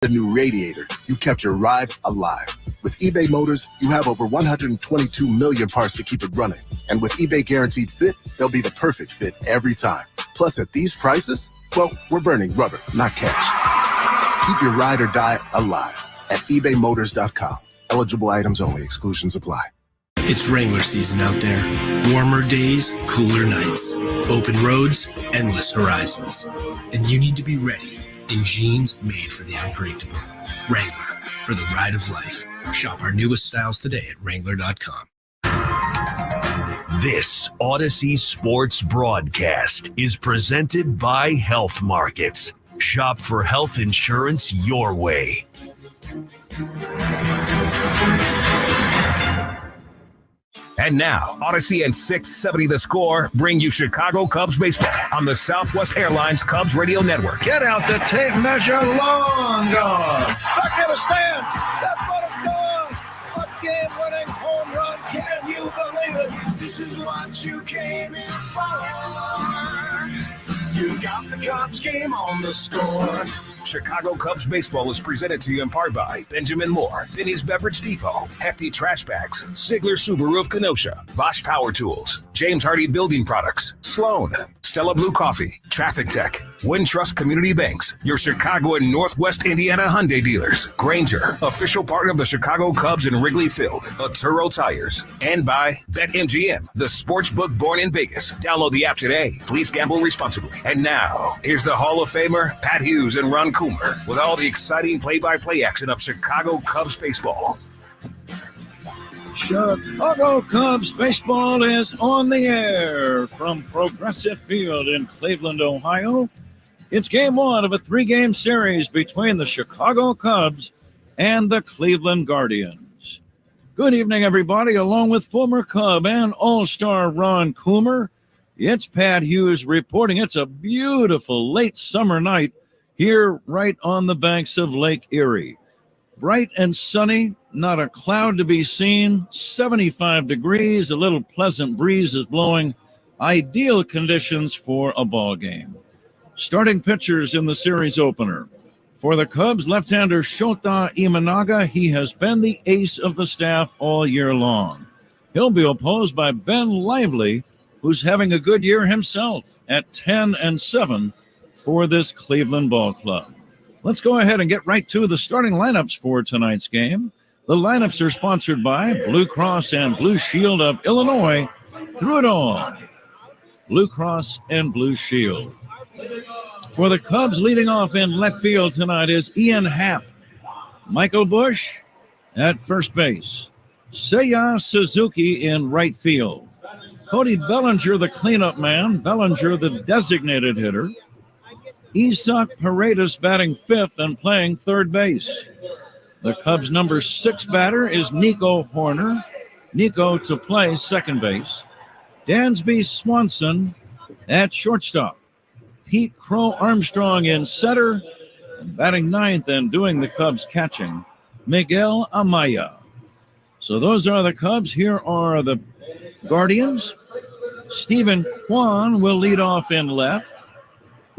A new radiator, you kept your ride alive. With eBay Motors, you have over 122 million parts to keep it running. And with eBay Guaranteed Fit, they'll be the perfect fit every time. Plus, at these prices, well, we're burning rubber, not cash. Keep your ride or die alive at ebaymotors.com. Eligible items only. Exclusions apply. It's Wrangler season out there. Warmer days, cooler nights. Open roads, endless horizons. And you need to be ready in jeans made for the unpredictable. Wrangler, for the ride of life. Shop our newest styles today at Wrangler.com. This Odyssey Sports broadcast is presented by Health Markets. Shop for health insurance your way. And now, Odyssey and 670 The Score bring you Chicago Cubs baseball on the Southwest Airlines Cubs Radio Network. Get out the tape measure, long gone. Back in the stands. That ball is gone. A game-winning home run. Can you believe it? This is what you came in for. You got the Cubs game on the score. Chicago Cubs baseball is presented to you in part by Benjamin Moore, Benny's Beverage Depot, Hefty Trash Bags, Sigler Subaru of Kenosha, Bosch Power Tools, James Hardy Building Products, Sloan, Stella Blue Coffee, Traffic Tech, Wintrust Community Banks, your Chicago and Northwest Indiana Hyundai dealers, Granger, official partner of the Chicago Cubs in Wrigley Field, Arturo Tires, and by BetMGM, the sports book born in Vegas. Download the app today. Please gamble responsibly. And now, here's the Hall of Famer, Pat Hughes and Ron Coomer, with all the exciting play-by-play action of Chicago Cubs baseball. Chicago Cubs baseball is on the air from Progressive Field in Cleveland, Ohio. It's game one of a three-game series between the Chicago Cubs and the Cleveland Guardians. Good evening, everybody. Along with former Cub and All-Star Ron Coomer, it's Pat Hughes reporting. It's a beautiful late summer night here right on the banks of Lake Erie. Bright and sunny, not a cloud to be seen, 75 degrees, a little pleasant breeze is blowing, ideal conditions for a ball game. Starting pitchers in the series opener. For the Cubs, left-hander Shota Imanaga, he has been the ace of the staff all year long. He'll be opposed by Ben Lively, who's having a good year himself at 10-7 for this Cleveland ball club. Let's go ahead and get right to the starting lineups for tonight's game. The lineups are sponsored by Blue Cross and Blue Shield of Illinois. Through it all, Blue Cross and Blue Shield. For the Cubs, leading off in left field tonight is Ian Happ. Michael Busch at first base. Seiya Suzuki in right field. Cody Bellinger, the cleanup man. Bellinger, the designated hitter. Isaac Paredes batting fifth and playing third base. The Cubs' number 6 batter is Nico Horner. Nico to play second base. Dansby Swanson at shortstop. Pete Crow Armstrong in center. And batting ninth and doing the Cubs catching, Miguel Amaya. So those are the Cubs. Here are the Guardians. Stephen Kwan will lead off in left.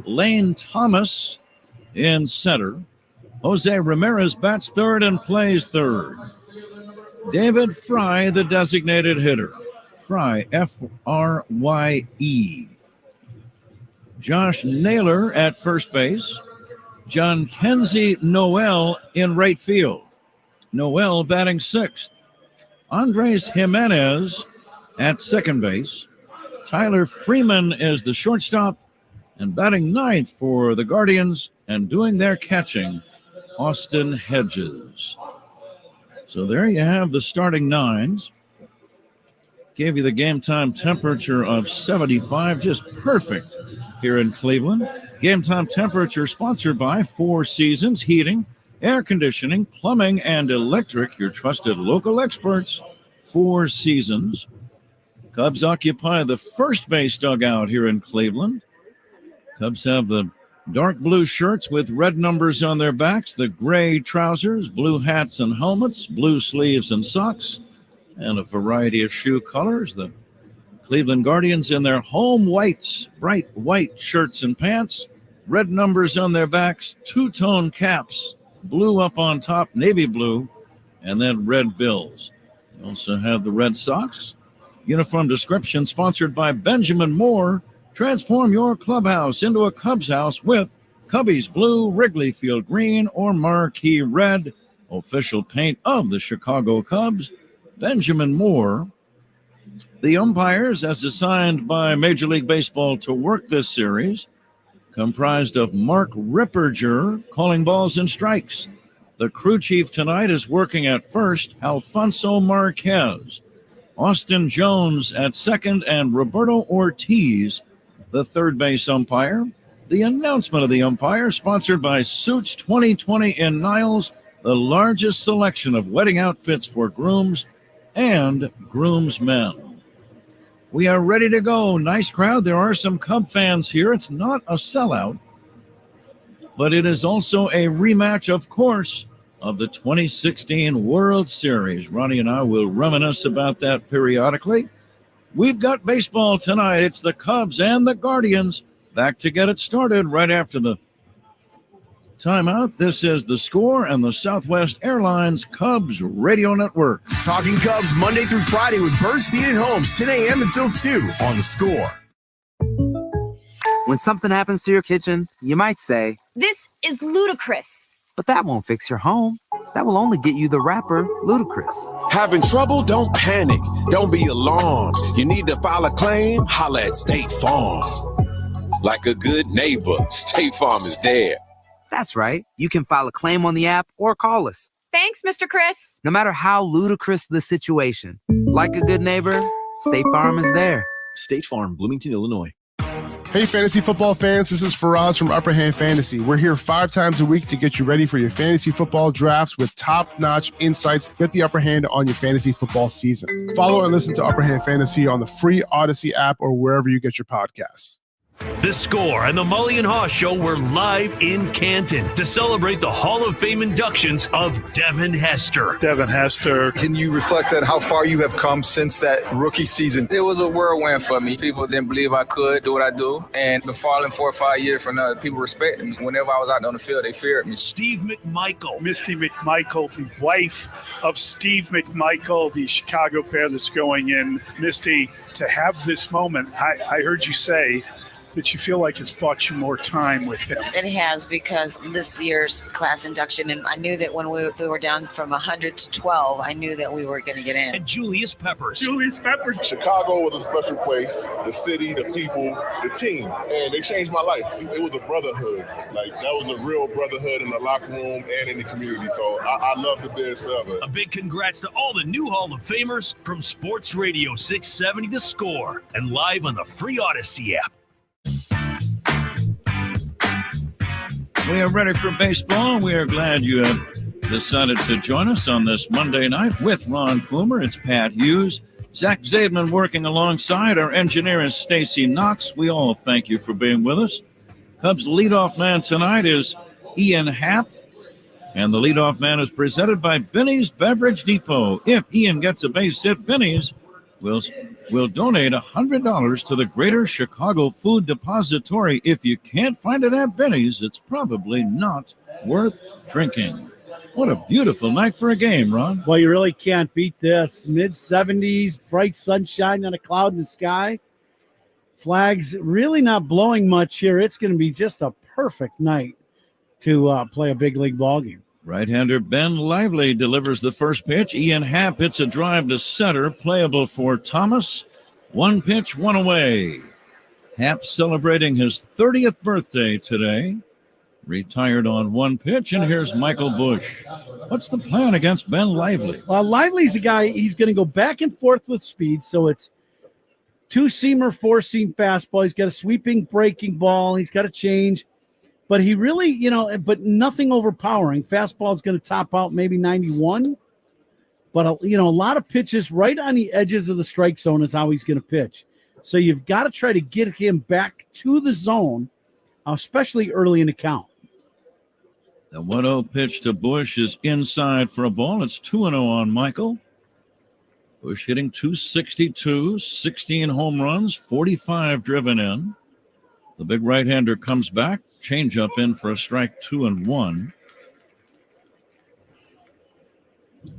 Lane Thomas in center. Jose Ramirez bats third and plays third. David Fry, the designated hitter. Fry, F-R-Y-E. Josh Naylor at first base. John Kenzie Noel in right field. Noel batting sixth. Andres Jimenez at second base. Tyler Freeman is the shortstop. And batting ninth for the Guardians and doing their catching, Austin Hedges. So there you have the starting nines. Gave you the game time temperature of 75, just perfect here in Cleveland. Game time temperature sponsored by Four Seasons Heating, Air Conditioning, Plumbing, and Electric, your trusted local experts, Four Seasons. Cubs occupy the first base dugout here in Cleveland. Cubs have the dark blue shirts with red numbers on their backs, the gray trousers, blue hats and helmets, blue sleeves and socks, and a variety of shoe colors. The Cleveland Guardians in their home whites, bright white shirts and pants, red numbers on their backs, two-tone caps, blue up on top, navy blue, and then red bills. You also have the Red Sox. Uniform description sponsored by Benjamin Moore. Transform your clubhouse into a Cubs house with Cubbies Blue, Wrigley Field Green, or Marquee Red. Official paint of the Chicago Cubs, Benjamin Moore. The umpires, as assigned by Major League Baseball to work this series, comprised of Mark Ripperger calling balls and strikes. The crew chief tonight is working at first, Alfonso Marquez. Austin Jones at second, and Roberto Ortiz, the third base umpire. The announcement of the umpire, sponsored by Suits 2020 in Niles, the largest selection of wedding outfits for grooms and groomsmen. We are ready to go. Nice crowd. There are some Cub fans here. It's not a sellout, but it is also a rematch, of course, of the 2016 World Series. Ronnie and I will reminisce about that periodically. We've got baseball tonight. It's the Cubs and the Guardians back to get it started right after the timeout. This is The Score and the Southwest Airlines Cubs Radio Network. Talking Cubs Monday through Friday with Bernstein and Holmes, 10 a.m. until 2 on The Score. When something happens to your kitchen, you might say, "This is ludicrous." but that won't fix your home. That will only get you the rapper, Ludacris. Having trouble? Don't panic. Don't be alarmed. You need to file a claim? Holla at State Farm. Like a good neighbor, State Farm is there. That's right. You can file a claim on the app or call us. Thanks, Mr. Chris. No matter how ludicrous the situation, like a good neighbor, State Farm is there. State Farm, Bloomington, Illinois. Hey, fantasy football fans, this is Faraz from Upper Hand Fantasy. We're here 5 times a week to get you ready for your fantasy football drafts with top-notch insights. Get the upper hand on your fantasy football season. Follow and listen to Upper Hand Fantasy on the free Odyssey app or wherever you get your podcasts. The Score and the Mully and Haw Show were live in Canton to celebrate the Hall of Fame inductions of Devin Hester. Devin Hester. Can you reflect on how far you have come since that rookie season? It was a whirlwind for me. People didn't believe I could do what I do. And been following 4 or 5 years from now, people respected me. Whenever I was out on the field, they feared me. Steve McMichael. Misty McMichael, the wife of Steve McMichael, the Chicago pair that's going in. Misty, to have this moment, I heard you say that you feel like it's bought you more time with him. It has, because this year's class induction, and I knew that when we were down from 100 to 12, I knew that we were going to get in. And Julius Peppers. Chicago was a special place. The city, the people, the team. And they changed my life. It was a brotherhood. Like, that was a real brotherhood in the locker room and in the community. So I love the Bears forever. A big congrats to all the new Hall of Famers from Sports Radio 670 The Score and live on the free Odyssey app. We are ready for baseball. We are glad you have decided to join us on this Monday night with Ron Plumer. It's Pat Hughes. Zach Zaidman working alongside. Our engineer is Stacy Knox. We all thank you for being with us. Cubs leadoff man tonight is Ian Happ. And the leadoff man is presented by Benny's Beverage Depot. If Ian gets a base hit, Benny's will donate $100 to the Greater Chicago Food Depository. If you can't find it at Benny's, it's probably not worth drinking. What a beautiful night for a game, Ron. Well, you really can't beat this. Mid-70s, bright sunshine on a cloud in the sky. Flags really not blowing much here. It's going to be just a perfect night to play a big league ball game. Right-hander Ben Lively delivers the first pitch. Ian Happ hits a drive to center, playable for Thomas. 1 pitch, 1 away. Happ celebrating his 30th birthday today. Retired on 1 pitch, and here's Michael Bush. What's the plan against Ben Lively? Well, Lively's a guy, he's going to go back and forth with speed, so it's 2-seamer, 4-seam fastball. He's got a sweeping, breaking ball. He's got a change. But he really, but nothing overpowering. Fastball is going to top out maybe 91. But, a lot of pitches right on the edges of the strike zone is how he's going to pitch. So you've got to try to get him back to the zone, especially early in the count. The 1-0 pitch to Bush is inside for a ball. It's 2-0 on Michael. Bush hitting .262, 16 home runs, 45 driven in. The big right-hander comes back. Changeup in for a strike, 2-1.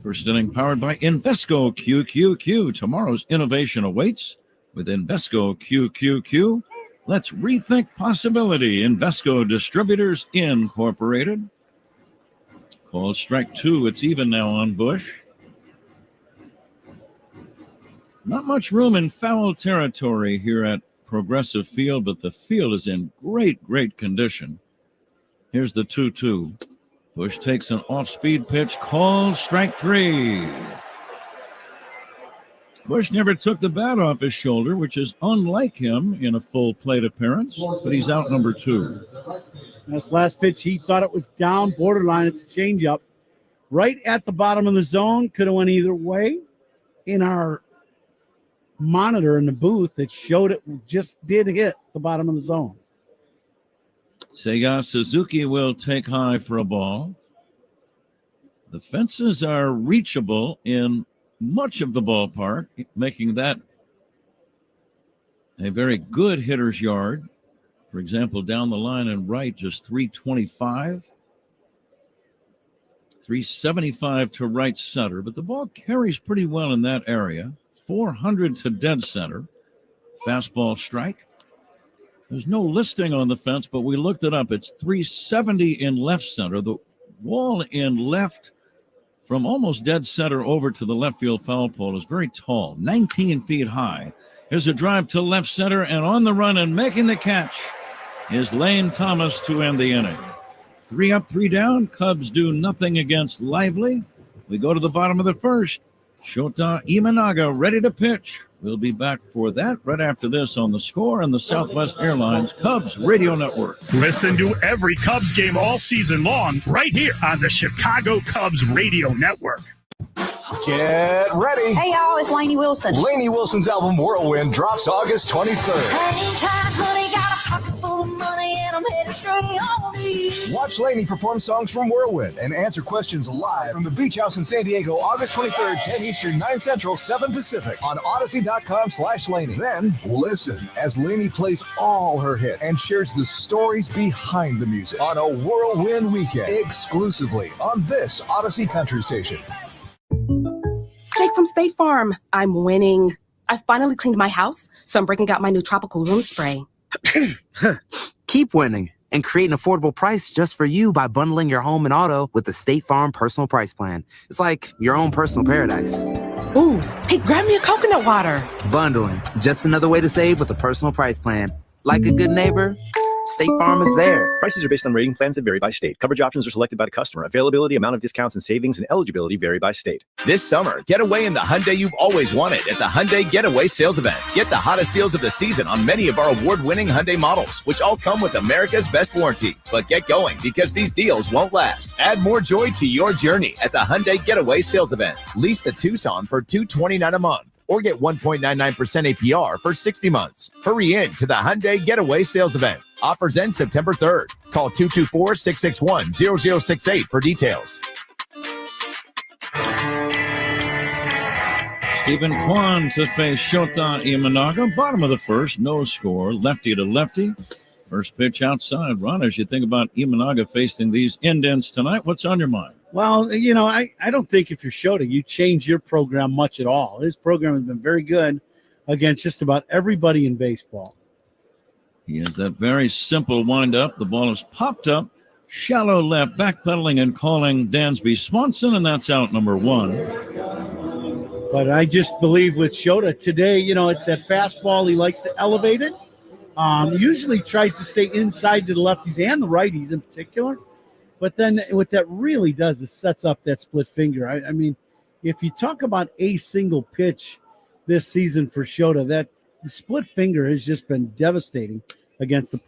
First inning powered by Invesco QQQ. Tomorrow's innovation awaits with Invesco QQQ. Let's rethink possibility. Invesco Distributors Incorporated. Call strike 2. It's even now on Bush. Not much room in foul territory here at Progressive Field, but the field is in great condition. Here's the 2-2. Bush takes an off-speed pitch, called strike 3. Bush never took the bat off his shoulder, which is unlike him in a full plate appearance, but he's out number 2. This last pitch, he thought it was down, borderline. It's a changeup. Right at the bottom of the zone, could have went either way. In our monitor in the booth, it showed it just did hit the bottom of the zone. Seiya Suzuki will take high for a ball. The fences are reachable in much of the ballpark, making that a very good hitter's yard. For example, down the line and right, just 325. 375 to right center, but the ball carries pretty well in that area. 400 to dead center. Fastball strike. There's no listing on the fence, but we looked it up. It's 370 in left center. The wall in left from almost dead center over to the left field foul pole is very tall, 19 feet high. Here's a drive to left center, and on the run and making the catch is Lane Thomas to end the inning. 3 up, 3 down. Cubs do nothing against Lively. We go to the bottom of the first. Shota Imanaga ready to pitch. We'll be back for that right after this on The Score and the Southwest Airlines Cubs Radio Network. Listen to every Cubs game all season long right here on the Chicago Cubs Radio Network. Get ready. Hey, y'all, it's Lainey Wilson. Lainey Wilson's album Whirlwind drops August 23rd. Anytime, honey, got a pocket full of money and I'm headed straight on me. Watch Lainey perform songs from Whirlwind and answer questions live from the Beach House in San Diego, August 23rd, 10 Eastern, 9 Central, 7 Pacific on Odyssey.com/Lainey. Then listen as Lainey plays all her hits and shares the stories behind the music on a Whirlwind weekend exclusively on this Odyssey Country Station. Jake from State Farm. I'm winning. I finally cleaned my house, so I'm breaking out my new tropical room spray. Keep winning and create an affordable price just for you by bundling your home and auto with the State Farm Personal Price Plan. It's like your own personal paradise. Ooh, hey, grab me a coconut water. Bundling, just another way to save with a personal price plan. Like a good neighbor, State Farm is there. Prices are based on rating plans that vary by state. Coverage options are selected by the customer. Availability, amount of discounts and savings, and eligibility vary by state. This summer, get away in the Hyundai you've always wanted at the Hyundai Getaway Sales Event. Get the hottest deals of the season on many of our award-winning Hyundai models, which all come with America's best warranty. But get going, because these deals won't last. Add more joy to your journey at the Hyundai Getaway Sales Event. Lease the Tucson for $229 a month, or get 1.99% APR for 60 months. Hurry in to the Hyundai Getaway Sales Event. Offers end September 3rd. Call 224-661-0068 for details. Stephen Kwan to face Shota Imanaga. Bottom of the first, no score. Lefty to lefty. First pitch outside. Ron, as you think about Imanaga facing these indents tonight, what's on your mind? Well, you know, I don't think if you're Shota, you change your program much at all. His program has been very good against just about everybody in baseball. He has that very simple windup. The ball is popped up, shallow left, backpedaling and calling Dansby Swanson, and that's out number 1. But I just believe with Shota today, you know, it's that fastball. He likes to elevate it. Usually tries to stay inside to the lefties and the righties in particular. But then what that really does is sets up that split finger. I mean, if you talk about a single pitch this season for Shota, that the split finger has just been devastating against the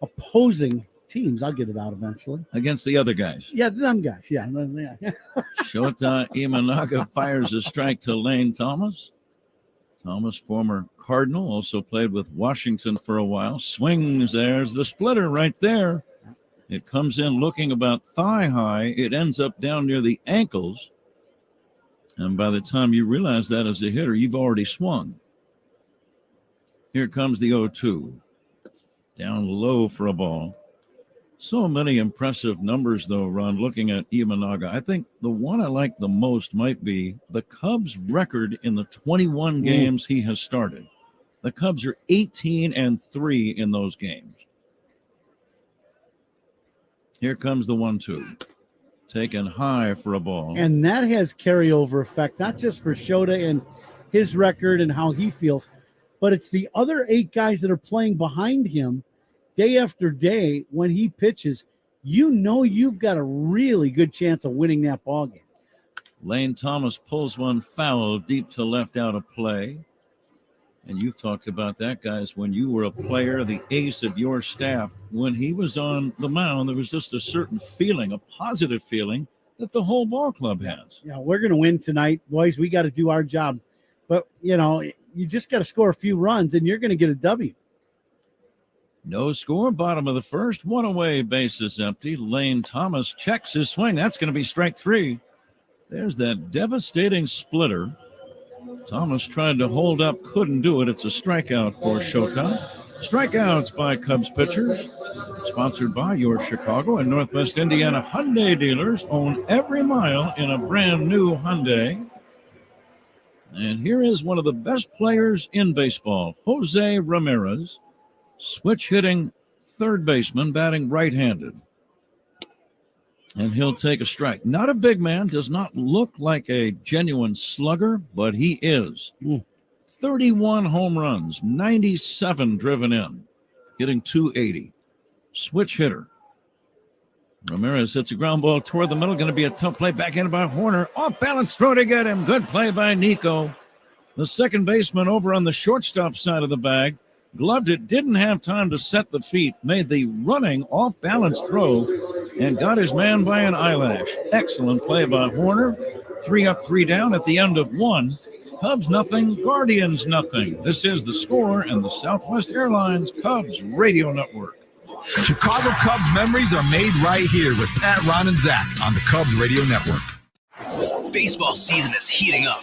opposing teams. I'll get it out eventually. Against the other guys. Yeah, them guys. Yeah. Shota Imanaga fires a strike to Lane Thomas. Thomas, former Cardinal, also played with Washington for a while. Swings. There's the splitter right there. It comes in looking about thigh high. It ends up down near the ankles. And by the time you realize that as a hitter, you've already swung. Here comes the 0-2. Down low for a ball. So many impressive numbers, though, Ron, looking at Imanaga. I think the one I like the most might be the Cubs' record in the 21 games he has started. The Cubs are 18-3 in those games. Here comes the 1-2. Taken high for a ball. And that has carryover effect, not just for Shota and his record and how he feels, but it's the other 8 guys that are playing behind him day after day. When he pitches, you've got a really good chance of winning that ball game. Lane Thomas pulls one foul deep to left out of play. And you've talked about that, guys, when you were a player, the ace of your staff. When he was on the mound, there was just a certain feeling, a positive feeling that the whole ball club has. Yeah, we're going to win tonight, boys. We got to do our job. But, you just got to score a few runs, and you're going to get a W. No score, bottom of the first. One away, bases empty. Lane Thomas checks his swing. That's going to be strike 3. There's that devastating splitter. Thomas tried to hold up, couldn't do it. It's a strikeout for Shota. Strikeouts by Cubs pitchers. Sponsored by your Chicago and Northwest Indiana Hyundai dealers. Own every mile in a brand new Hyundai. And here is one of the best players in baseball, Jose Ramirez. Switch hitting third baseman, batting right-handed. And he'll take a strike. Not a big man, does not look like a genuine slugger, but he is. 31 home runs, 97 driven in, getting 280. Switch hitter. Ramirez hits a ground ball toward the middle. Going to be a tough play. Backhanded by Horner. Off balance throw to get him. Good play by Nico. The second baseman over on the shortstop side of the bag. Gloved it, didn't have time to set the feet, made the running off-balance throw, and got his man by an eyelash. Excellent play by Horner. 3 up, 3 down at the end of 1. Cubs nothing, Guardians nothing. This is The Score and the Southwest Airlines Cubs Radio Network. Chicago Cubs memories are made right here with Pat, Ron, and Zach on the Cubs Radio Network. Baseball season is heating up.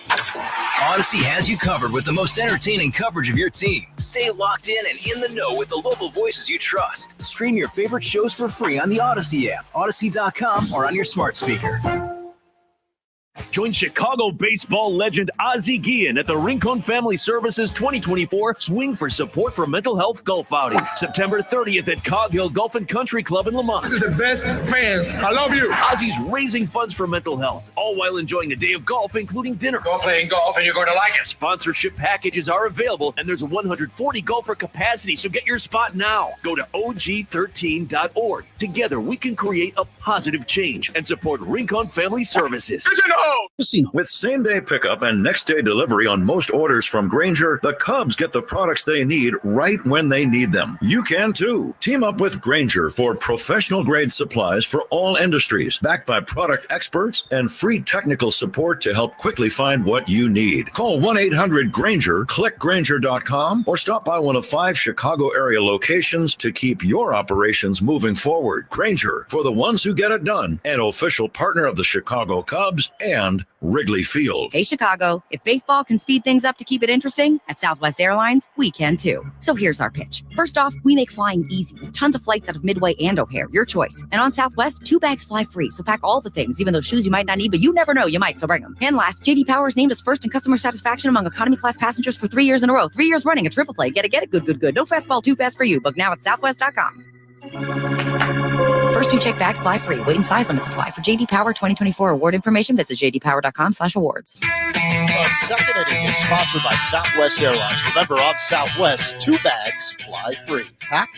Odyssey has you covered with the most entertaining coverage of your team. Stay locked in and in the know with the local voices you trust. Stream your favorite shows for free on the Odyssey app, Odyssey.com, or on your smart speaker. Join Chicago baseball legend Ozzie Guillen at the Rincon Family Services 2024 Swing for Support for Mental Health Golf Outing, September 30th at Cog Hill Golf and Country Club in Lamont. This is the best fans. I love you. Ozzie's raising funds for mental health, all while enjoying a day of golf, including dinner. Go playing golf and you're going to like it. Sponsorship packages are available, and there's a 140 golfer capacity, so get your spot now. Go to og13.org. Together, we can create a positive change and support Rincon Family Services. With same-day pickup and next-day delivery on most orders from Grainger, the Cubs get the products they need right when they need them. You can, too. Team up with Grainger for professional-grade supplies for all industries, backed by product experts and free technical support to help quickly find what you need. Call 1-800-GRAINGER, click Grainger.com, or stop by one of 5 Chicago area locations to keep your operations moving forward. Grainger, for the ones who get it done, an official partner of the Chicago Cubs and Wrigley Field. Hey, Chicago, if baseball can speed things up to keep it interesting, at Southwest Airlines, we can too. So here's our pitch. First off, we make flying easy with tons of flights out of Midway and O'Hare, your choice. And on Southwest, 2 bags fly free, so pack all the things, even those shoes you might not need, but you never know, you might, so bring them. And last, J.D. Power is named as first in customer satisfaction among economy class passengers for 3 years in a row. 3 years running, a triple play. Get it, good. No fastball too fast for you. Book now at Southwest.com. First 2 check bags fly free. Weight and size limits apply. For J.D. Power 2024 award information, visit jdpower.com/awards. The second inning is sponsored by Southwest Airlines. Remember, on Southwest, 2 bags fly free. Pat?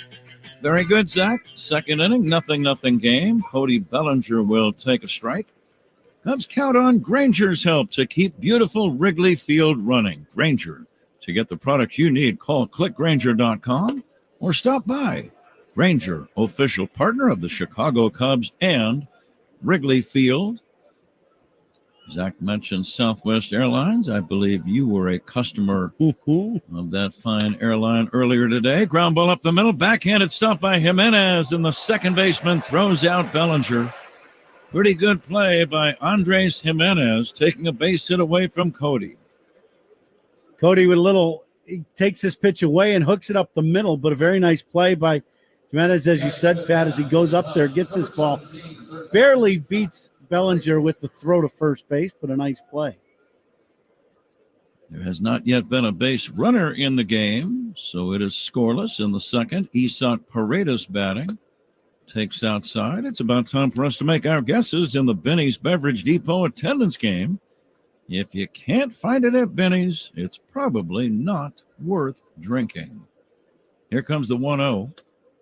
Very good, Zach. Second inning, nothing game. Cody Bellinger will take a strike. Cubs count on Grainger's help to keep beautiful Wrigley Field running. Grainger. To get the product you need, call clickgrainger.com or stop by. Grainger, official partner of the Chicago Cubs and Wrigley Field. Zach mentioned Southwest Airlines. I believe you were a customer of that fine airline earlier today. Ground ball up the middle, backhanded stop by Jimenez, and the second baseman throws out Bellinger. Pretty good play by Andres Jimenez, taking a base hit away from Cody. Cody with he takes his pitch away and hooks it up the middle, but a very nice play by Jimenez, as you said, Pat, as he goes up there, gets his ball, barely beats Bellinger with the throw to first base, but a nice play. There has not yet been a base runner in the game, so it is scoreless in the second. Isak Paredes batting. Takes outside. It's about time for us to make our guesses in the Benny's Beverage Depot attendance game. If you can't find it at Benny's, it's probably not worth drinking. Here comes the 1-0.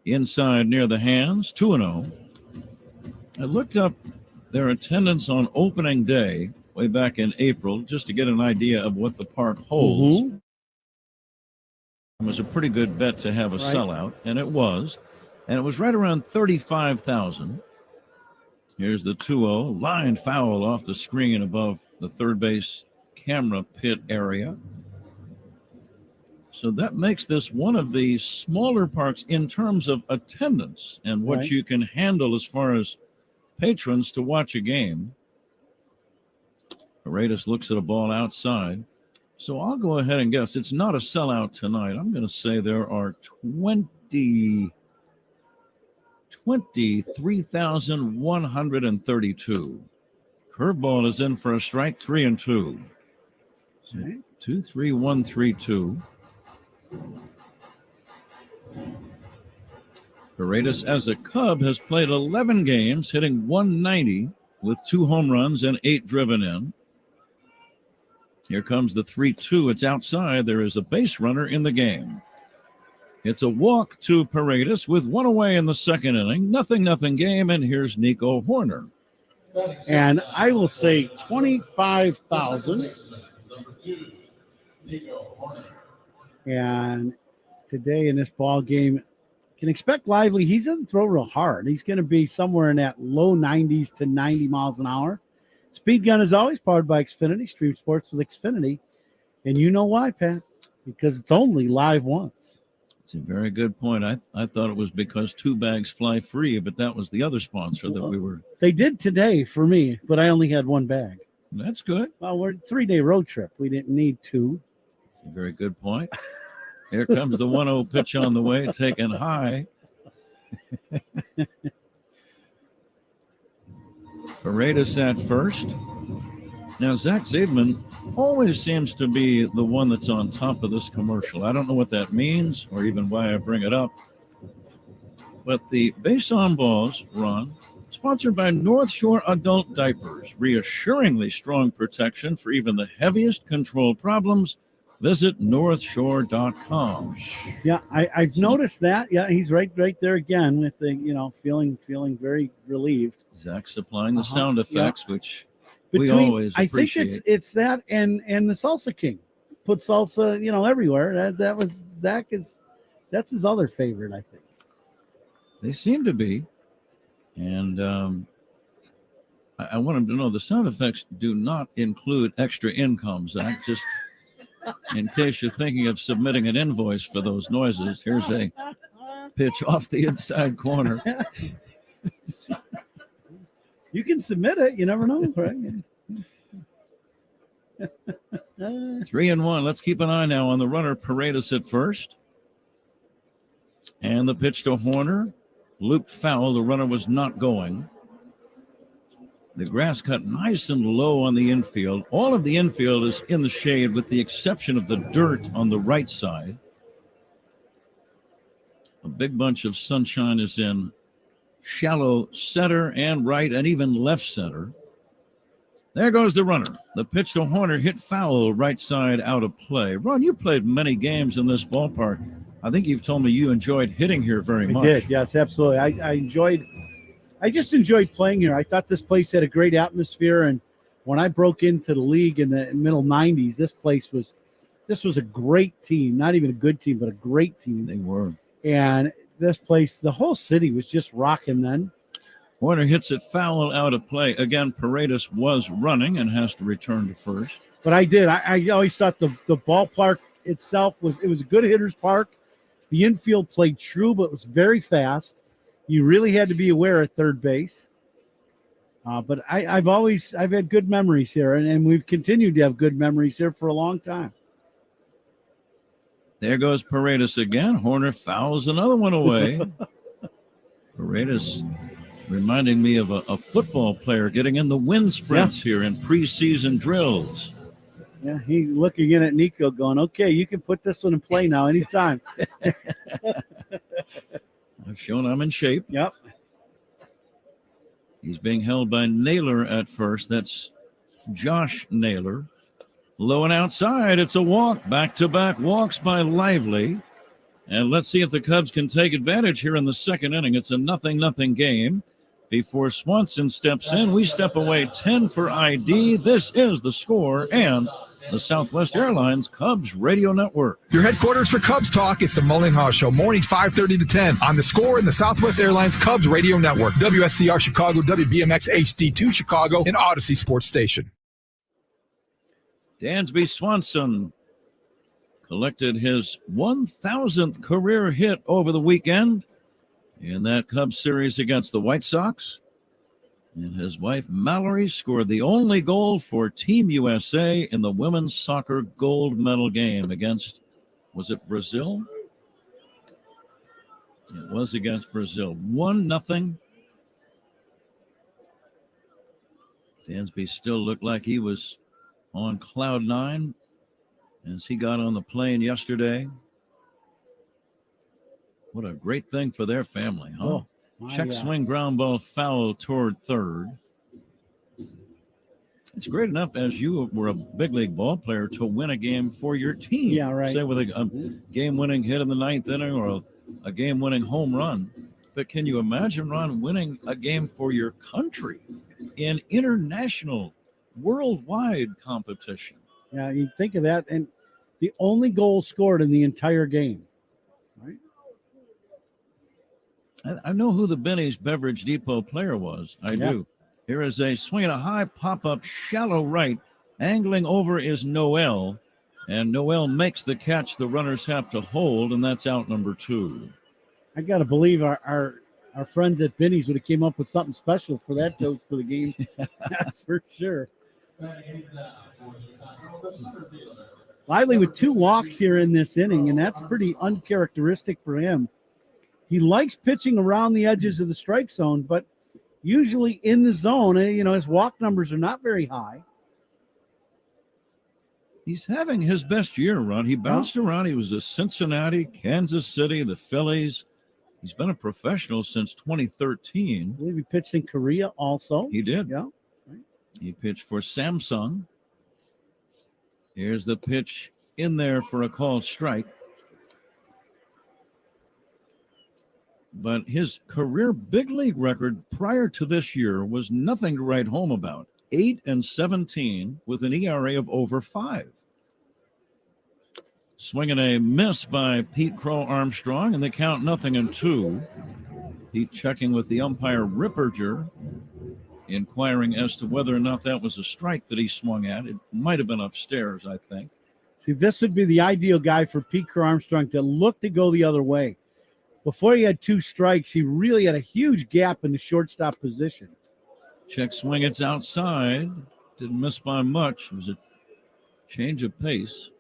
Inside near the hands, 2-0. I looked up their attendance on opening day way back in April just to get an idea of what the park holds. Mm-hmm. It was a pretty good bet to have a sellout, and it was. And it was right around 35,000. Here's the 2-0. Line foul off the screen above the third base camera pit area. So that makes this one of the smaller parks in terms of attendance and what you can handle as far as patrons to watch a game. Paredes looks at a ball outside. So I'll go ahead and guess it's not a sellout tonight. I'm going to say there are 23,132. Curveball is in for a strike, 3-2. So 2-3-1-3-2. Paredes, as a Cub, has played 11 games, hitting 190 with 2 home runs and 8 driven in. Here comes the 3-2. It's outside. There is a base runner in the game. It's a walk to Paredes with 1 away in the second inning. 0-0 game, and here's Nico Horner. And I will say 25,000. And today in this ball game, can expect lively. He doesn't throw real hard. He's going to be somewhere in that low 90s to 90 miles an hour. Speed Gun is always powered by Xfinity. Stream sports with Xfinity. And you know why, Pat? Because it's only live once. It's a very good point. I thought it was because 2 bags fly free, but that was the other sponsor that we were. They did today for me, but I only had 1 bag. That's good. Well, we're a 3-day road trip. We didn't need 2. That's a very good point. Here comes the 1-0 pitch on the way, taken high. Paredes at first. Now, Zach Zaidman always seems to be the one that's on top of this commercial. I don't know what that means or even why I bring it up. But the base on balls, Ron, sponsored by North Shore Adult Diapers. Reassuringly strong protection for even the heaviest control problems. Visit northshore.com. Yeah, I've noticed that. Yeah, he's right there again with the, feeling very relieved. Zach supplying the sound effects, which we Between, always appreciate. I think it's that and the Salsa King. Put salsa, everywhere. That was that's his other favorite, I think. They seem to be. And I want him to know the sound effects do not include extra income, Zach. Just in case you're thinking of submitting an invoice for those noises, here's a pitch off the inside corner. You can submit it. You never know, right? 3-1. Let's keep an eye now on the runner, Paredes at first. And the pitch to Horner. Looped foul. The runner was not going. The grass cut nice and low on the infield. All of the infield is in the shade with the exception of the dirt on the right side. A big bunch of sunshine is in shallow center and right and even left center. There goes the runner. The pitch to Horner hit foul right side out of play. Ron, you played many games in this ballpark. I think you've told me you enjoyed hitting here very much. I did, yes, absolutely. I just enjoyed playing here. I thought this place had a great atmosphere, and when I broke into the league in the middle 90s, this was a great team. Not even a good team, but a great team. They were. And this place, the whole city was just rocking then. Horner hits it foul out of play. Again, Paredes was running and has to return to first. But I did. I always thought the ballpark itself was a good hitter's park. The infield played true, but it was very fast. You really had to be aware at third base. But I've had good memories here, and we've continued to have good memories here for a long time. There goes Paredes again. Horner fouls another one away. Parade is reminding me of a football player getting in the wind sprints here in preseason drills. Yeah, he looking in at Nico going, okay, you can put this one in play now anytime. I've shown I'm in shape. Yep. He's being held by Naylor at first. That's Josh Naylor. Low and outside. It's a walk. Back-to-back walks by Lively. And let's see if the Cubs can take advantage here in the second inning. It's a 0-0 game. Before Swanson steps in, we step away 10 for ID. This is The Score and the Southwest Airlines Cubs Radio Network. Your headquarters for Cubs Talk. It's the Mulling Haw Show, mornings 5:30 to 10 on The Score and the Southwest Airlines Cubs Radio Network, WSCR Chicago, WBMX HD2 Chicago, and Odyssey Sports Station. Dansby Swanson collected his 1,000th career hit over the weekend in that Cubs series against the White Sox. And his wife, Mallory, scored the only goal for Team USA in the women's soccer gold medal game against, was it Brazil? It was against Brazil. 1-0. Dansby still looked like he was on cloud nine as he got on the plane yesterday. What a great thing for their family, huh? Oh, check swing, ground ball, foul toward third. It's great enough as you were a big league ball player to win a game for your team. Yeah, right. Say with a game-winning hit in the ninth inning or a game-winning home run. But can you imagine, Ron, winning a game for your country in international, worldwide competition? Yeah, you think of that, and the only goal scored in the entire game. I know who the Benny's Beverage Depot player was. I do. Here is a swing and a high pop-up, shallow right. Angling over is Noel, and Noel makes the catch the runners have to hold, and that's out number 2. I got to believe our friends at Benny's would have came up with something special for that toast for the game. That's for sure. Lively with 2 walks here in this inning, and that's pretty uncharacteristic for him. He likes pitching around the edges of the strike zone, but usually in the zone, his walk numbers are not very high. He's having his best year, Ron. He bounced around. He was at Cincinnati, Kansas City, the Phillies. He's been a professional since 2013. I believe he pitched in Korea also. He did. Yeah. He pitched for Samsung. Here's the pitch in there for a called strike. But his career big league record prior to this year was nothing to write home about. 8-17 with an ERA of over 5. Swinging a miss by Pete Crow Armstrong, and they count 0-2. Pete checking with the umpire Ripperger, inquiring as to whether or not that was a strike that he swung at. It might have been upstairs, I think. See, this would be the ideal guy for Pete Crow Armstrong to look to go the other way. Before he had 2 strikes, he really had a huge gap in the shortstop position. Check swing, it's outside. Didn't miss by much. It was a change of pace.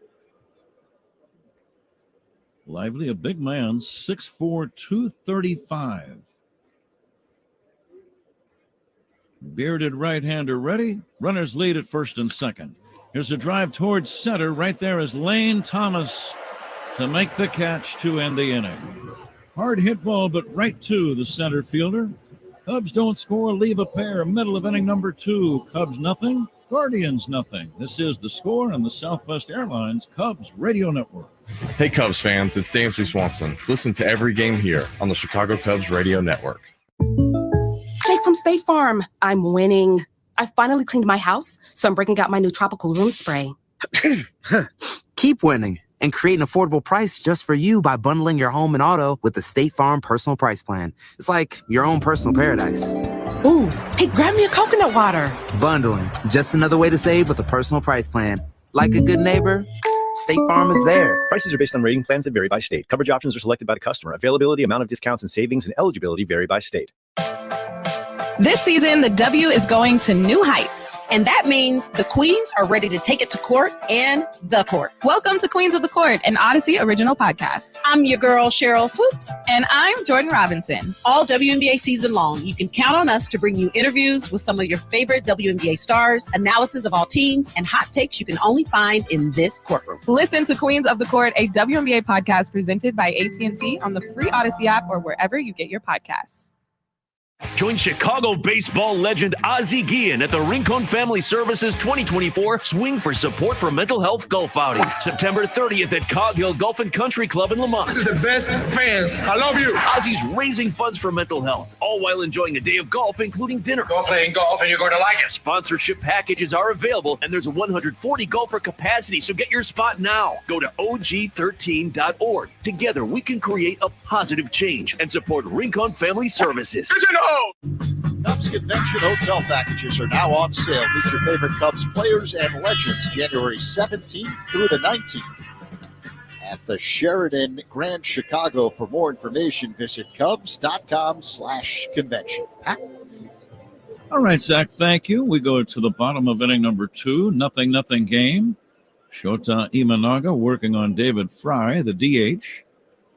Lively, a big man, 6'4", 235. Bearded right-hander ready. Runners lead at first and second. Here's a drive towards center. Right there is Lane Thomas to make the catch to end the inning. Hard hit ball, but right to the center fielder. Cubs don't score, leave a pair. Middle of inning number 2. Cubs nothing, Guardians nothing. This is The Score and the Southwest Airlines Cubs Radio Network. Hey Cubs fans, it's Dansby Swanson. Listen to every game here on the Chicago Cubs Radio Network. Jake from State Farm. I'm winning. I finally cleaned my house, so I'm breaking out my new tropical room spray. Keep winning and create an affordable price just for you by bundling your home and auto with the State Farm Personal Price Plan. It's like your own personal paradise. Ooh, hey, grab me a coconut water. Bundling, just another way to save with a personal price plan. Like a good neighbor, State Farm is there. Prices are based on rating plans that vary by state. Coverage options are selected by the customer. Availability, amount of discounts and savings, and eligibility vary by state. This season, the W is going to new heights. And that means the Queens are ready to take it to court and the court. Welcome to Queens of the Court, an Odyssey original podcast. I'm your girl, Cheryl Swoops. And I'm Jordan Robinson. All WNBA season long, you can count on us to bring you interviews with some of your favorite WNBA stars, analysis of all teams, and hot takes you can only find in this courtroom. Listen to Queens of the Court, a WNBA podcast presented by AT&T on the free Odyssey app or wherever you get your podcasts. Join Chicago baseball legend Ozzie Guillen at the Rincon Family Services 2024 Swing for Support for Mental Health Golf Outing, September 30th at Cog Hill Golf and Country Club in Lamont. This is the best fans. I love you. Ozzie's raising funds for mental health, all while enjoying a day of golf, including dinner. Go playing golf and you're going to like it. Sponsorship packages are available, and there's a 140 golfer capacity, so get your spot now. Go to og13.org. Together, we can create a positive change and support Rincon Family Services. Cubs Convention Hotel packages are now on sale. Meet your favorite Cubs players and legends January 17th through the 19th at the Sheraton Grand Chicago. For more information, visit cubs.com/convention. All right, Zach, thank you. We go to the bottom of inning number 2, 0-0 game. Shota Imanaga working on David Fry, the DH.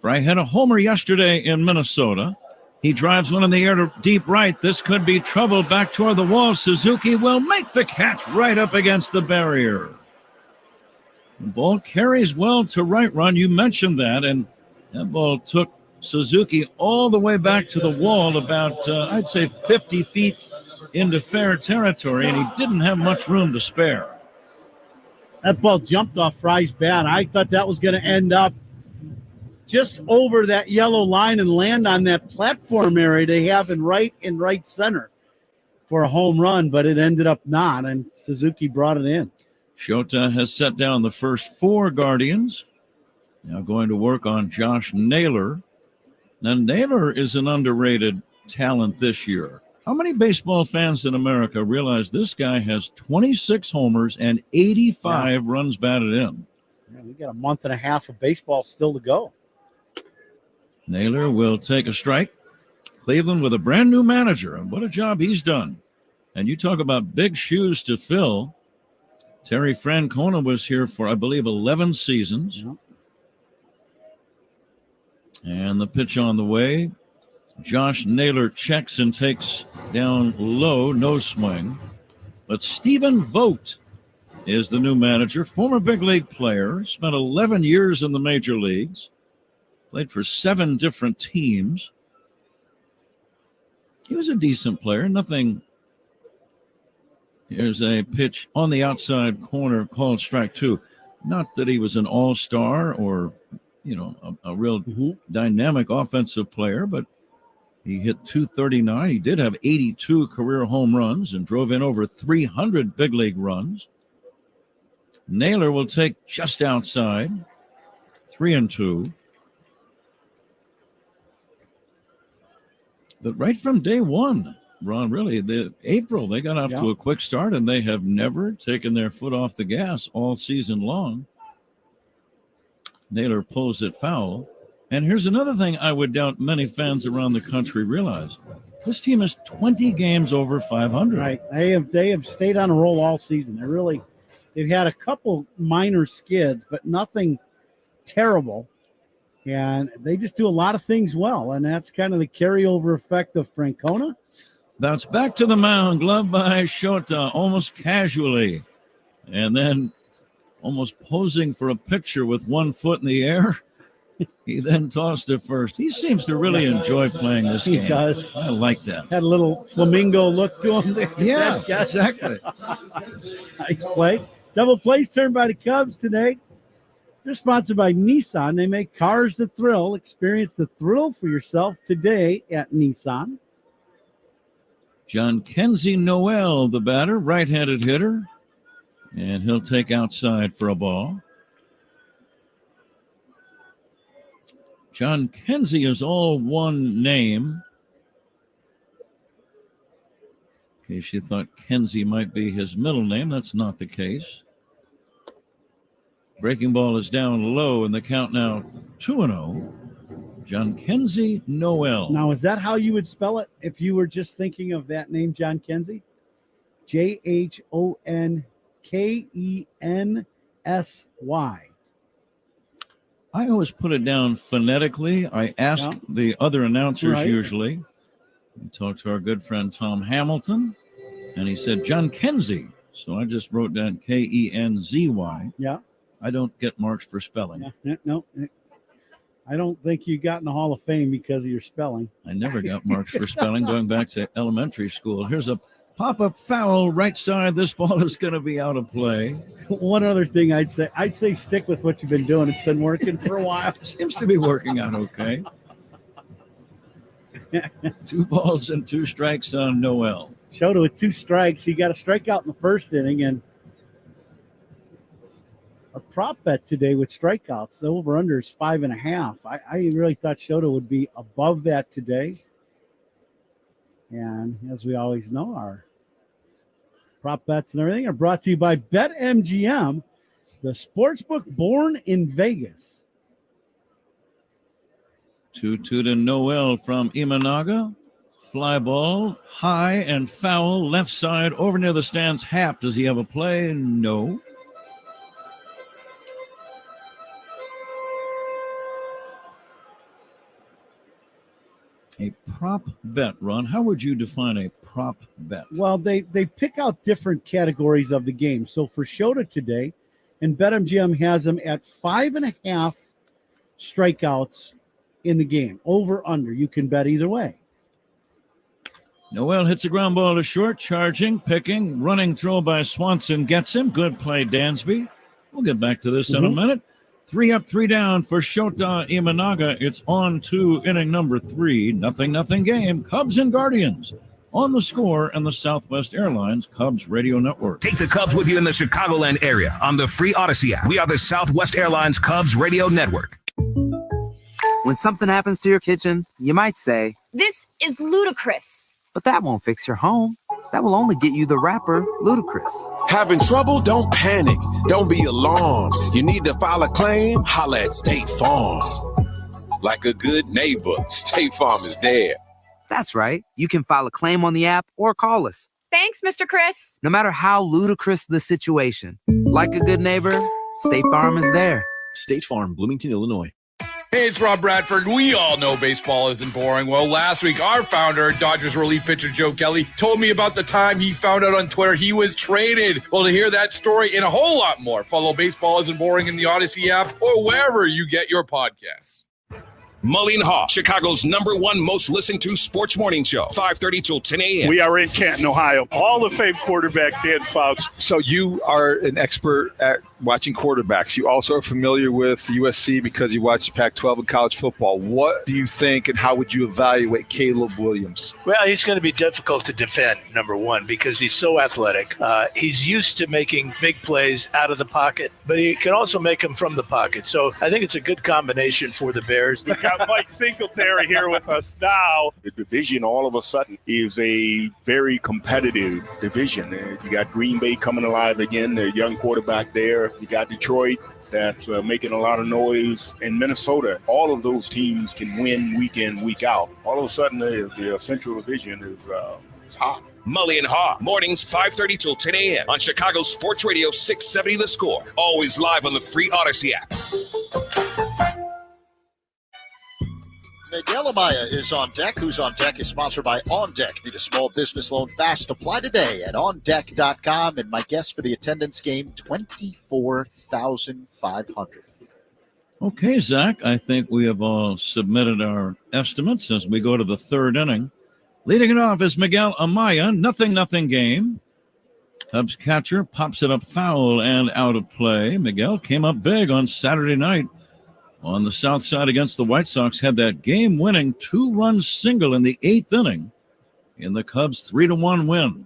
Fry had a homer yesterday in Minnesota. He drives one in the air to deep right. This could be trouble back toward the wall. Suzuki will make the catch right up against the barrier. The ball carries well to right run. You mentioned that, and that ball took Suzuki all the way back to the wall, about, I'd say, 50 feet into fair territory, and he didn't have much room to spare. That ball jumped off Fry's bat. I thought that was going to end up just over that yellow line and land on that platform area they have in right center for a home run, but it ended up not, and Suzuki brought it in. Shota has set down the first 4 Guardians. Now going to work on Josh Naylor. Now, Naylor is an underrated talent this year. How many baseball fans in America realize this guy has 26 homers and 85 runs batted in? Man, we got a month and a half of baseball still to go. Naylor will take a strike. Cleveland with a brand new manager, and what a job he's done. And you talk about big shoes to fill. Terry Francona was here for, I believe, 11 seasons. Yep. And the pitch on the way. Josh Naylor checks and takes down low, no swing. But Stephen Vogt is the new manager, former big league player, spent 11 years in the major leagues. Played for 7 different teams. He was a decent player. Nothing. Here's a pitch on the outside corner called strike 2. Not that he was an all-star or, a real dynamic offensive player, but he hit .239. He did have 82 career home runs and drove in over 300 big league runs. Naylor will take just outside. 3-2. But right from day one, Ron, really, April, they got off to a quick start, and they have never taken their foot off the gas all season long. Naylor pulls it foul. And here's another thing I would doubt many fans around the country realize. This team is 20 games over 500. Right. They have stayed on a roll all season. They've had a couple minor skids, but nothing terrible. And they just do a lot of things well, and that's kind of the carryover effect of Francona. Bounce back to the mound, glove by Shota, almost casually. And then almost posing for a picture with one foot in the air. He then tossed it first. He seems to really enjoy playing this game. He does. I like that. Had a little flamingo look to him there. Yeah, exactly. Nice play. Double plays turned by the Cubs today. They're sponsored by Nissan. They make cars that thrill. Experience the thrill for yourself today at Nissan. John Kenzie Noel, the batter, right-handed hitter. And he'll take outside for a ball. John Kenzie is all one name. In case you thought Kenzie might be his middle name, that's not the case. Breaking ball is down low, and the count now 2-0. John Kenzie Noel. Now, is that how you would spell it if you were just thinking of that name, John Kenzie? JHONKENSY. I always put it down phonetically. I ask the other announcers usually. We talked to our good friend Tom Hamilton, and he said John Kenzie. So I just wrote down KENZY. Yeah. I don't get marks for spelling. No. I don't think you got in the Hall of Fame because of your spelling. I never got marks for spelling going back to elementary school. Here's a pop-up foul right side. This ball is going to be out of play. One other thing I'd say stick with what you've been doing. It's been working for a while. Seems to be working out okay. 2 balls and 2 strikes on Noel. Shota with 2 strikes. He got a strikeout in the first inning, and our prop bet today with strikeouts, the over-under is 5.5. I really thought Shota would be above that today. And as we always know, our prop bets and everything are brought to you by BetMGM, the sportsbook born in Vegas. 2-2 to Noel from Imanaga. Fly ball, high and foul, left side, over near the stands. Happ, does he have a play? No. A prop bet, Ron. How would you define a prop bet? Well, they pick out different categories of the game. So for Shota today, and BetMGM has them at 5.5 strikeouts in the game. Over, under. You can bet either way. Noel hits a ground ball to short, charging, picking, running throw by Swanson gets him. Good play, Dansby. We'll get back to this in a minute. 3 up, 3 down for Shota Imanaga. It's on to inning number 3. 0-0 game. Cubs and Guardians on the Score and the Southwest Airlines Cubs Radio Network. Take the Cubs with you in the Chicagoland area on the free Odyssey app. We are the Southwest Airlines Cubs Radio Network. When something happens to your kitchen, you might say, "This is ludicrous." But that won't fix your home. That will only get you the rapper, Ludacris. Having trouble? Don't panic. Don't be alarmed. You need to file a claim? Holla at State Farm. Like a good neighbor, State Farm is there. That's right. You can file a claim on the app or call us. Thanks, Mr. Chris. No matter how ludicrous the situation, like a good neighbor, State Farm is there. State Farm, Bloomington, Illinois. Hey, it's Rob Bradford. We all know baseball isn't boring. Well, last week, our founder, Dodgers relief pitcher Joe Kelly, told me about the time he found out on Twitter he was traded. Well, to hear that story and a whole lot more, follow Baseball Isn't Boring in the Odyssey app or wherever you get your podcasts. Mully and Haw, Chicago's #1 most listened to sports morning show, 5:30 till 10 a.m. We are in Canton, Ohio. Hall of Fame quarterback Dan Fouts. So you are an expert at watching quarterbacks. You also are familiar with USC because you watch the Pac-12 in college football. What do you think and how would you evaluate Caleb Williams? Well, he's going to be difficult to defend, number one, because he's so athletic. He's used to making big plays out of the pocket, but he can also make them from the pocket. So I think it's a good combination for the Bears. We've got Mike Singletary here with us now. The division all of a sudden is a very competitive division. You got Green Bay coming alive again, their young quarterback there. You got Detroit that's making a lot of noise. In Minnesota, all of those teams can win week in, week out. All of a sudden, the Central Division is hot. Mully and Haw, mornings 5:30 till 10 a.m. on Chicago Sports Radio 670 The Score. Always live on the free Odyssey app. Miguel Amaya is on deck. Who's on deck is sponsored by On Deck. Need a small business loan fast? Apply today at ondeck.com. And my guess for the attendance game, 24,500. Okay, Zach, I think we have all submitted our estimates as we go to the 3rd inning. Leading it off is Miguel Amaya, 0-0 game. Cubs catcher pops it up foul and out of play. Miguel came up big on Saturday night on the south side against the White Sox, had that game-winning 2-run single in the 8th inning in the Cubs' 3-1 win.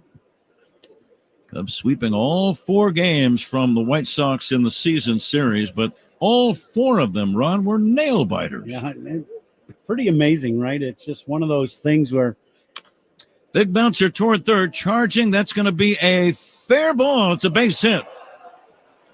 Cubs sweeping all 4 games from the White Sox in the season series, but all 4 of them, Ron, were nail-biters. Yeah, pretty amazing, right? It's just one of those things where... Big bouncer toward third, charging. That's going to be a fair ball. It's a base hit.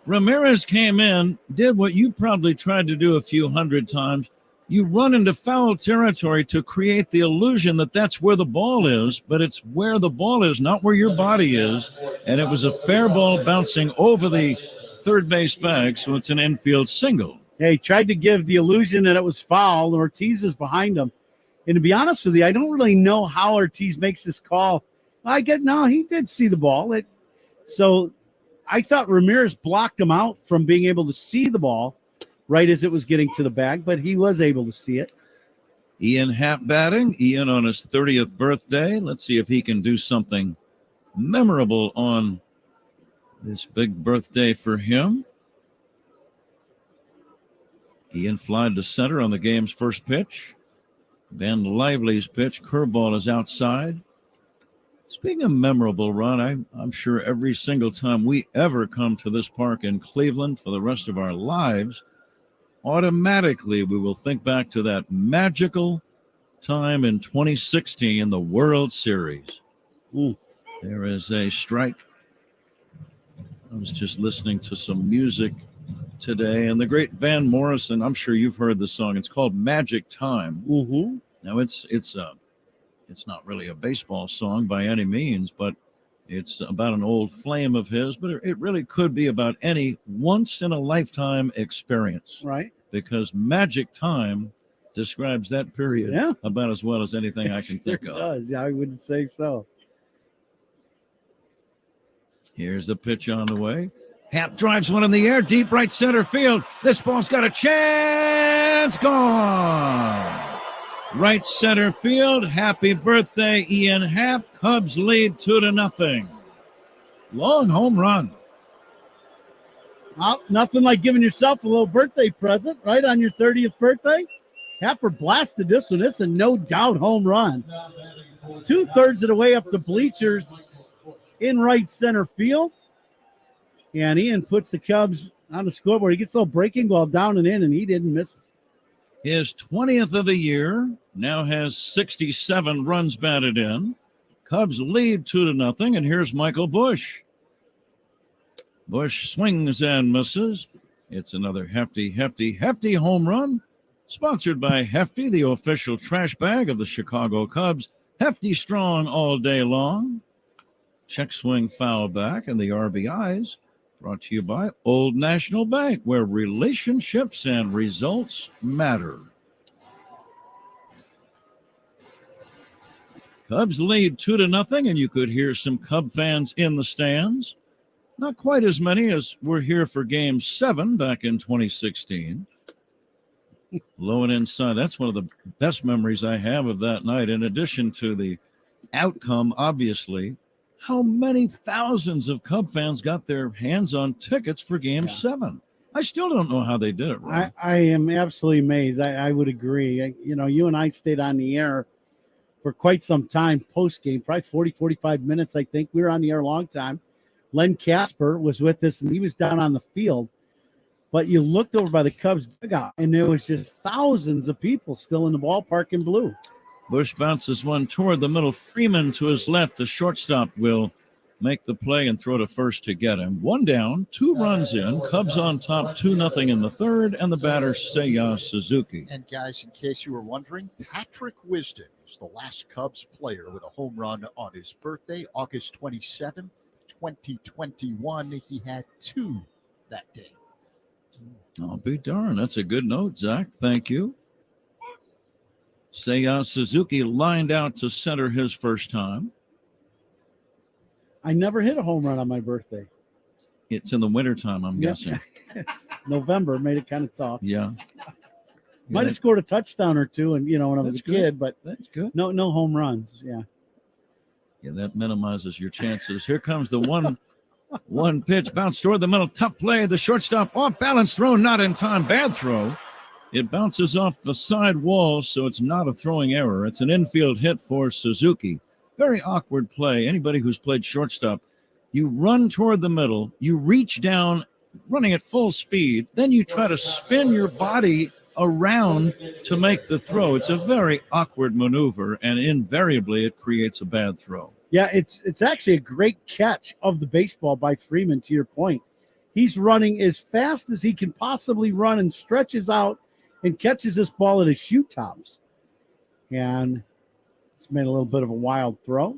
Ramirez came in, did what you probably tried to do a few hundred times, You run into foul territory to create the illusion that that's where the ball is, but it's where the ball is, not where your body is. And it was a fair ball bouncing over the third base bag, so it's an infield single. Yeah, he tried to give the illusion that it was foul. Ortiz is behind him. And to be honest with you, I don't really know how Ortiz makes this call. He did see the ball. So I thought Ramirez blocked him out from being able to see the ball right as it was getting to the bag, but he was able to see it. Ian Happ batting. Ian on his 30th birthday. Let's see if he can do something memorable on this big birthday for him. Ian flied to center on the game's first pitch. Ben Lively's pitch, curveball, is outside. Speaking of memorable, Ron, I'm sure every single time we ever come to this park in Cleveland for the rest of our lives, automatically we will think back to that magical time in 2016 in the World Series. There is a strike. I was just listening to some music today, and the great Van Morrison, I'm sure you've heard the song. It's called Magic Time. Mm-hmm. Now, it's not really a baseball song by any means, but it's about an old flame of his, but it really could be about any once-in-a-lifetime experience. Right. Because Magic Time describes that period about as well as anything I can think of. It does. Yeah, I would say so. Here's the pitch on the way. Happ drives one in the air, deep right center field. This ball's got a chance. Gone. Right center field. Happy birthday, Ian Happ. Cubs lead 2-0. Long home run. Well, nothing like giving yourself a little birthday present, right, on your 30th birthday. Happer blasted this one. It's a no-doubt home run. 2/3 of the way up the bleachers in right center field. And Ian puts the Cubs on the scoreboard. He gets a little breaking ball down and in, and he didn't miss it. His 20th of the year, now has 67 runs batted in. Cubs lead 2-0, and here's Michael Busch. Busch swings and misses. It's another hefty home run. Sponsored by Hefty, the official trash bag of the Chicago Cubs. Hefty strong all day long. Check swing foul back, and the RBIs brought to you by Old National Bank, where relationships and results matter. Cubs lead 2-0, and you could hear some Cub fans in the stands. Not quite as many as were here for Game 7 back in 2016. Low and inside. That's one of the best memories I have of that night. In addition to the outcome, obviously, how many thousands of Cub fans got their hands on tickets for Game 7? I still don't know how they did it. Ron. I am absolutely amazed. I would agree. You and I stayed on the air for quite some time post-game, probably 40, 45 minutes, I think. We were on the air a long time. Len Casper was with us, and he was down on the field. But you looked over by the Cubs dugout, and there was just thousands of people still in the ballpark in blue. Busch bounces one toward the middle. Freeman to his left. The shortstop will make the play and throw to first to get him. 1 down, 2 runs in. Cubs on top, 2-0 in the third, and the batter, Seiya Suzuki. And guys, in case you were wondering, Patrick Wisdom is the last Cubs player with a home run on his birthday, August 27th, 2021. He had 2 that day. I'll be darned. That's a good note, Zach. Thank you. Seiya Suzuki lined out to center his first time. I never hit a home run on my birthday. It's in the wintertime, I'm guessing. November made it kind of tough. Yeah. Might have scored a touchdown or two, and when I was a kid, but that's good. No home runs. Yeah. Yeah, that minimizes your chances. Here comes the one pitch, bounce toward the middle, tough play. The shortstop off balance throw, not in time. Bad throw. It bounces off the side wall, so it's not a throwing error. It's an infield hit for Suzuki. Very awkward play. Anybody who's played shortstop, you run toward the middle, you reach down, running at full speed, then you try to spin your body around to make the throw. It's a very awkward maneuver, and invariably it creates a bad throw. Yeah, it's actually a great catch of the baseball by Freeman, to your point. He's running as fast as he can possibly run and stretches out and catches this ball at his shoe tops. And it's made a little bit of a wild throw.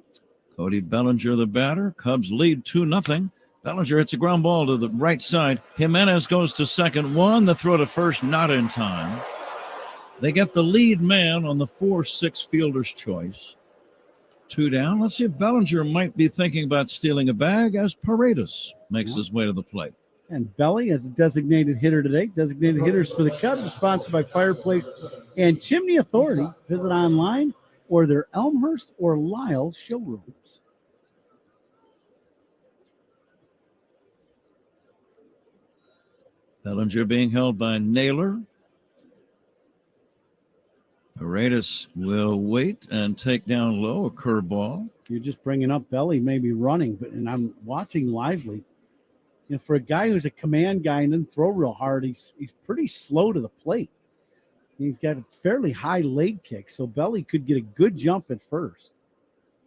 Cody Bellinger, the batter. Cubs lead 2-0. Bellinger hits a ground ball to the right side. Jimenez goes to second. The throw to first, not in time. They get the lead man on the 4-6 fielder's choice. 2 down. Let's see if Bellinger might be thinking about stealing a bag as Paredes makes his way to the plate. And Belly as a designated hitter today. Designated hitters for the Cubs are sponsored by Fireplace and Chimney Authority. Visit online or their Elmhurst or Lisle showrooms. Bellinger being held by Naylor. Paredes will wait and take down low a curveball. You're just bringing up Belly maybe running, and I'm watching Lively. You know, for a guy who's a command guy and doesn't throw real hard, he's pretty slow to the plate. He's got a fairly high leg kick, so Belly could get a good jump at first.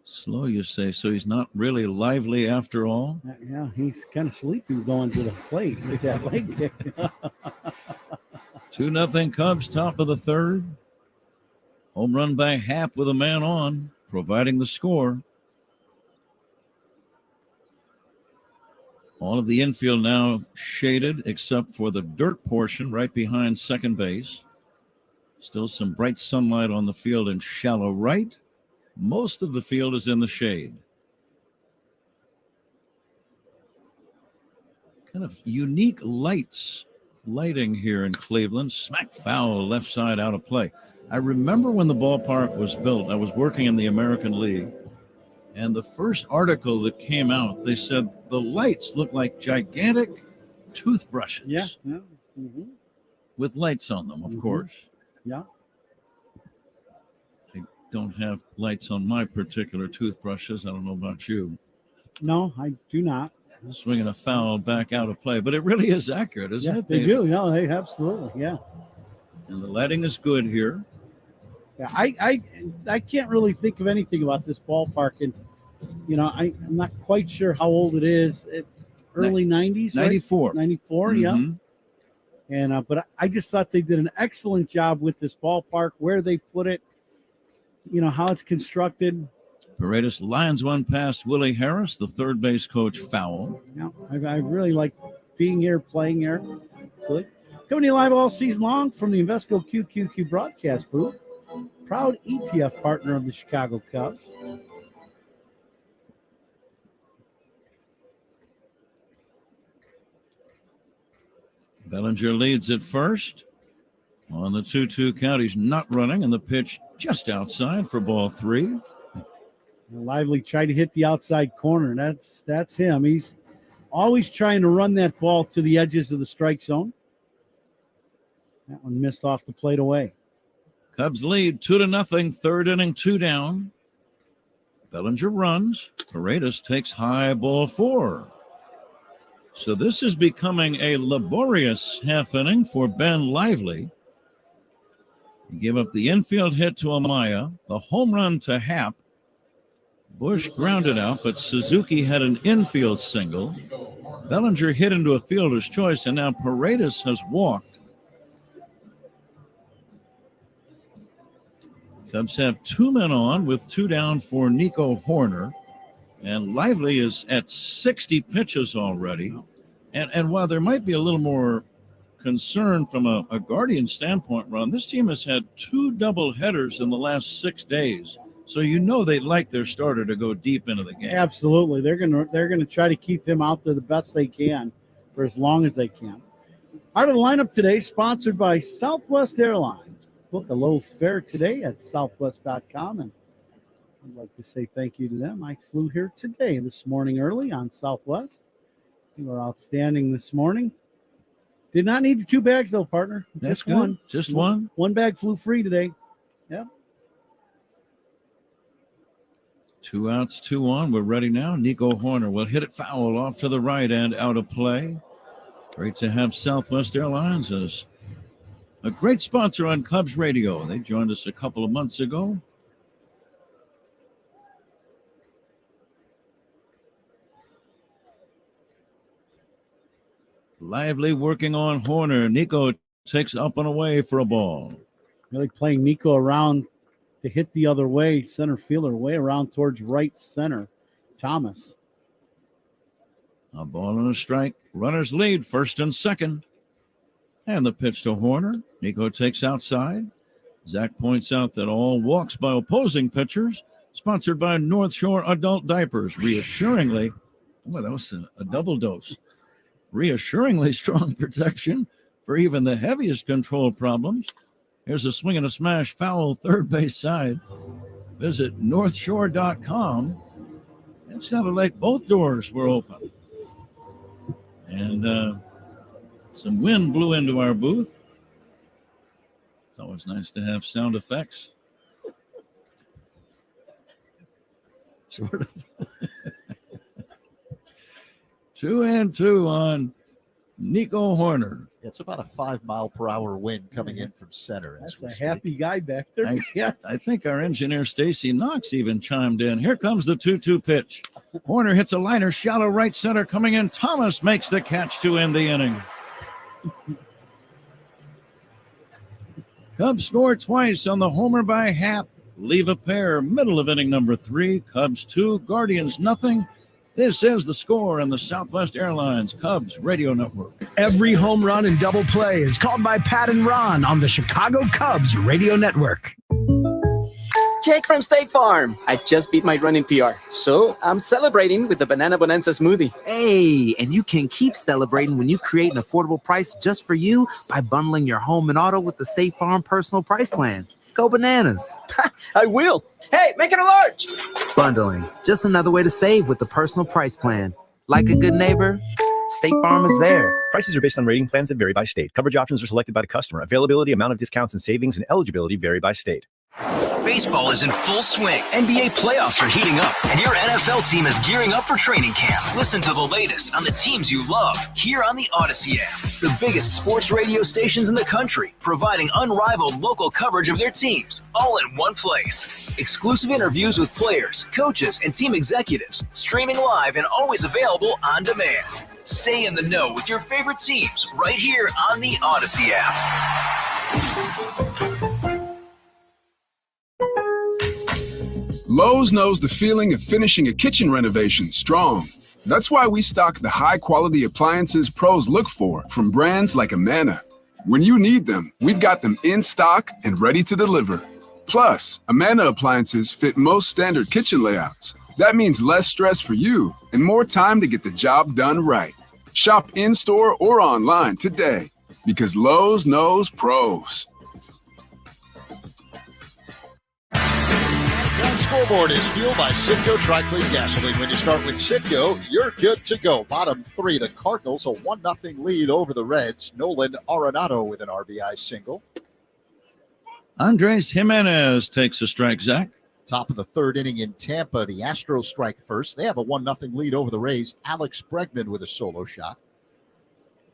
Slow, you say, so he's not really lively after all? Yeah, he's kind of sleepy going to the plate with that leg kick. 2-0 Cubs, top of the third. Home run by Happ with a man on, providing the score. All of the infield now shaded except for the dirt portion right behind second base. Still some bright sunlight on the field in shallow right. Most of the field is in the shade. Kind of unique lighting here in Cleveland. Smack foul left side out of play. I remember when the ballpark was built, I was working in the American League, and the first article that came out, they said the lights look like gigantic toothbrushes. Yeah. Mm-hmm. With lights on them, of course. Yeah. I don't have lights on my particular toothbrushes. I don't know about you. No, I do not. Swinging a foul back out of play, but it really is accurate, isn't it? They do. No, they absolutely. Yeah. And the lighting is good here. Yeah, I can't really think of anything about this ballpark, and I'm not quite sure how old it is. Early 90s, 94. Right? 94, yeah. And but I just thought they did an excellent job with this ballpark, where they put it, how it's constructed. Paredes lines one past Willie Harris, the third base coach, foul. Yeah, I really like being here, playing here. So, coming to you live all season long from the Invesco QQQ broadcast booth. Proud ETF partner of the Chicago Cubs. Bellinger leads at first. On the 2-2 count, he's not running, and the pitch just outside for ball 3. Lively tried to hit the outside corner. That's him. He's always trying to run that ball to the edges of the strike zone. That one missed off the plate away. Cubs lead 2-0, third inning, 2 down. Bellinger runs. Paredes takes high, ball 4. So this is becoming a laborious half inning for Ben Lively. He gave up the infield hit to Amaya, the home run to Happ. Bush grounded out, but Suzuki had an infield single. Bellinger hit into a fielder's choice, and now Paredes has walked. Cubs have 2 men on with 2 down for Nico Horner. And Lively is at 60 pitches already. And while there might be a little more concern from a Guardian standpoint, Ron, this team has had 2 double headers in the last 6 days. So they'd like their starter to go deep into the game. Absolutely. They're gonna try to keep him out there the best they can for as long as they can. Out of the lineup today, sponsored by Southwest Airlines. Book a low fare today at southwest.com, and I'd like to say thank you to them. I flew here this morning early on Southwest. You were outstanding this morning. Did not need the 2 bags though, partner. That's just good. one. Just one. 1 bag flew free today. Yep. 2 outs, 2 on. We're ready now. Nico Horner will hit it foul off to the right and out of play. Great to have Southwest Airlines as a great sponsor on Cubs Radio. They joined us a couple of months ago. Lively working on Horner. Nico takes up and away for a ball. Really playing Nico around to hit the other way, center fielder, way around towards right center. Thomas. A ball and a strike. Runners lead first and second. And the pitch to Horner. Nico takes outside. Zach points out that all walks by opposing pitchers, sponsored by North Shore Adult Diapers, reassuringly, well, that was a double dose, reassuringly strong protection for even the heaviest control problems. Here's a swing and a smash foul third base side. Visit northshore.com. It sounded like both doors were open. And some wind blew into our booth. It's always nice to have sound effects. Sort of. 2-2 on Nico Horner. It's about a 5-mile-per-hour wind coming in from center. That's a happy guy back there. I think our engineer Stacy Knox even chimed in. Here comes the 2-2 pitch. Horner hits a liner, shallow right center coming in. Thomas makes the catch to end the inning. Cubs score twice on the homer by Happ. Leave a pair, middle of inning number 3. Cubs 2, Guardians nothing. This is the score on the Southwest Airlines Cubs Radio Network. Every home run and double play is called by Pat and Ron on the Chicago Cubs Radio Network. Jake from State Farm. I just beat my running PR, so I'm celebrating with the Banana Bonanza smoothie. Hey, and you can keep celebrating when you create an affordable price just for you by bundling your home and auto with the State Farm Personal Price Plan. Go bananas. I will. Hey, make it a large. Bundling, just another way to save with the Personal Price Plan. Like a good neighbor, State Farm is there. Prices are based on rating plans that vary by state. Coverage options are selected by the customer. Availability, amount of discounts and savings, and eligibility vary by state. Baseball is in full swing. NBA playoffs are heating up, and your NFL team is gearing up for training camp. Listen to the latest on the teams you love here on the Odyssey app. The biggest sports radio stations in the country, providing unrivaled local coverage of their teams, all in one place. Exclusive interviews with players, coaches, and team executives, streaming live and always available on demand. Stay in the know with your favorite teams right here on the Odyssey app. Lowe's knows the feeling of finishing a kitchen renovation strong. That's why we stock the high-quality appliances pros look for from brands like Amana. When you need them, we've got them in stock and ready to deliver. Plus, Amana appliances fit most standard kitchen layouts. That means less stress for you and more time to get the job done right. Shop in-store or online today because Lowe's knows pros. That scoreboard is fueled by Citgo Tri-Clean Gasoline. When you start with Citgo, you're good to go. Bottom 3, the Cardinals, a 1-0 lead over the Reds. Nolan Arenado with an RBI single. Andres Jimenez takes a strike, Zach. Top of the third inning in Tampa. The Astros strike first. They have a 1-0 lead over the Rays. Alex Bregman with a solo shot.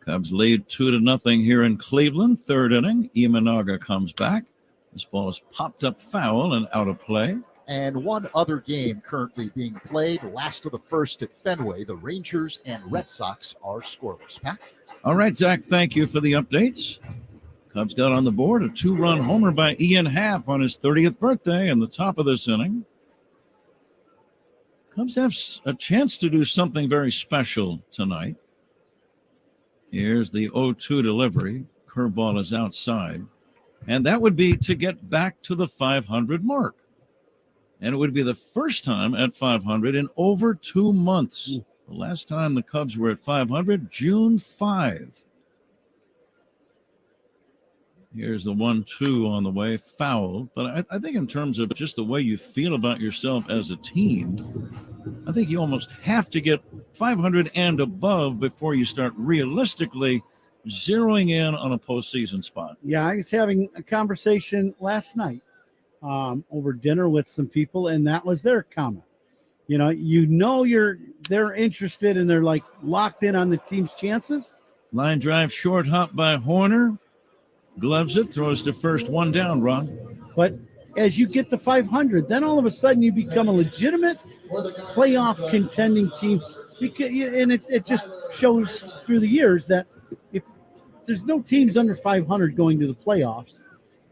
Cubs lead 2-0 here in Cleveland. Third inning. Imanaga comes back. This ball is popped up foul and out of play. And one other game currently being played, last of the first at Fenway. The Rangers and Red Sox are scoreless. Pat? All right, Zach, thank you for the updates. Cubs got on the board a 2-run homer by Ian Happ on his 30th birthday in the top of this inning. Cubs have a chance to do something very special tonight. Here's the 0-2 delivery. Curveball is outside. And that would be to get back to the 500 mark. And it would be the first time at 500 in over 2 months. The last time the Cubs were at 500, June 5. Here's the 1-2 on the way, foul. But I think in terms of just the way you feel about yourself as a team, I think you almost have to get 500 and above before you start realistically zeroing in on a postseason spot. Yeah, I was having a conversation last night over dinner with some people, and that was their comment. They're interested and they're like locked in on the team's chances. Line drive, short hop by Horner. Gloves it, throws to first, one down, Ron. But as you get to 500, then all of a sudden you become a legitimate playoff contending team. And it just shows through the years that there's no teams under 500 going to the playoffs.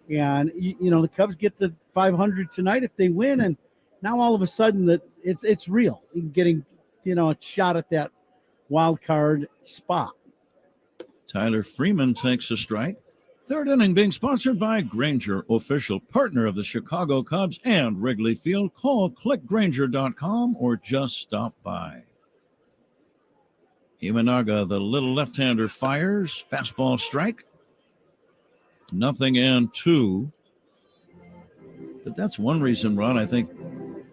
And, the Cubs get the 500 tonight if they win. And now all of a sudden that it's real. Getting, a shot at that wild card spot. Tyler Freeman takes a strike. Third inning being sponsored by Grainger, official partner of the Chicago Cubs and Wrigley Field. Call clickgrainger.com or just stop by. Imanaga, the little left-hander, fires. Fastball strike. 0-2. But that's one reason, Ron, I think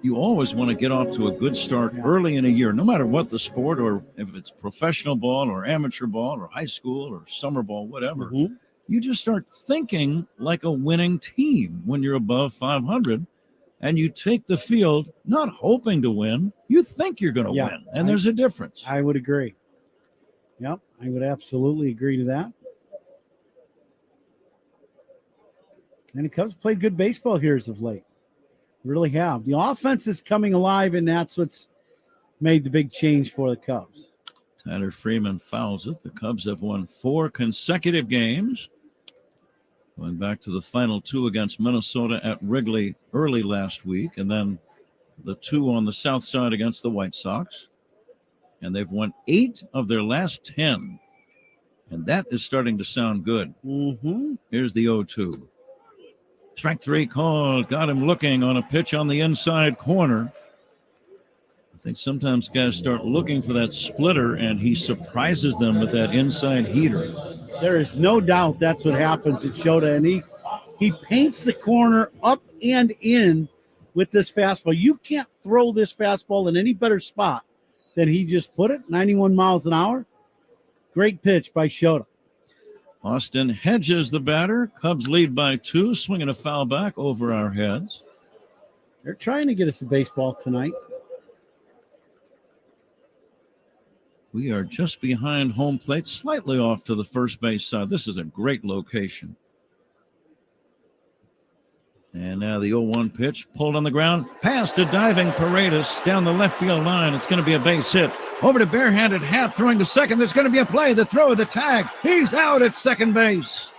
you always want to get off to a good start early in a year, no matter what the sport, or if it's professional ball or amateur ball or high school or summer ball, whatever. Mm-hmm. You just start thinking like a winning team when you're above 500, and you take the field not hoping to win. You think you're going to win, and there's a difference. I would agree. Yep, I would absolutely agree to that. And the Cubs played good baseball here as of late. Really have. The offense is coming alive, and that's what's made the big change for the Cubs. Tyler Freeman fouls it. The Cubs have won 4 consecutive games, going back to the final 2 against Minnesota at Wrigley early last week, and then the 2 on the south side against the White Sox. And they've won 8 of their last 10. And that is starting to sound good. Mm-hmm. Here's the 0-2. Strike 3 called. Got him looking on a pitch on the inside corner. I think sometimes guys start looking for that splitter, and he surprises them with that inside heater. There is no doubt that's what happens at Shota, and he paints the corner up and in with this fastball. You can't throw this fastball in any better spot than he just put it, 91 miles an hour. Great pitch by Shota. Austin Hedges, the batter. Cubs lead by 2, swinging a foul back over our heads. They're trying to get us a baseball tonight. We are just behind home plate, slightly off to the first base side. This is a great location. And now the 0-1 pitch, pulled on the ground, past a diving Paredes down the left field line. It's going to be a base hit. Over to barehanded Happ, throwing to second. There's going to be a play. The throw, the tag. He's out at second base.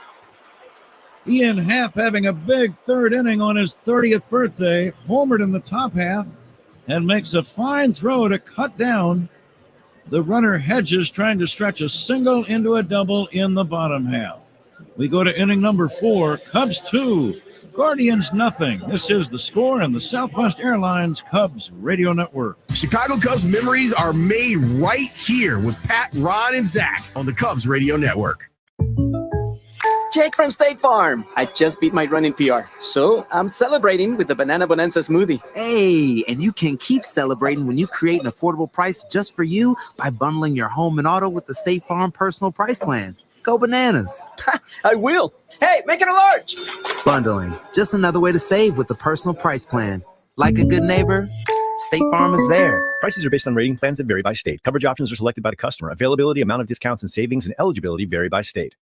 Ian Happ having a big third inning on his 30th birthday, homered in the top half, and makes a fine throw to cut down the runner Hedges, trying to stretch a single into a double in the bottom half. We go to inning number 4, Cubs 2, Guardians nothing. This is The Score and the Southwest Airlines Cubs Radio Network. Chicago Cubs memories are made right here with Pat, Ron, and Zach on the Cubs Radio Network. Jake from State Farm. I just beat my running PR, so I'm celebrating with the Banana Bonanza smoothie. Hey, and you can keep celebrating when you create an affordable price just for you by bundling your home and auto with the State Farm Personal Price Plan. Go bananas. I will. Hey, make it a large. Bundling, just another way to save with the Personal Price Plan. Like a good neighbor, State Farm is there. Prices are based on rating plans that vary by state. Coverage options are selected by the customer. Availability, amount of discounts and savings, and eligibility vary by state.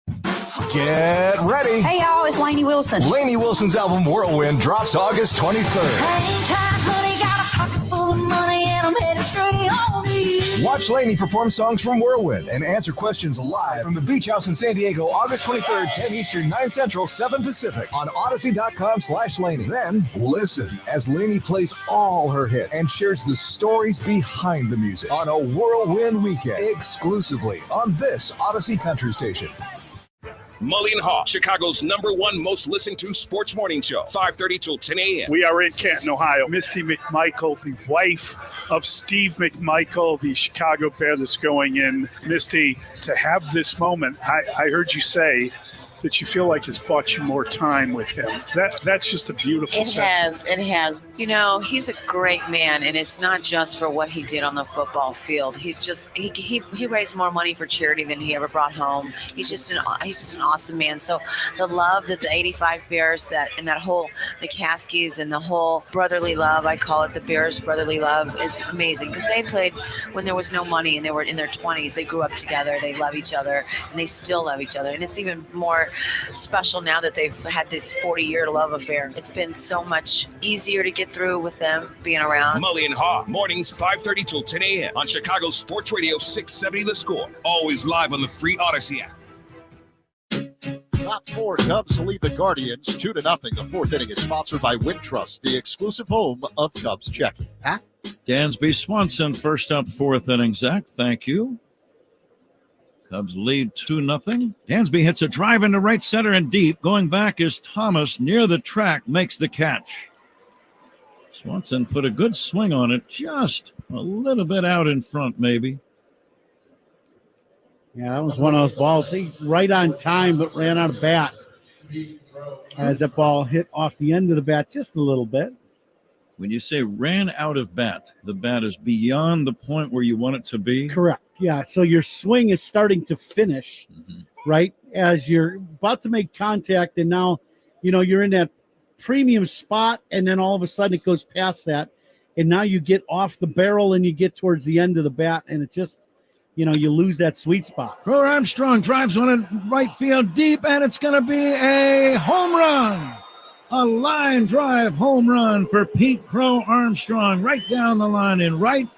Get ready. Hey, y'all, it's Lainey Wilson. Lainey Wilson's album Whirlwind drops August 23rd. Watch Lainey perform songs from Whirlwind and answer questions live from the Beach House in San Diego, August 23rd, 10 Eastern, 9 Central, 7 Pacific on Odyssey.com/Lainey. Then listen as Lainey plays all her hits and shares the stories behind the music on a Whirlwind weekend exclusively on this Odyssey Country Station. Mully and Haw, Chicago's #1 most listened to sports morning show, 5:30 till 10 a.m. We are in Canton, Ohio. Misty McMichael, the wife of Steve McMichael, the Chicago Bear that's going in. Misty, to have this moment, I heard you say that you feel like it's bought you more time with him. That's just a beautiful sentence. It has. You know, he's a great man, and it's not just for what he did on the football field. He's just he raised more money for charity than he ever brought home. He's just an awesome man. So the love that the 85 Bears, that whole McCaskies and the whole brotherly love, I call it the Bears brotherly love, is amazing, because they played when there was no money and they were in their 20s. They grew up together. They love each other, and they still love each other. And it's even more special now that they've had this 40-year love affair. It's been so much easier to get through with them being around. Mully and Haw, mornings 5:30 till 10 a.m. on Chicago Sports Radio 670 The Score. Always live on the free Odyssey app. Top four Cubs lead the Guardians 2-0. The fourth inning is sponsored by Wintrust, the exclusive home of Cubs checking. Pat? Dansby Swanson first up, fourth inning. Zach, thank you. Cubs lead 2-0. Dansby hits a drive into right center and deep. Going back is Thomas near the track, makes the catch. Swanson put a good swing on it, just a little bit out in front, maybe. Yeah, that was one of those balls. He right on time, but ran out of bat. As that ball hit off the end of the bat just a little bit. When you say ran out of bat, the bat is beyond the point where you want it to be? Correct. Yeah, so your swing is starting to finish, right? As you're about to make contact, and now, you're in that premium spot, and then all of a sudden it goes past that, and now you get off the barrel and you get towards the end of the bat, and it just, you lose that sweet spot. Crow Armstrong drives one in right field deep, and it's going to be a home run. A line drive home run for Pete Crow Armstrong right down the line in right,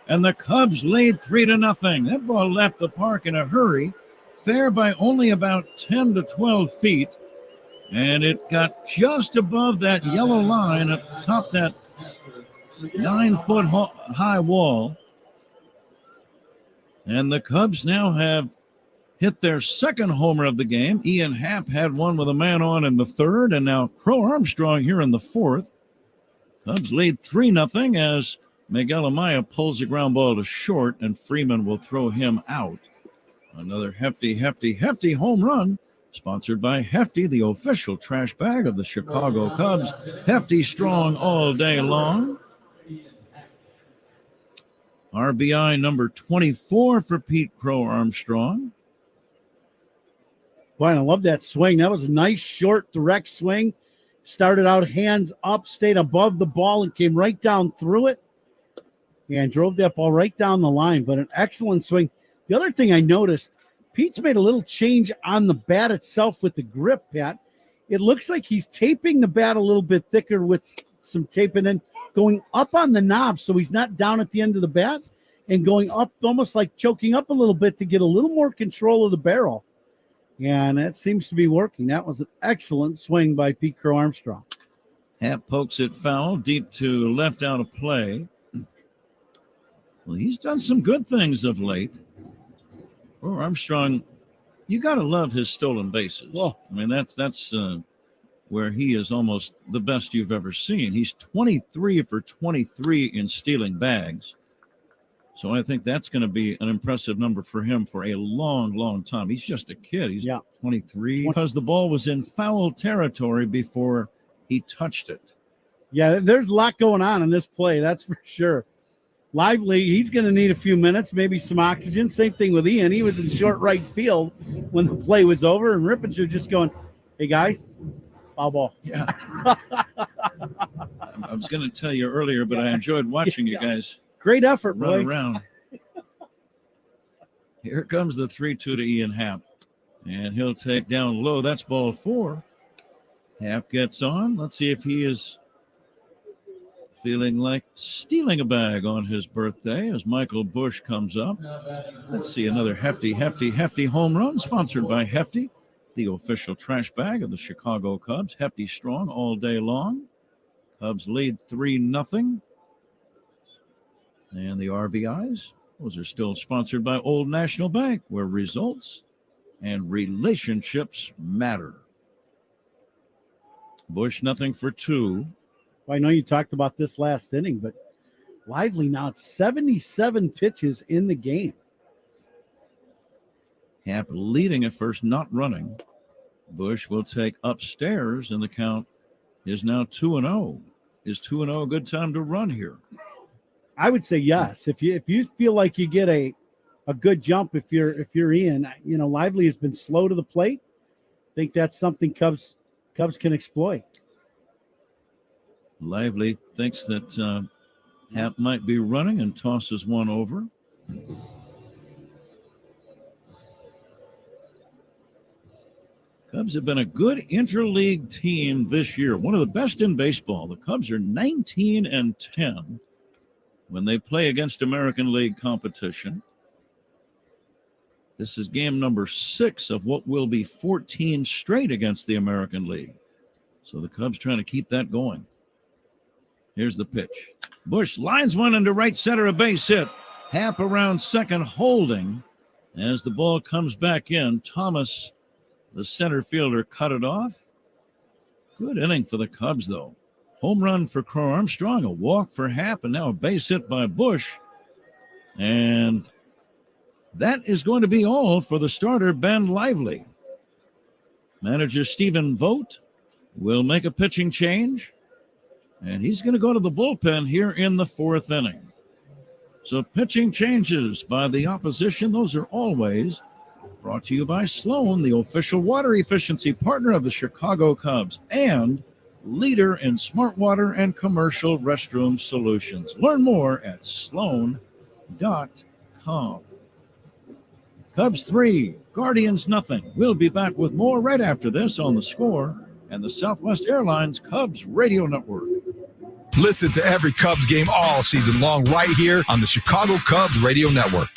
and the Cubs lead 3-0. That ball left the park in a hurry, fair by only about 10 to 12 feet, and it got just above that yellow line atop that 9-foot high wall. And the Cubs now have hit their second homer of the game. Ian Happ had one with a man on in the third, and now Crow Armstrong here in the fourth. Cubs lead 3-0 as Miguel Amaya pulls the ground ball to short, and Freeman will throw him out. Another hefty home run, sponsored by Hefty, the official trash bag of the Chicago Cubs. Hefty strong all day long. RBI number 24 for Pete Crow Armstrong. Boy, I love that swing. That was a nice, short, direct swing. Started out hands up, stayed above the ball, and came right down through it. And drove that ball right down the line, but an excellent swing. The other thing I noticed, Pete's made a little change on the bat itself with the grip, Pat. It looks like he's taping the bat a little bit thicker with some tape, and then going up on the knob so he's not down at the end of the bat, and going up almost like choking up a little bit to get a little more control of the barrel. And that seems to be working. That was an excellent swing by Pete Crow Armstrong. Happ pokes it foul, deep to left out of play. Well, he's done some good things of late. Crow Armstrong, you got to love his stolen bases. Well, I mean, that's where he is almost the best you've ever seen. He's 23 for 23 in stealing bags. So I think that's going to be an impressive number for him for a long, long time. He's just a kid. He's 23 because the ball was in foul territory before he touched it. Yeah, there's a lot going on in this play, that's for sure. Lively, he's going to need a few minutes, maybe some oxygen. Same thing with Ian. He was in short right field when the play was over, and Rippinger just going, hey, guys, foul ball. Yeah. I was going to tell you earlier, but I enjoyed watching you guys. Great effort, run boys. Around. Here comes the 3-2 to Ian Happ. And he'll take down low. That's ball 4. Happ gets on. Let's see if he is feeling like stealing a bag on his birthday as Michael Bush comes up. Let's see another hefty home run sponsored by Hefty, the official trash bag of the Chicago Cubs. Hefty strong all day long. Cubs lead 3-0. And the RBIs, those are still sponsored by Old National Bank, where results and relationships matter. Bush, nothing for 2. Well, I know you talked about this last inning, but Lively now at 77 pitches in the game. Happ leading at first, not running. Bush will take upstairs, and the count is now 2-0. Is 2-0 a good time to run here? I would say yes. If you feel like you get a good jump, if you're in, Lively has been slow to the plate. I think that's something Cubs can exploit. Lively thinks that Happ might be running and tosses one over. Cubs have been a good interleague team this year, one of the best in baseball. The Cubs are 19-10 when they play against American League competition. This is game number 6 of what will be 14 straight against the American League. So the Cubs trying to keep that going. Here's the pitch. Bush lines one into right center, a base hit. Happ around second, holding. As the ball comes back in, Thomas, the center fielder, cut it off. Good inning for the Cubs, though. Home run for Crow Armstrong, a walk for Happ, and now a base hit by Bush. And that is going to be all for the starter, Ben Lively. Manager Stephen Vogt will make a pitching change, and he's going to go to the bullpen here in the 4th inning. So pitching changes by the opposition, those are always brought to you by Sloan, the official water efficiency partner of the Chicago Cubs and leader in smart water and commercial restroom solutions. Learn more at sloan.com. Cubs 3, Guardians nothing. We'll be back with more right after this on The Score and the Southwest Airlines Cubs Radio Network. Listen to every Cubs game all season long right here on the Chicago Cubs Radio Network.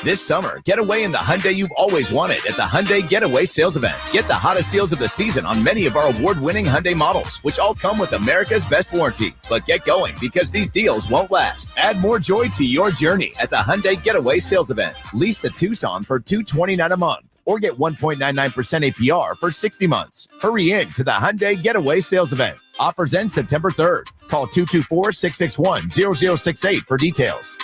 This summer, get away in the Hyundai you've always wanted at the Hyundai Getaway Sales Event. Get the hottest deals of the season on many of our award-winning Hyundai models, which all come with America's best warranty. But get going, because these deals won't last. Add more joy to your journey at the Hyundai Getaway Sales Event. Lease the Tucson for $229 a month, or get 1.99% APR for 60 months. Hurry in to the Hyundai Getaway Sales Event. Offers end September 3rd. Call 224-661-0068 for details.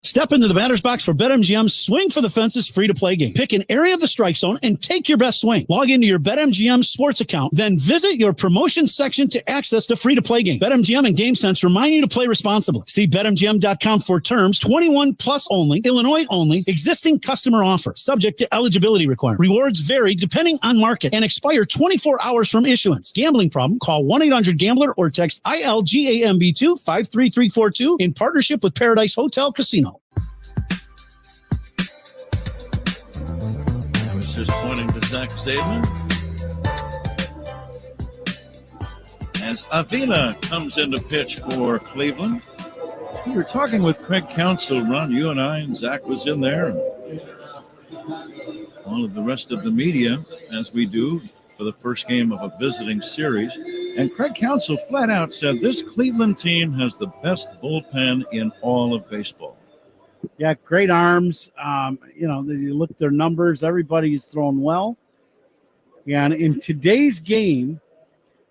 Step into the batter's box for BetMGM's Swing for the Fences free-to-play game. Pick an area of the strike zone and take your best swing. Log into your BetMGM sports account, then visit your promotions section to access the free-to-play game. BetMGM and GameSense remind you to play responsibly. See BetMGM.com for terms. 21 plus only. Illinois only. Existing customer offer. Subject to eligibility requirements. Rewards vary depending on market and expire 24 hours from issuance. Gambling problem? Call 1-800-GAMBLER or text ILGAMB2 53342 in partnership with Paradise Hotel Casino. Just pointing to Zach Zaidman as Avila comes into pitch for Cleveland. We were talking with Craig Counsell, Ron, you and I, and Zach was in there, and all of the rest of the media, as we do for the first game of a visiting series. And Craig Counsell flat out said this Cleveland team has the best bullpen in all of baseball. Yeah, great arms. You look at their numbers. Everybody's thrown well. And in today's game,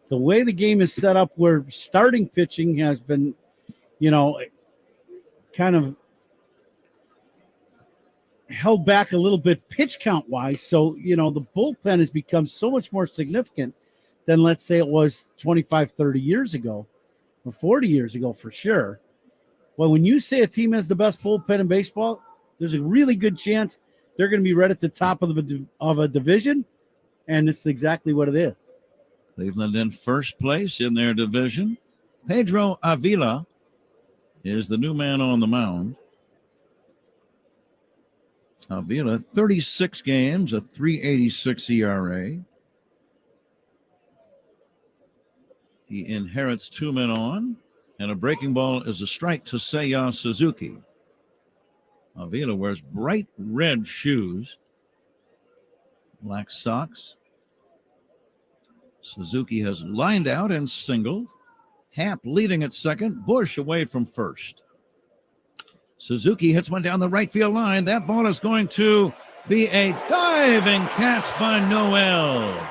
the way the game is set up, where starting pitching has been, kind of held back a little bit pitch count wise. So, the bullpen has become so much more significant than, let's say, it was 25, 30 years ago or 40 years ago for sure. Well, when you say a team has the best bullpen in baseball, there's a really good chance they're going to be right at the top of a division, and this is exactly what it is. Cleveland in first place in their division. Pedro Avila is the new man on the mound. Avila, 36 games, a 3.86 ERA. He inherits 2 men on. And a breaking ball is a strike to Seiya Suzuki. Avila wears bright red shoes, black socks. Suzuki has lined out and singled. Happ leading at second, Bush away from first. Suzuki hits one down the right field line. That ball is going to be a diving catch by Noel.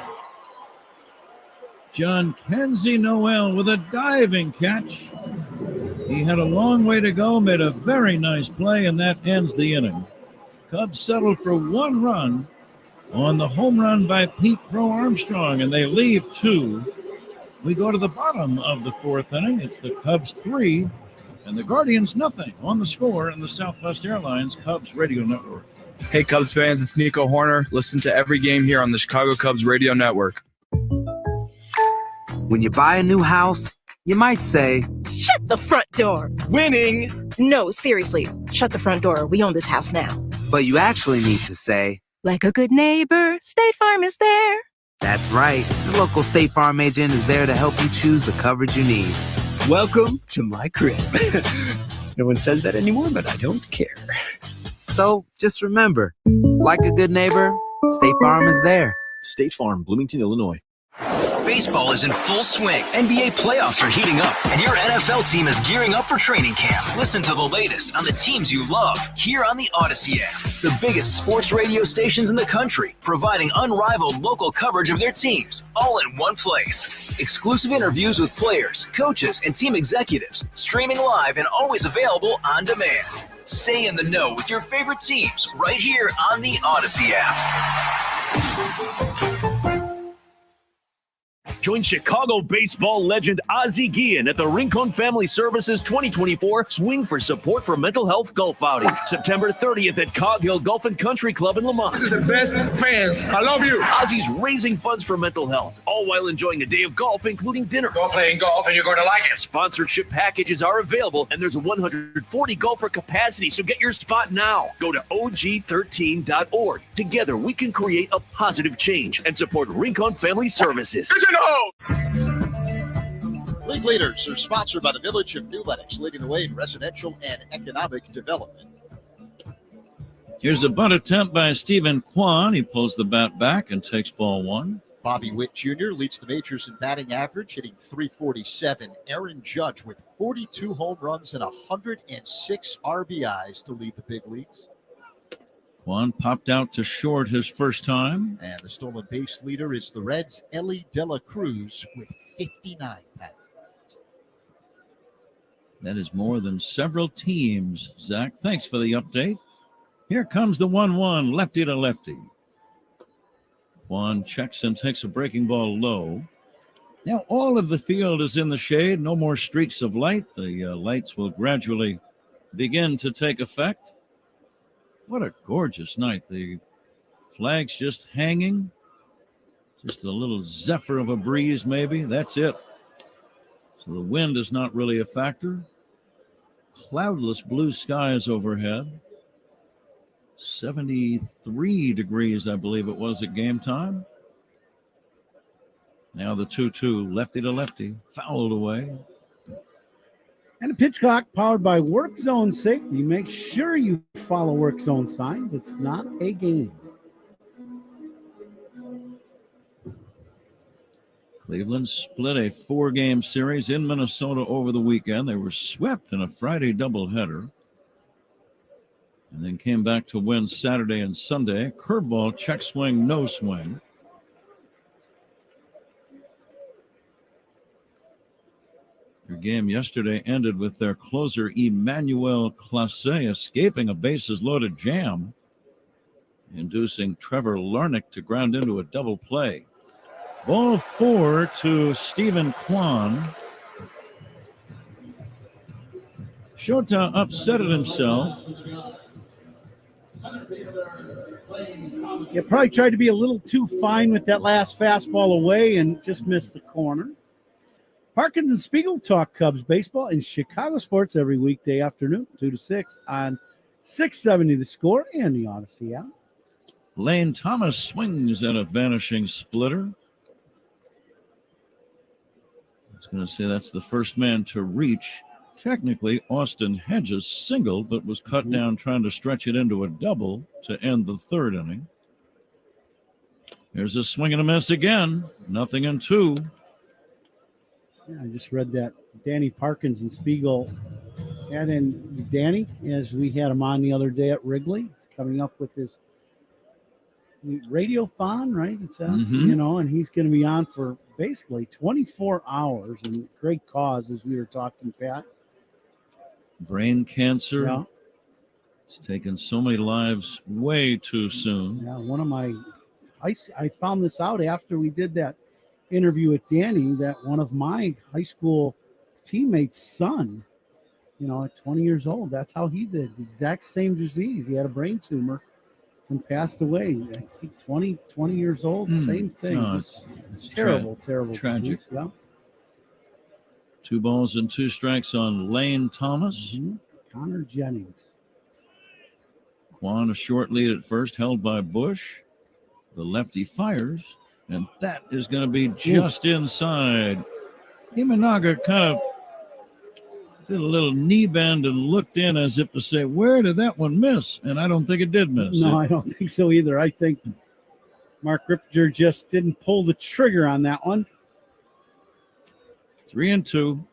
John Kenzie Noel with a diving catch. He had a long way to go, made a very nice play, and that ends the inning. Cubs settled for 1 run on the home run by Pete Crow Armstrong, and they leave 2. We go to the bottom of the 4th inning. It's the Cubs 3 and the Guardians nothing on The Score and the Southwest Airlines Cubs Radio Network. Hey, Cubs fans, it's Nico Horner. Listen to every game here on the Chicago Cubs Radio Network. When you buy a new house, you might say, "Shut the front door." Winning. No, seriously. Shut the front door. We own this house now. But you actually need to say, like a good neighbor, State Farm is there. That's right. The local State Farm agent is there to help you choose the coverage you need. Welcome to my crib. No one says that anymore, but I don't care. So just remember, like a good neighbor, State Farm is there. State Farm, Bloomington, Illinois. Baseball is in full swing. NBA playoffs are heating up, and your NFL team is gearing up for training camp. Listen to the latest on the teams you love here on the Odyssey app. The biggest sports radio stations in the country, providing unrivaled local coverage of their teams, all in one place. Exclusive interviews with players, coaches, and team executives, streaming live and always available on demand. Stay in the know with your favorite teams right here on the Odyssey app. Join Chicago baseball legend Ozzie Guillen at the Rincon Family Services 2024 Swing for Support for Mental Health Golf Outing, September 30th at Cog Hill Golf and Country Club in Lamont. This is the best fans. I love you. Ozzie's raising funds for mental health, all while enjoying a day of golf, including dinner. Go playing golf and you're going to like it. Sponsorship packages are available, and there's a 140 golfer capacity, so get your spot now. Go to og13.org. Together, we can create a positive change and support Rincon Family Services. League Leaders are sponsored by the Village of New Lenox, leading the way in residential and economic development. Here's a bunt attempt by Stephen Kwan. He pulls the bat back and takes ball one. Bobby Witt Jr. leads the majors in batting average, hitting .347. Aaron Judge with 42 home runs and 106 RBIs to lead the big leagues. Kwan popped out to short his first time. And the stolen base leader is the Reds' Ellie De La Cruz with 59, Pat. That is more than several teams. Zach, thanks for the update. Here comes the 1-1, lefty to lefty. Kwan checks and takes a breaking ball low. Now all of the field is in the shade. No more streaks of light. The lights will gradually begin to take effect. What a gorgeous night. The flag's just hanging. Just a little zephyr of a breeze, maybe. That's it. So the wind is not really a factor. Cloudless blue skies overhead. 73 degrees, I believe it was at game time. Now the 2-2, lefty to lefty, fouled away. And a pitch clock powered by Work Zone Safety. Make sure you follow Work Zone signs. It's not a game. Cleveland split a 4-game series in Minnesota over the weekend. They were swept in a Friday doubleheader and then came back to win Saturday and Sunday. Curveball, check swing, no swing. Their game yesterday ended with their closer Emmanuel Clase escaping a bases-loaded jam, inducing Trevor Larnach to ground into a double play. Ball 4 to Stephen Kwan. Shota upsetted himself. Yeah, probably tried to be a little too fine with that last fastball away and just missed the corner. Parkins and Spiegel talk Cubs baseball in Chicago sports every weekday afternoon, 2 to 6 on 670 The Score and the Odyssey app. Lane Thomas swings at a vanishing splitter. I was going to say that's the first man to reach. Technically, Austin Hedges singled, but was cut down trying to stretch it into a double to end the third inning. Here's a swing and a miss again. 0-2. Yeah, I just read that Danny Parkins and Spiegel had in Danny, as we had him on the other day at Wrigley. He's coming up with his radiothon, right? It's and he's going to be on for basically 24 hours, and great cause, as we were talking, Pat. Brain cancer. Yeah. It's taken so many lives way too soon. Yeah, one of my, I found this out after we did that interview with Danny, that one of my high school teammates' son, at 20 years old, that's how he did. The exact same disease. He had a brain tumor and passed away. I think 20 years old, same thing. No, it's terrible tragic. Disease. Yeah. 2 balls and 2 strikes on Lane Thomas. Connor Jennings. Kwan a short lead at first, held by Bush. The lefty fires, and that is going to be just inside. Imanaga kind of did a little knee bend and looked in as if to say, where did that one miss? And I don't think it did miss. No, I don't think so either. I think Mark Rippinger just didn't pull the trigger on that one. 3-2.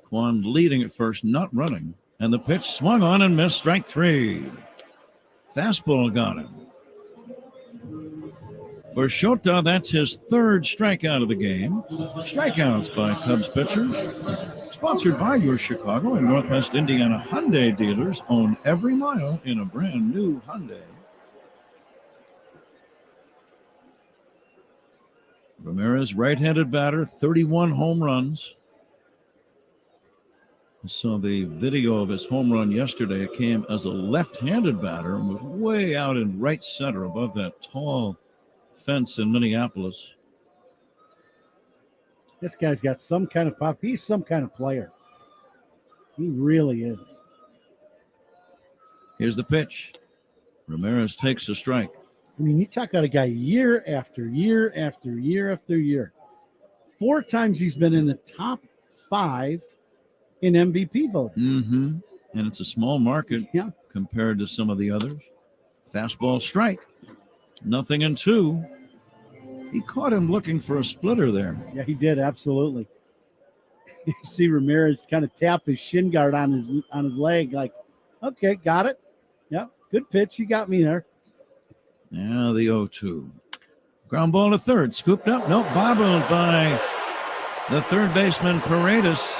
Quan leading at first, not running. And the pitch swung on and missed. Strike 3. Fastball got him. For Shota, that's his third strikeout of the game. Strikeouts by Cubs pitchers. Sponsored by your Chicago and Northwest Indiana Hyundai dealers. Own every mile in a brand new Hyundai. Ramirez, right-handed batter, 31 home runs. I saw the video of his home run yesterday. It came as a left-handed batter and was way out in right center above that tall fence in Minneapolis. This guy's got some kind of pop. He's some kind of player. He really is. Here's the pitch. Ramirez takes a strike. I mean, you talk about a guy year after year after year after year. 4 times he's been in the top 5 in MVP voting. Mm-hmm. And it's a small market compared to some of the others. Fastball strike. 0-2. He caught him looking for a splitter there. Yeah, he did, absolutely. You see Ramirez kind of tap his shin guard on his leg, like, okay, got it. Yep, good pitch. You got me there. Now the 0-2. Ground ball to third. Scooped up. Nope, bobbled by the third baseman, Paredes.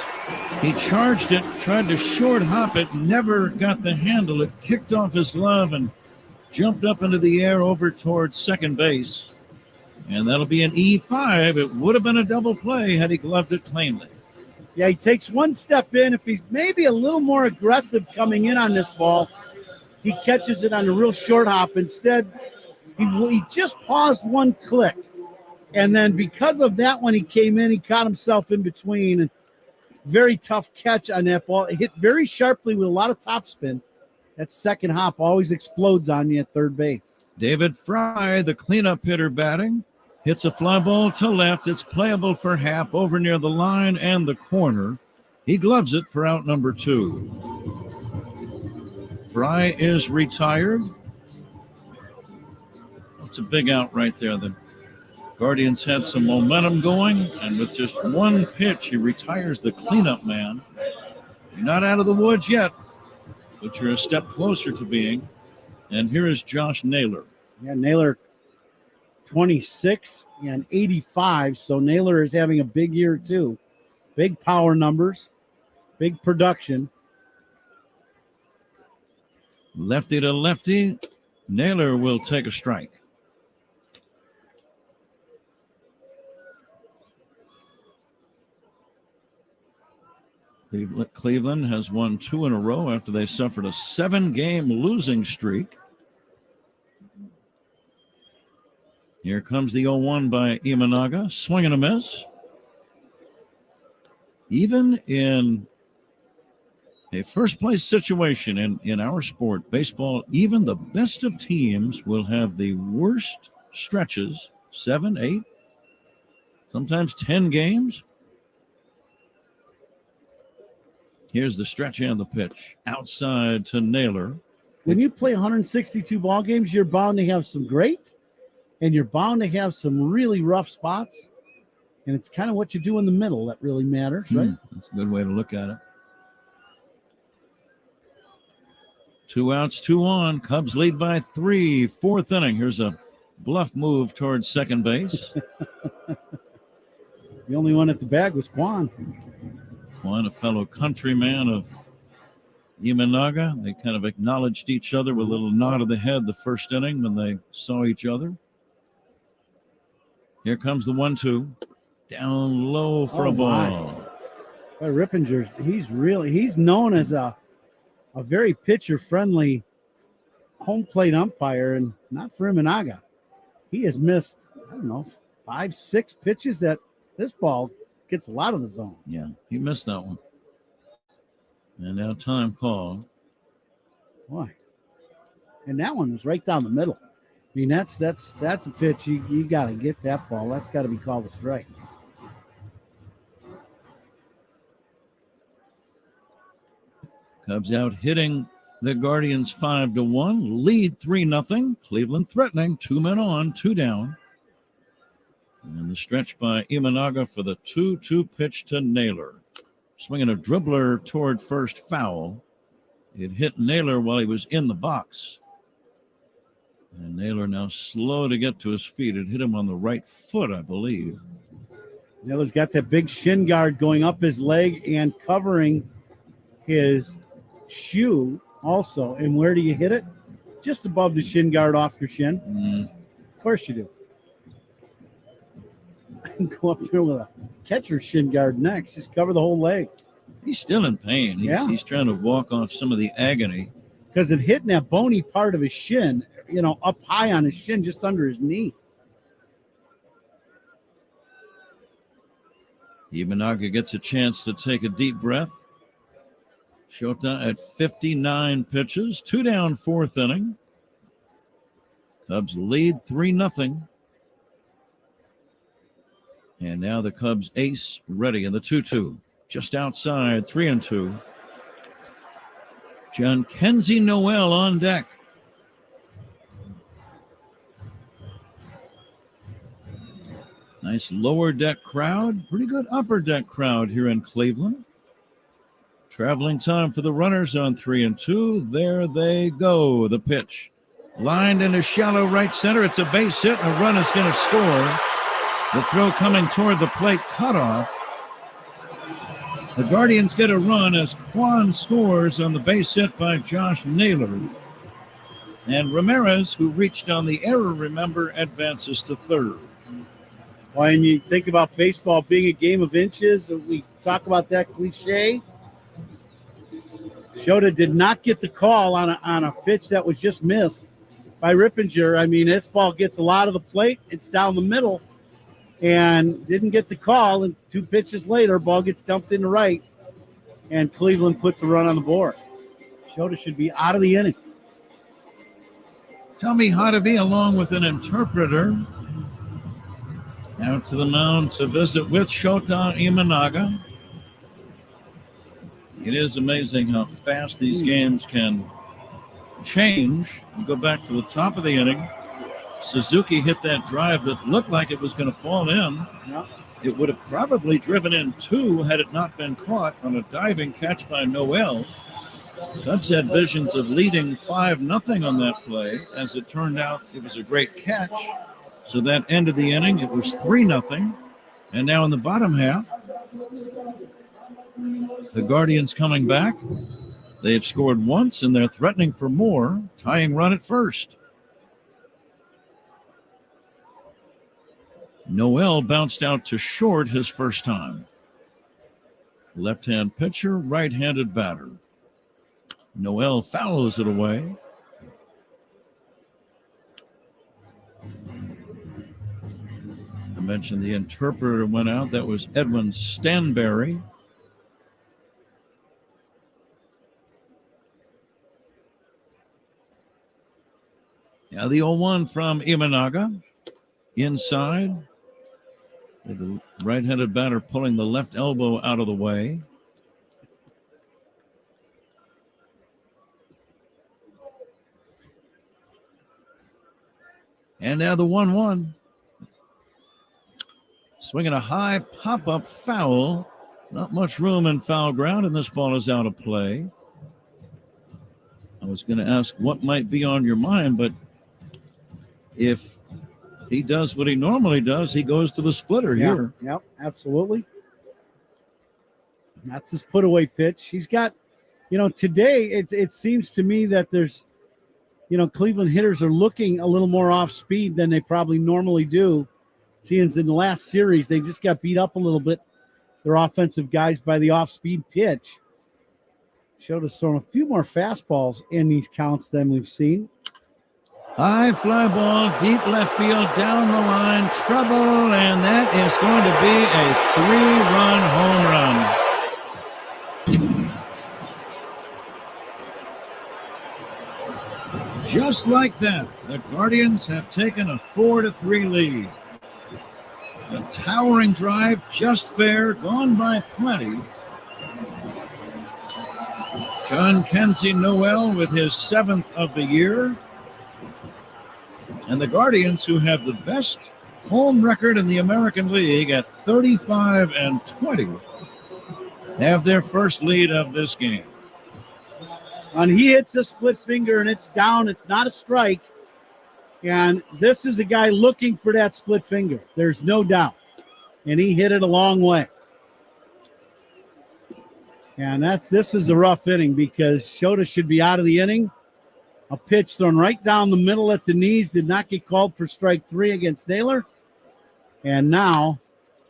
He charged it, tried to short hop it, never got the handle. It kicked off his glove and jumped up into the air over towards second base. And that'll be an E5. It would have been a double play had he gloved it cleanly. Yeah, he takes one step in. If he's maybe a little more aggressive coming in on this ball, he catches it on a real short hop. Instead, he just paused one click. And then because of that, when he came in, he caught himself in between. And very tough catch on that ball. It hit very sharply with a lot of topspin. That second hop always explodes on you at third base. David Fry, the cleanup hitter, batting. Hits a fly ball to left. It's playable for Happ over near the line and the corner. He gloves it for out number 2. Fry is retired. That's a big out right there. The Guardians had some momentum going, and with just one pitch, he retires the cleanup man. You're not out of the woods yet, but you're a step closer to being. And here is Josh Naylor. Yeah, Naylor 26 and 85. So Naylor is having a big year too. Big power numbers, big production. Lefty to lefty. Naylor will take a strike. Cleveland has won 2 in a row after they suffered a 7-game losing streak. Here comes the 0-1 by Imanaga. Swing and a miss. Even in a first-place situation in our sport, baseball, even the best of teams will have the worst stretches, 7, 8, sometimes 10 games. Here's the stretch and the pitch. Outside to Naylor. When you play 162 ball games, you're bound to have some great, and you're bound to have some really rough spots. And it's kind of what you do in the middle that really matters, right? That's a good way to look at it. 2 outs, 2 on. Cubs lead by 3. 4th inning. Here's a bluff move towards second base. The only one at the bag was Quan. Quan, a fellow countryman of Imanaga. They kind of acknowledged each other with a little nod of the head the first inning when they saw each other. Here comes the 1-2. Down low for a ball. Rippinger, he's known as a very pitcher-friendly home plate umpire, and not for Imanaga. He has missed, 5, 6 pitches that this ball gets a lot of the zone. Yeah, he missed that one. And now time called. Boy. And that one was right down the middle. I mean, that's a pitch. You got to get that ball. That's got to be called a strike. Cubs out hitting the Guardians 5-1, lead 3-0. Cleveland threatening, 2 men on, 2 down. And the stretch by Imanaga for the 2-2 pitch to Naylor. Swinging a dribbler toward first, foul. It hit Naylor while he was in the box. And Naylor now slow to get to his feet. It hit him on the right foot, I believe. Naylor's got that big shin guard going up his leg and covering his shoe also. And where do you hit it? Just above the shin guard off your shin. Of course you do. Go up there with a catcher shin guard next. Just cover the whole leg. He's still in pain. He's trying to walk off some of the agony. Because it hit in that bony part of his shin, up high on his shin, just under his knee. Imanaga gets a chance to take a deep breath. Shota at 59 pitches, 2 down, 4th inning. Cubs lead 3-0. And now the Cubs ace ready in the 2-2. Just outside, 3-2. John Kenzie Noel on deck. Nice lower deck crowd. Pretty good upper deck crowd here in Cleveland. Traveling time for the runners on 3-2. There they go. The pitch. Lined into shallow right center. It's a base hit. A run is going to score. The throw coming toward the plate, cut off. The Guardians get a run as Kwan scores on the base hit by Josh Naylor. And Ramirez, who reached on the error, remember, advances to third. Well, and you think about baseball being a game of inches, we talk about that cliche. Shota did not get the call on a pitch that was just missed by Rippinger. I mean, this ball gets a lot of the plate. It's down the middle. And didn't get the call, and 2 pitches later, ball gets dumped in the right, and Cleveland puts a run on the board. Shota should be out of the inning. Tommy Hottovy, along with an interpreter, out to the mound to visit with Shota Imanaga. It is amazing how fast these games can change. You go back to the top of the inning. Suzuki hit that drive that looked like it was going to fall in. Yeah. It would have probably driven in 2 had it not been caught on a diving catch by Noel. Cubs had visions of leading 5-0 on that play. As it turned out, it was a great catch. So that ended the inning. It was 3-0. And now in the bottom half, the Guardians coming back. They have scored once, and they're threatening for more. Tying run at first. Noel bounced out to short his first time. Left-hand pitcher, right-handed batter. Noel fouls it away. I mentioned the interpreter went out. That was Edwin Stanberry. Now the 0-1 from Imanaga. Inside. The right-handed batter pulling the left elbow out of the way. And now the 1-1. Swinging a high pop-up foul. Not much room in foul ground, and this ball is out of play. I was going to ask what might be on your mind, but if he does what he normally does, he goes to the splitter here. Yep, absolutely. That's his put-away pitch. He's got, today it seems to me that there's, Cleveland hitters are looking a little more off speed than they probably normally do. Seeing in the last series, they just got beat up a little bit, their offensive guys, by the off-speed pitch. Showed us throwing a few more fastballs in these counts than we've seen. High fly ball, deep left field, down the line, trouble, and that is going to be a 3-run home run. Just like that, the Guardians have taken a 4-3 lead. A towering drive, just fair, gone by plenty. John Kenzie Noel with his 7th of the year. And the Guardians, who have the best home record in the American League at 35-20, have their first lead of this game. And he hits a split finger, and it's down. It's not a strike. And this is a guy looking for that split finger. There's no doubt. And he hit it a long way. And this is a rough inning because Shota should be out of the inning. A pitch thrown right down the middle at the knees did not get called for strike 3 against Naylor. And now,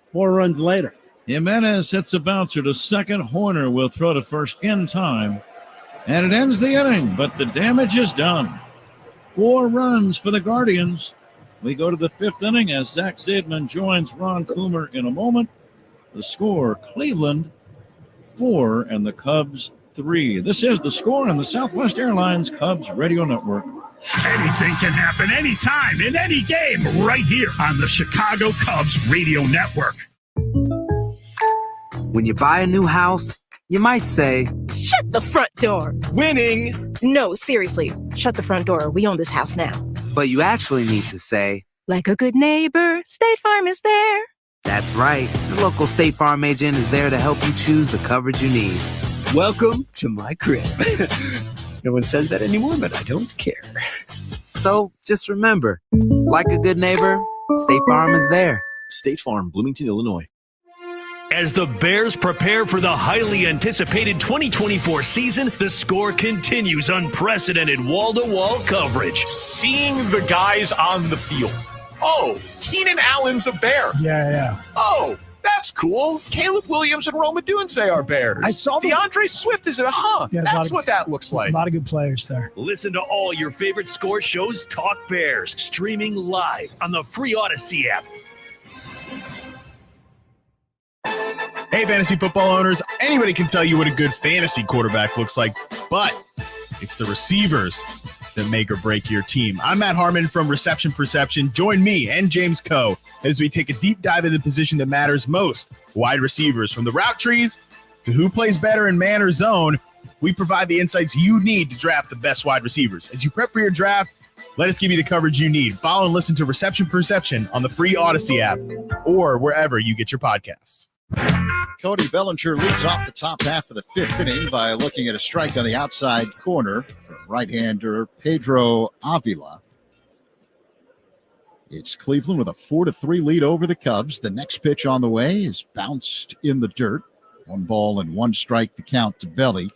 4 runs later. Jimenez hits a bouncer to second. Horner will throw to first in time. And it ends the inning, but the damage is done. 4 runs for the Guardians. We go to the 5th inning as Zach Zaidman joins Ron Coomer in a moment. The score, Cleveland 4 and the Cubs 3. This is The Score on the Southwest Airlines Cubs Radio Network. Anything can happen anytime in any game right here on the Chicago Cubs Radio Network. When you buy a new house, you might say, Shut the front door. Winning. No, seriously. Shut the front door. We own this house now. But you actually need to say, Like a good neighbor, State Farm is there. That's right. The local State Farm agent is there to help you choose the coverage you need. Welcome to my crib. No one says that anymore, but I don't care. So just remember, like a good neighbor, State Farm is there. State Farm, Bloomington, Illinois. As the Bears prepare for the highly anticipated 2024 season, The Score continues unprecedented wall-to-wall coverage. Seeing the guys on the field. Oh, Keenan Allen's a Bear. Yeah. Oh, that's cool. Caleb Williams and Roma Dunze are Bears. I saw them. DeAndre Swift is that's what that looks like. A lot of good players there. Listen to all your favorite Score shows talk Bears, streaming live on the free Odyssey app. Hey, fantasy football owners, anybody can tell you what a good fantasy quarterback looks like, but it's the receivers that make or break your team. I'm Matt Harmon from Reception Perception. Join me and James Coe as we take a deep dive into the position that matters most, wide receivers. From the route trees to who plays better in man or zone, we provide the insights you need to draft the best wide receivers. As you prep for your draft, let us give you the coverage you need. Follow and listen to Reception Perception on the free Odyssey app or wherever you get your podcasts. Cody Bellinger leads off the top half of the 5th inning by looking at a strike on the outside corner from right-hander Pedro Avila. It's Cleveland with a 4-3 lead over the Cubs. The next pitch on the way is bounced in the dirt. 1 ball and 1 strike the count to Belly,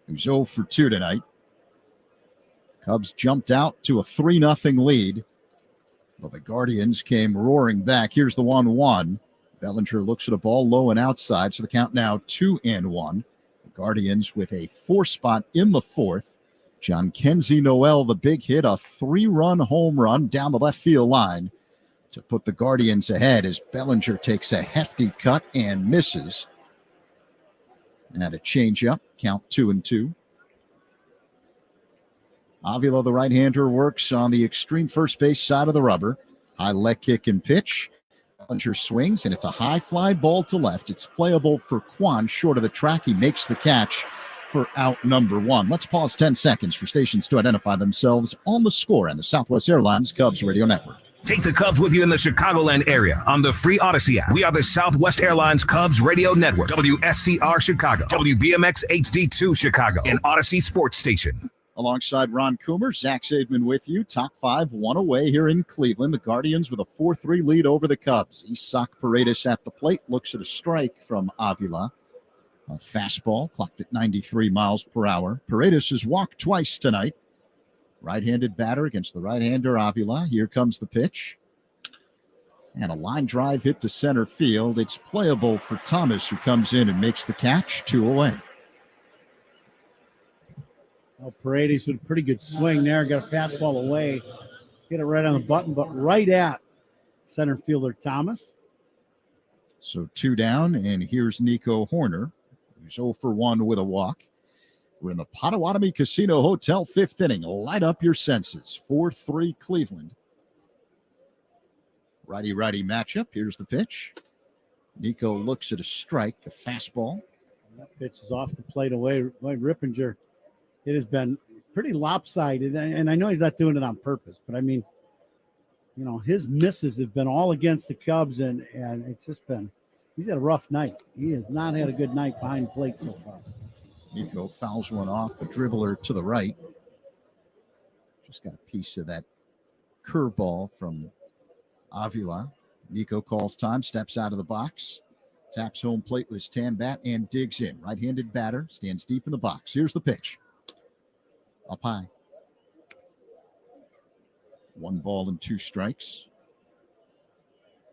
who's 0 for 2 tonight. Cubs jumped out to a 3-0 lead, but the Guardians came roaring back. Here's the 1-1. Bellinger looks at a ball low and outside, so the count now 2-1. The Guardians with a 4 spot in the 4th. John Kenzie Noel, the big hit, a 3-run home run down the left field line to put the Guardians ahead as Bellinger takes a hefty cut and misses. And a changeup, count 2-2. Avila, the right-hander, works on the extreme first base side of the rubber. High leg kick and pitch. Bellinger swings, and it's a high fly ball to left. It's playable for Kwan, short of the track. He makes the catch for out number 1. Let's pause 10 seconds for stations to identify themselves on The Score and the Southwest Airlines Cubs Radio Network. Take the Cubs with you in the Chicagoland area on the free Odyssey app. We are the Southwest Airlines Cubs Radio Network, WSCR Chicago, WBMX HD2 Chicago, and Odyssey Sports Station. Alongside Ron Coomer, Zach Zaidman with you. Top 5, 1 away here in Cleveland. The Guardians with a 4-3 lead over the Cubs. Isak Paredes at the plate, looks at a strike from Avila. A fastball clocked at 93 miles per hour. Paredes has walked twice tonight. Right-handed batter against the right-hander Avila. Here comes the pitch. And a line drive hit to center field. It's playable for Thomas, who comes in and makes the catch. 2 away. Well, Paredes with a pretty good swing there. Got a fastball away. Hit it right on the button, but right at center fielder Thomas. So 2 down, and here's Nico Horner, who's 0 for 1 with a walk. We're in the Potawatomi Casino Hotel 5th inning. Light up your senses. 4-3 Cleveland. Righty-righty matchup. Here's the pitch. Nico looks at a strike, a fastball. That pitch is off the plate away. Rippinger, it has been pretty lopsided, and I know he's not doing it on purpose, but I mean, his misses have been all against the Cubs, and it's just been, he's had a rough night. He has not had a good night behind the plate so far. Nico fouls one off, a dribbler to the right. Just got a piece of that curveball from Avila. Nico calls time, steps out of the box, taps home plate with his tan bat, and digs in. Right-handed batter, stands deep in the box. Here's the pitch. Up high. 1 ball and 2 strikes.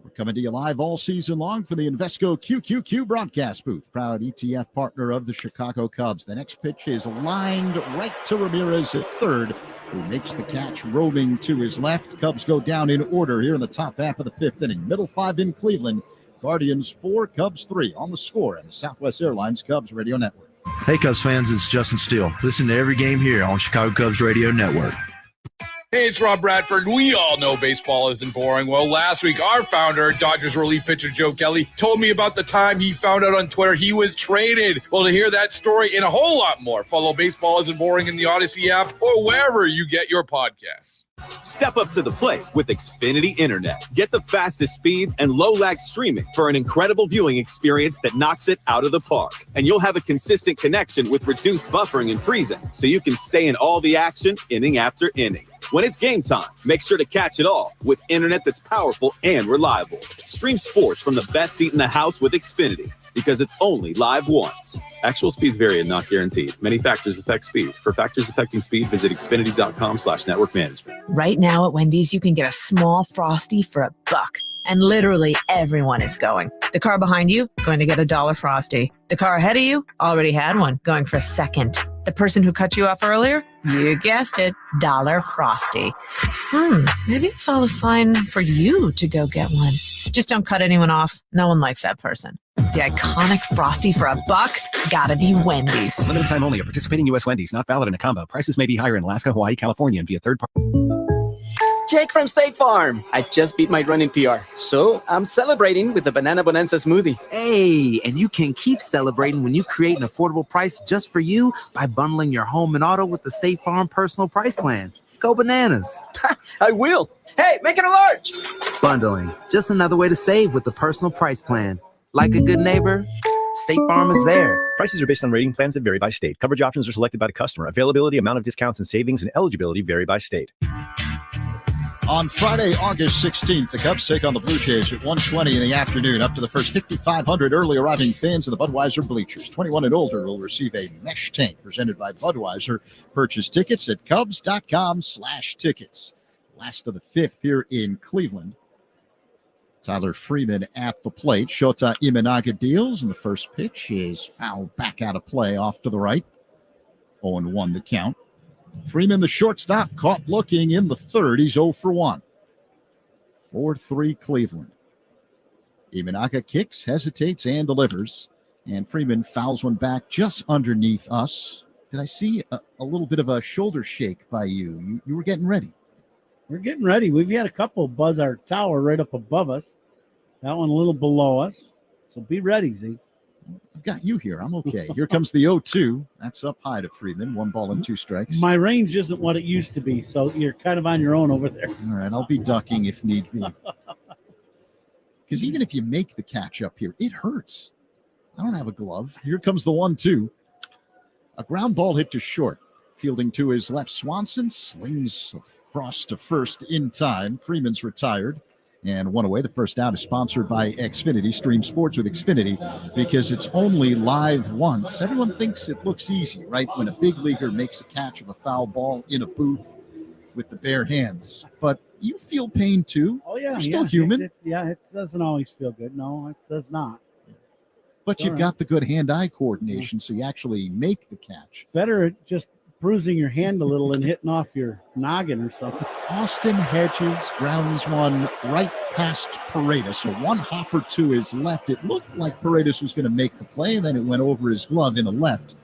We're coming to you live all season long from the Invesco QQQ broadcast booth. Proud ETF partner of the Chicago Cubs. The next pitch is lined right to Ramirez at third, who makes the catch roaming to his left. Cubs go down in order here in the top half of the 5th inning. Middle 5 in Cleveland. Guardians 4, Cubs 3 on the score and the Southwest Airlines Cubs Radio Network. Hey, Cubs fans, it's Justin Steele. Listen to every game here on Chicago Cubs Radio Network. Hey, it's Rob Bradford. We all know baseball isn't boring. Well, last week, our founder, Dodgers relief pitcher Joe Kelly, told me about the time he found out on Twitter he was traded. Well, to hear that story and a whole lot more, follow Baseball Isn't Boring in the Odyssey app or wherever you get your podcasts. Step up to the plate with Xfinity Internet. Get the fastest speeds and low-lag streaming for an incredible viewing experience that knocks it out of the park. And you'll have a consistent connection with reduced buffering and freezing, so you can stay in all the action inning after inning. When it's game time, make sure to catch it all with internet that's powerful and reliable. Stream sports from the best seat in the house with Xfinity, because it's only live once. Actual speeds vary and not guaranteed. Many factors affect speed. For factors affecting speed, visit Xfinity.com/network management. Right now at Wendy's, you can get a small Frosty for $1. And literally everyone is going. The car behind you, going to get a $1 Frosty. The car ahead of you, already had one, going for a second. The person who cut you off earlier, you guessed it, $1 Frosty. Maybe it's all a sign for you to go get one. Just don't cut anyone off. No one likes that person. The iconic Frosty for $1, gotta be Wendy's. Limited time only at participating U.S. Wendy's. Not valid in a combo. Prices may be higher in Alaska, Hawaii, California, and via third party. Jake from State Farm. I just beat my running PR, so I'm celebrating with the Banana Bonanza smoothie. Hey, and you can keep celebrating when you create an affordable price just for you by bundling your home and auto with the State Farm Personal Price Plan. Go bananas. I will. Hey, make it a large. Bundling, just another way to save with the Personal Price Plan. Like a good neighbor, State Farm is there. Prices are based on rating plans that vary by state. Coverage options are selected by the customer. Availability, amount of discounts and savings, and eligibility vary by state. On Friday, August 16th, the Cubs take on the Blue Jays at 1:20 in the afternoon. Up to the first 5,500 early arriving fans of the Budweiser bleachers. 21 and older will receive a mesh tank presented by Budweiser. Purchase tickets at Cubs.com/tickets. Last of the 5th here in Cleveland. Tyler Freeman at the plate. Shota Imanaga deals, and the first pitch is fouled back out of play off to the right. 0-1 the count. Freeman, the shortstop, caught looking in the third. He's 0 for 1. 4-3 Cleveland. Imanaga kicks, hesitates, and delivers. And Freeman fouls one back just underneath us. Did I see a little bit of a shoulder shake by you? You were getting ready. We're getting ready. We've had a couple buzz our tower right up above us. That one a little below us. So be ready, Z. I've got you here. I'm okay. Here comes the 0-2. That's up high to Freeman. 1 ball and 2 strikes. My range isn't what it used to be, so you're kind of on your own over there. All right, I'll be ducking if need be. Because even if you make the catch up here, it hurts. I don't have a glove. Here comes the 1-2. A ground ball hit to short. Fielding to his left, Swanson slings across to first in time. Freeman's retired. And 1 away. The first out is sponsored by Xfinity. Stream sports with Xfinity because it's only live once. Everyone thinks it looks easy, right? When a big leaguer makes a catch of a foul ball in a booth with the bare hands. But you feel pain too. Oh, yeah. You're still human. It doesn't always feel good. No, it does not. But you've got the good hand-eye coordination, so you actually make the catch. Better at just bruising your hand a little and hitting off your noggin or something. Austin Hedges grounds one right past Paredes. So 1 hopper to his left. It looked like Paredes was going to make the play, and then it went over his glove in the left.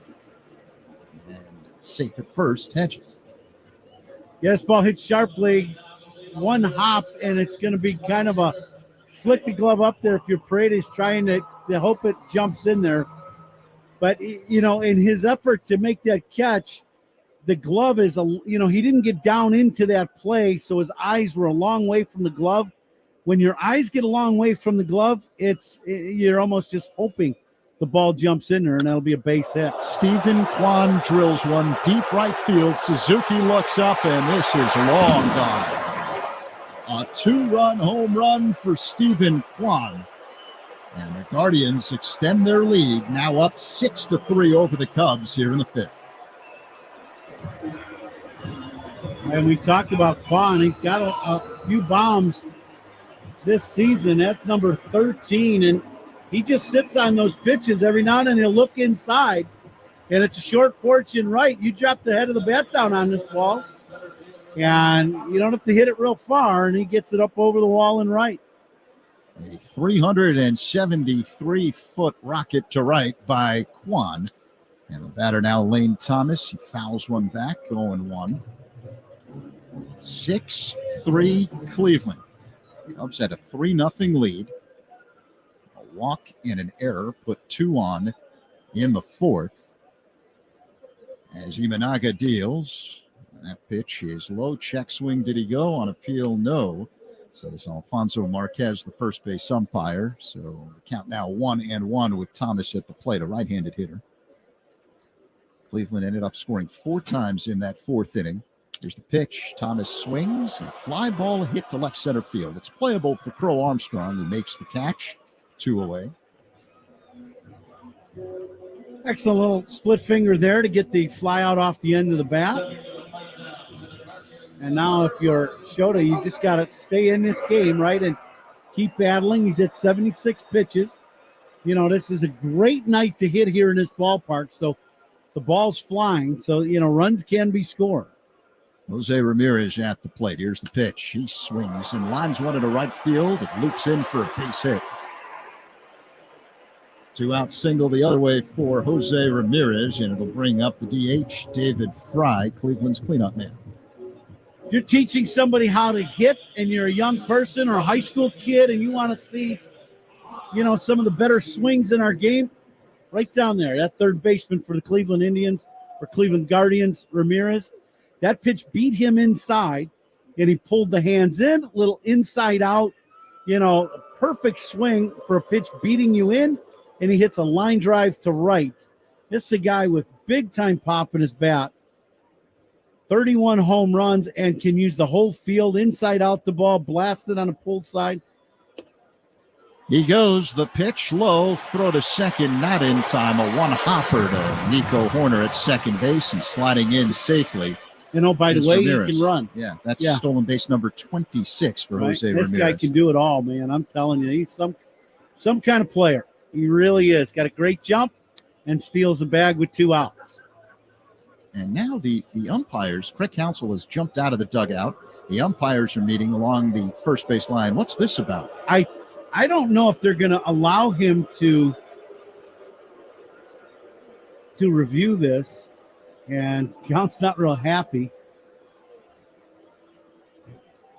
And safe at first, Hedges. Yes, ball hit sharply. 1 hop, and it's going to be kind of a flick the glove up there if you're Paredes trying to hope it jumps in there. But, in his effort to make that catch, the glove is, he didn't get down into that play, so his eyes were a long way from the glove. When your eyes get a long way from the glove, you're almost just hoping the ball jumps in there, and that'll be a base hit. Stephen Kwan drills one deep right field. Suzuki looks up, and this is long gone. A 2-run home run for Stephen Kwan. And the Guardians extend their lead, now up 6-3 over the Cubs here in the fifth. And we talked about Kwan. He's got a few bombs this season. That's number 13, and he just sits on those pitches every now and then. He'll look inside, and it's a short porch and right. You drop the head of the bat down on this ball, and you don't have to hit it real far, and he gets it up over the wall and right. A 373-foot rocket to right by Kwan. And the batter now, Lane Thomas. He fouls one back, 0-1. 6-3 Cleveland. Cubs had a 3-0 lead. A walk and an error put 2 on in the fourth. As Imanaga deals. That pitch is low. Check swing. Did he go? On appeal, no. Says Alfonso Marquez, the first base umpire. So the count now 1-1 with Thomas at the plate, a right-handed hitter. Cleveland ended up scoring 4 times in that fourth inning. Here's the pitch. Thomas swings. A fly ball hit to left center field. It's playable for Crow Armstrong, who makes the catch. 2 away. Excellent little split finger there to get the fly out off the end of the bat. And now if you're Shota, you just got to stay in this game, right, and keep battling. He's at 76 pitches. This is a great night to hit here in this ballpark. So the ball's flying. So, runs can be scored. Jose Ramirez at the plate. Here's the pitch. He swings and lines one into right field. It loops in for a base hit. 2-out single the other way for Jose Ramirez, and it'll bring up the DH, David Fry, Cleveland's cleanup man. If you're teaching somebody how to hit and you're a young person or a high school kid and you want to see, some of the better swings in our game, right down there, that third baseman for the Cleveland Indians or Cleveland Guardians, Ramirez, that pitch beat him inside, and he pulled the hands in, little inside out, perfect swing for a pitch beating you in, and he hits a line drive to right. This is a guy with big-time pop in his bat. 31 home runs and can use the whole field inside out the ball, blasted on a pull side. He goes, the pitch low, throw to second, not in time. A one-hopper to Nico Horner at second base and sliding in safely. By the way, Ramirez. He can run. Yeah, that's stolen base number 26 for Jose Ramirez. This guy can do it all, man. I'm telling you, he's some kind of player. He really is. Got a great jump and steals the bag with 2 outs. And now the umpires, Craig Counsell has jumped out of the dugout. The umpires are meeting along the first base line. What's this about? I don't know if they're going to allow him to review this, and Count's not real happy.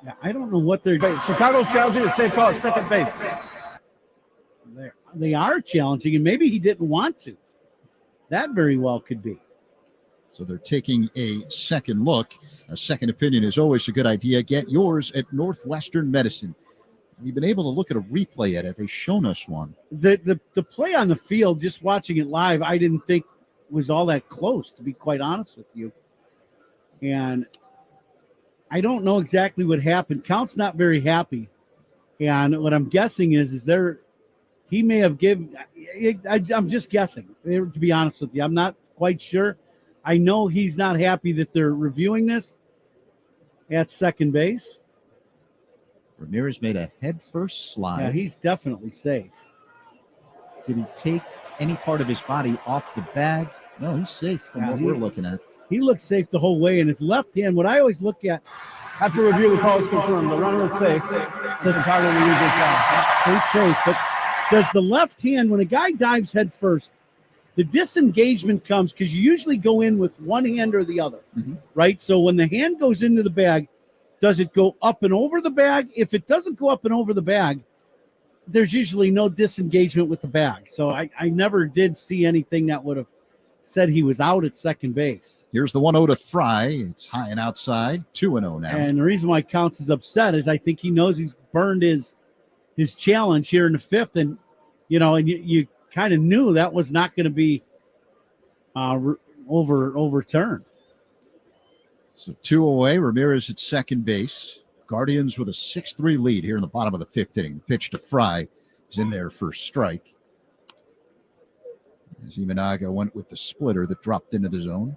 Yeah, I don't know what they're doing. Chicago's challenging a safe call at second base. They are challenging, and maybe he didn't want to. That very well could be. So they're taking a second look. A second opinion is always a good idea. Get yours at Northwestern Medicine. You've been able to look at a replay at it. They've shown us one. The play on the field, just watching it live, I didn't think was all that close, to be quite honest with you. And I don't know exactly what happened. Count's not very happy. And what I'm guessing is he may have given – I'm just guessing, to be honest with you. I'm not quite sure. I know he's not happy that they're reviewing this at second base. Ramirez made a head-first slide. Yeah, he's definitely safe. Did he take any part of his body off the bag? No, he's safe from what we're looking at. He looks safe the whole way. And his left hand, what I always look at. After review, the call is confirmed. The runner is safe. So he's safe. But does the left hand, when a guy dives head first, the disengagement comes because you usually go in with one hand or the other, right? So when the hand goes into the bag, does it go up and over the bag? If it doesn't go up and over the bag, there's usually no disengagement with the bag. So I never did see anything that would have said he was out at second base. Here's the 1-0 to Fry. It's high and outside, 2-0 now. And the reason why Counts is upset is I think he knows he's burned his challenge here in the fifth. And, you kind of knew that was not going to be overturned. So 2 away. Ramirez at second base. Guardians with a 6-3 lead here in the bottom of the fifth inning. The pitch to Fry is in there for strike. As Imanaga went with the splitter that dropped into the zone.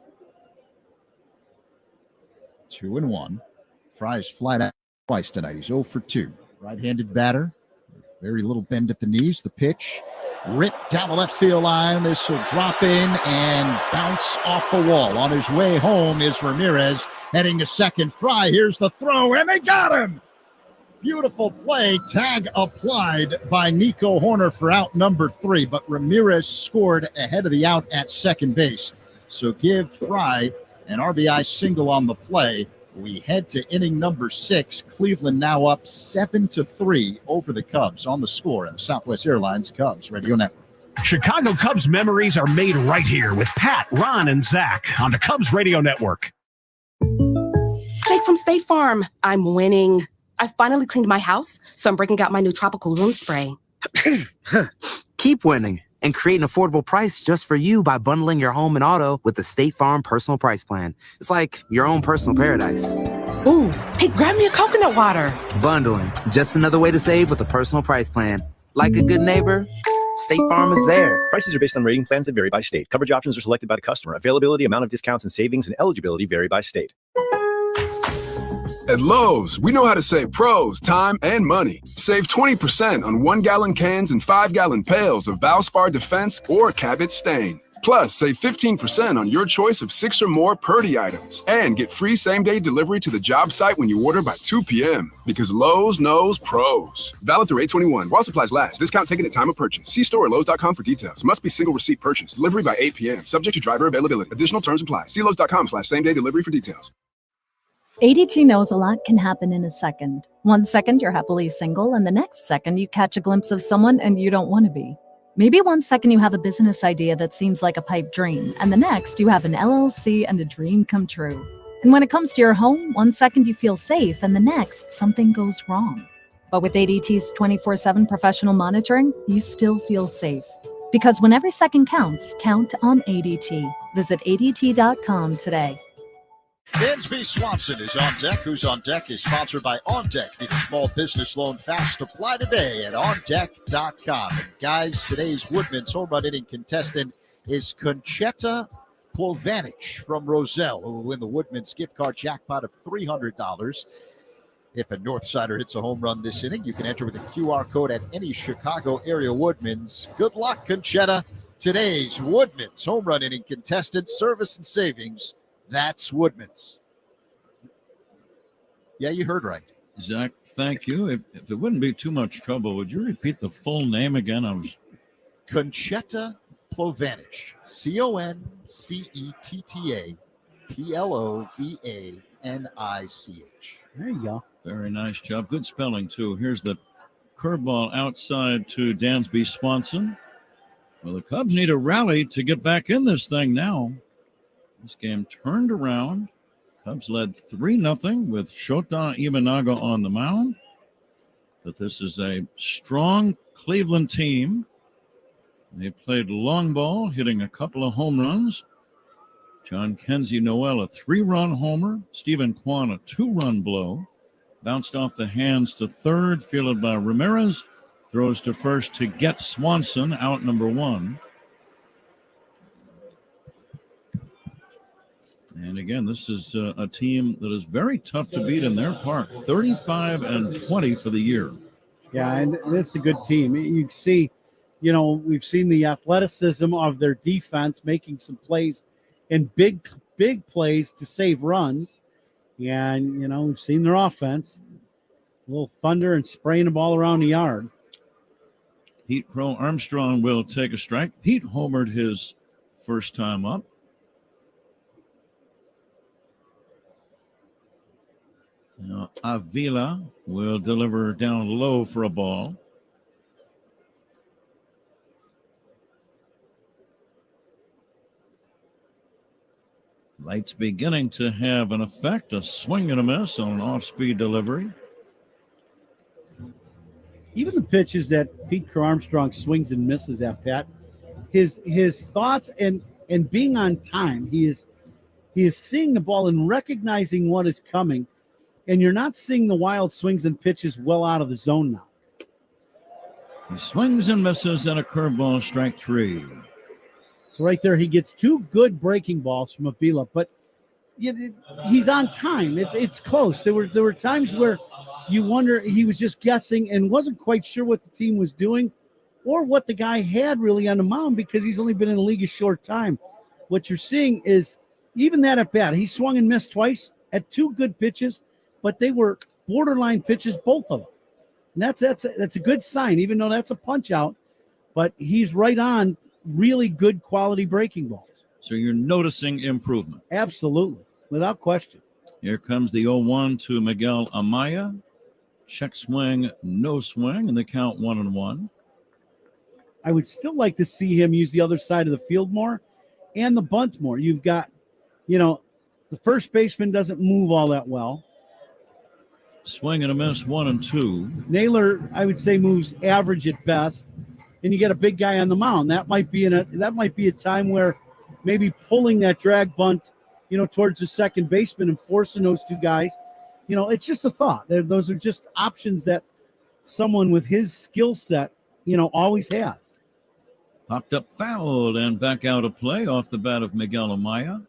2-1. Fry's flat out twice tonight. He's 0 for 2. Right-handed batter. Very little bend at the knees. The pitch ripped down the left field line. This will drop in and bounce off the wall. On his way home is Ramirez heading to second. Fry, here's the throw, and they got him. Beautiful play. Tag applied by Nico Horner for out number 3, but Ramirez scored ahead of the out at second base. So give Fry an RBI single on the play. We head to inning number 6. Cleveland now up 7-3 over the Cubs on the score in Southwest Airlines Cubs Radio Network. Chicago Cubs memories are made right here with Pat, Ron, and Zach on the Cubs Radio Network. Jake from State Farm. I'm winning. I finally cleaned my house, so I'm breaking out my new tropical room spray. Keep winning and create an affordable price just for you by bundling your home and auto with the State Farm Personal Price Plan. It's like your own personal paradise. Ooh, hey, grab me a coconut water. Bundling, just another way to save with a personal price plan. Like a good neighbor, State Farm is there. Prices are based on rating plans that vary by state. Coverage options are selected by the customer. Availability, amount of discounts and savings, and eligibility vary by state. At Lowe's, we know how to save pros time and money. Save 20% on 1-gallon cans and 5-gallon pails of Valspar Defense or Cabot Stain. Plus, save 15% on your choice of 6 or more Purdy items. And get free same-day delivery to the job site when you order by 2 p.m. Because Lowe's knows pros. Valid through 8/21 while supplies last. Discount taken at time of purchase. See store or Lowe's.com for details. Must be single receipt purchase. Delivery by 8 p.m. Subject to driver availability. Additional terms apply. See Lowe's.com/same-day delivery for details. ADT knows a lot can happen in a second. 1 second, you're happily single, and the next second, you catch a glimpse of someone and you don't want to be. Maybe 1 second you have a business idea that seems like a pipe dream, and the next, you have an LLC and a dream come true. And when it comes to your home, 1 second you feel safe, and the next, something goes wrong. But with ADT's 24/7 professional monitoring, you still feel safe. Because when every second counts, count on ADT. Visit ADT.com today. Dansby Swanson is on deck. Who's on deck is sponsored by On Deck. Need a small business loan fast? Apply today at OnDeck.com. And guys, today's Woodman's home run inning contestant is Conchetta Plovanich from Roselle, who will win the Woodman's gift card jackpot of $300. If a Northsider hits a home run this inning, you can enter with a QR code at any Chicago area Woodman's. Good luck, Conchetta. Today's Woodman's home run inning contestant, service and savings. That's Woodman's. Yeah, you heard right. Zach, thank you. If it wouldn't be too much trouble, would you repeat the full name again? Conchetta Plovanich. CONCETTA PLOVANICH. There you go. Very nice job. Good spelling, too. Here's the curveball outside to Dansby Swanson. Well, the Cubs need a rally to get back in this thing now. This game turned around. Cubs led 3-0 with Shota Imanaga on the mound. But this is a strong Cleveland team. They played long ball, hitting a couple of home runs. John Kenzie Noel, a 3-run homer. Stephen Kwan, a 2-run blow. Bounced off the hands to third, fielded by Ramirez. Throws to first to get Swanson, out number 1. And again, this is a team that is very tough to beat in their park. 35-20 for the year. Yeah, and this is a good team. You see, we've seen the athleticism of their defense making some plays and big plays to save runs. And, we've seen their offense. A little thunder and spraying the ball around the yard. Pete Crow Armstrong will take a strike. Pete homered his first time up. Now, Avila will deliver down low for a ball. Lights beginning to have an effect, a swing and a miss on an off-speed delivery. Even the pitches that Pete Crow Armstrong swings and misses at, Pat, his thoughts and being on time, he is seeing the ball and recognizing what is coming, and you're not seeing the wild swings and pitches well out of the zone now. He swings and misses and a curveball, strike 3. So right there, he gets 2 good breaking balls from Avila, but he's on time. It's close. There were times where you wonder he was just guessing and wasn't quite sure what the team was doing or what the guy had really on the mound because he's only been in the league a short time. What you're seeing is even that at bat, he swung and missed twice at 2 good pitches, but they were borderline pitches, both of them. And that's a good sign, even though that's a punch out, but he's right on really good quality breaking balls. So you're noticing improvement. Absolutely, without question. Here comes the 0-1 to Miguel Amaya. Check swing, no swing, and the count 1-1. I would still like to see him use the other side of the field more and the bunt more. You've got, the first baseman doesn't move all that well. Swing and a miss, 1-2. Naylor, I would say, moves average at best, and you get a big guy on the mound. That might be a time where maybe pulling that drag bunt, towards the second baseman and forcing those 2 guys. It's just a thought. Those are just options that someone with his skill set, always has. Popped up fouled and back out of play off the bat of Miguel Amaya.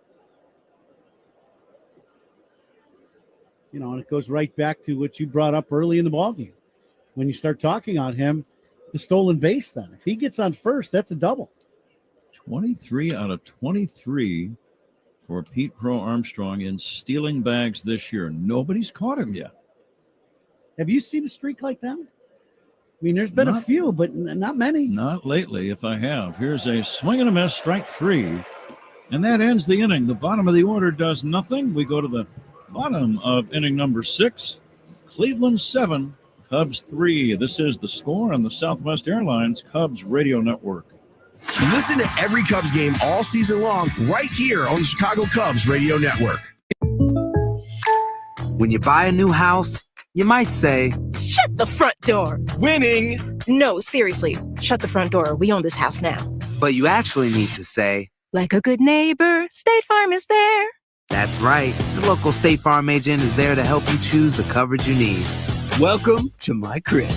And it goes right back to what you brought up early in the ballgame. When you start talking on him, the stolen base then. If he gets on first, that's a double. 23 out of 23 for Pete Crow Armstrong in stealing bags this year. Nobody's caught him yet. Have you seen a streak like that? I mean, there's been a few, but not many. Not lately, if I have. Here's a swing and a miss, strike 3. And that ends the inning. The bottom of the order does nothing. We go to the bottom of inning number 6. Cleveland 7, Cubs 3. This is The Score on the Southwest Airlines Cubs Radio Network. Listen to every Cubs game all season long right here on the Chicago Cubs Radio Network. When you buy a new house, you might say, Shut the front door. winning, No, seriously. Shut the front door. We own this house now. but you actually need to say, Like a good neighbor, State Farm is there. that's right. The local State Farm agent is there to help you choose the coverage you need. Welcome to my crib.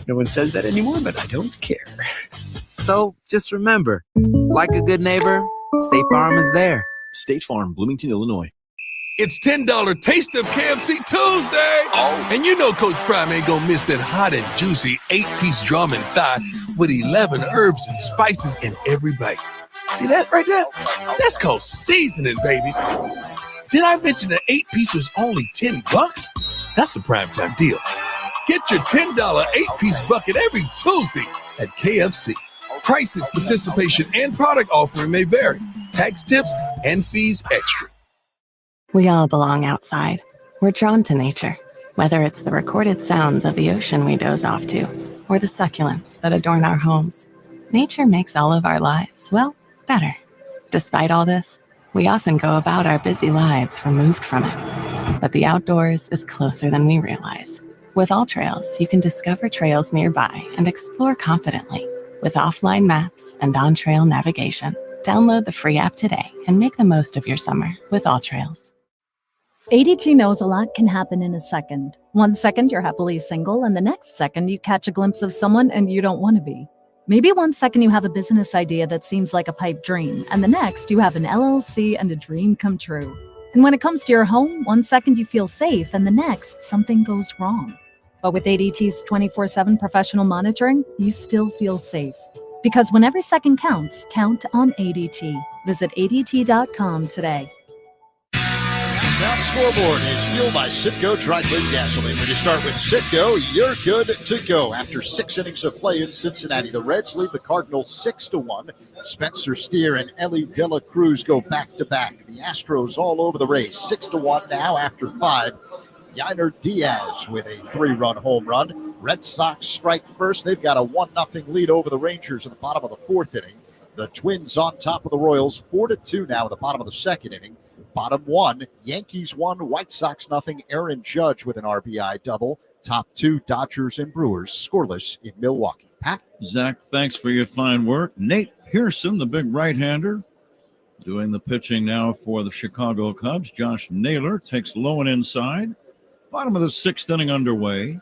No one says that anymore, but I don't care. So just remember, like a good neighbor, State Farm is there. State Farm, Bloomington, Illinois. It's $10 Taste of KFC Tuesday. Oh. And you know Coach Prime ain't gonna miss that hot and juicy 8-piece drum and thigh with 11 herbs and spices in every bite. See that right there? That's called seasoning, baby. Did I mention that 8-piece was only $10? That's a primetime deal. Get your $10 8-piece bucket every Tuesday at KFC. Prices, participation, and product offering may vary. Tax tips and fees extra. We all belong outside. We're drawn to nature, whether it's the recorded sounds of the ocean we doze off to, or the succulents that adorn our homes. Nature makes all of our lives, well, better. Despite all this, we often go about our busy lives removed from it. But the outdoors is closer than we realize. With All Trails, you can discover trails nearby and explore confidently. With offline maps and on-trail navigation, download the free app today and make the most of your summer with All Trails. ADT knows a lot can happen in a second. 1 second you're happily single, and the next second you catch a glimpse of someone and you don't want to be. Maybe 1 second you have a business idea that seems like a pipe dream, and the next you have an LLC and a dream come true. And when it comes to your home, 1 second you feel safe, and the next something goes wrong. But with ADT's 24/7 professional monitoring, you still feel safe. Because when every second counts, count on ADT. Visit ADT.com today. That scoreboard is fueled by Citgo Tri-Clean Gasoline. When you start with Citgo, you're good to go. After 6 innings of play in Cincinnati, the Reds lead the Cardinals 6-1. Spencer Steer and Ellie De La Cruz go back-to-back. The Astros all over the Rays, 6-1 now after 5. Yainer Diaz with a 3-run home run. Red Sox strike first. They've got a 1-0 lead over the Rangers in the bottom of the 4th inning. The Twins on top of the Royals, 4-2 now in the bottom of the second inning. Bottom one, Yankees 1, White Sox nothing. Aaron Judge with an RBI double. Top two, Dodgers and Brewers, scoreless in Milwaukee. Pat? Zach, thanks for your fine work. Nate Pearson, the big right-hander, doing the pitching now for the Chicago Cubs. Josh Naylor takes low and inside. Bottom of the sixth inning underway.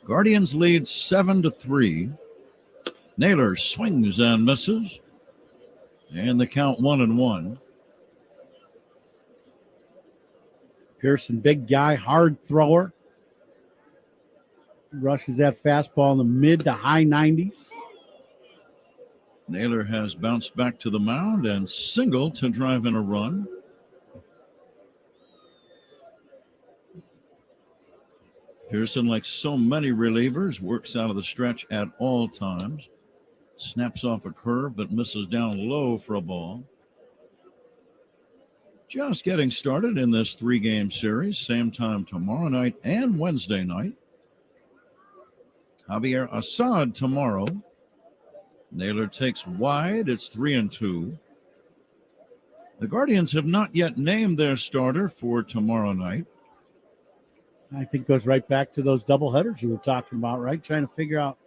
Guardians lead 7-3. Naylor swings and misses. And the count 1-1. Pearson, big guy, hard thrower. Rushes that fastball in the mid to high 90s. Naylor has bounced back to the mound and singled to drive in a run. Pearson, like so many relievers, works out of the stretch at all times. Snaps off a curve but misses down low for a ball. Just getting started in this three-game series. Same time tomorrow night and Wednesday night. Javier Assad tomorrow. Naylor takes wide. It's 3-2. The Guardians have not yet named their starter for tomorrow night. I think goes right back to those doubleheaders you were talking about, right? Trying to figure out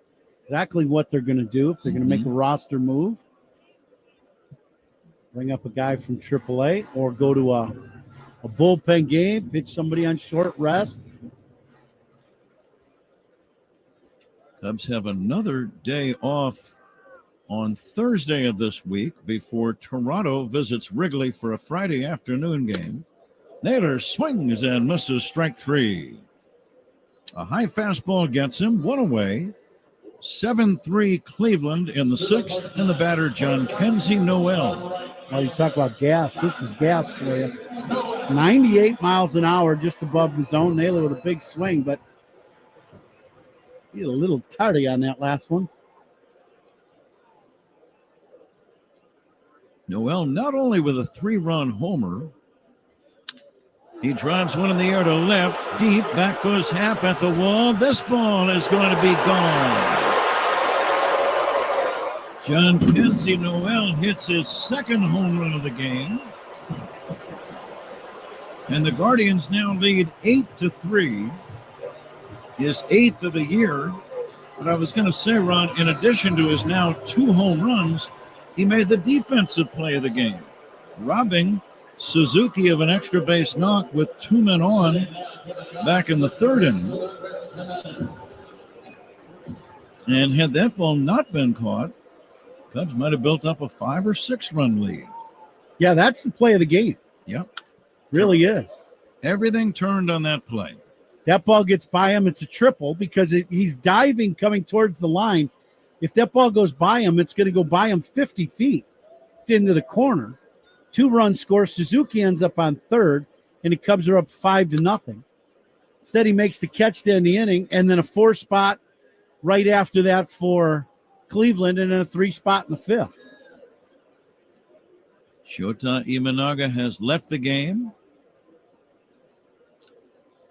exactly what they're going to do, if they're going to make a roster move, bring up a guy from AAA, or go to a bullpen game, pitch somebody on short rest. Cubs have another day off on Thursday of this week before Toronto visits Wrigley for a Friday afternoon game. Naylor swings and misses, strike three. A high fastball gets him, one away. 7-3 Cleveland in the sixth, and the batter, John Kenzie Noel. Well, you talk about gas. This is gas for you. 98 miles an hour just above the zone. Naylor with a big swing, but he's a little tardy on that last one. Noel not only with a 3-run homer, he drives one in the air to left, deep, back goes Happ at the wall. This ball is going to be gone. John Kenzie Noel hits his second home run of the game. And the Guardians now lead 8-3. His 8th of the year. But I was going to say, Ron, in addition to his now 2 home runs, he made the defensive play of the game, robbing Suzuki of an extra base knock with 2 men on back in the third inning. And had that ball not been caught, Cubs might have built up a 5 or 6 run lead. Yeah, that's the play of the game. Yep. Really is. Everything turned on that play. That ball gets by him. It's a triple because he's diving coming towards the line. If that ball goes by him, it's going to go by him 50 feet into the corner. 2-run score. Suzuki ends up on third, and the Cubs are up 5-0. Instead, he makes the catch to end the inning, and then a 4 spot right after that for Cleveland, and then a 3 spot in the 5th. Shota Imanaga has left the game.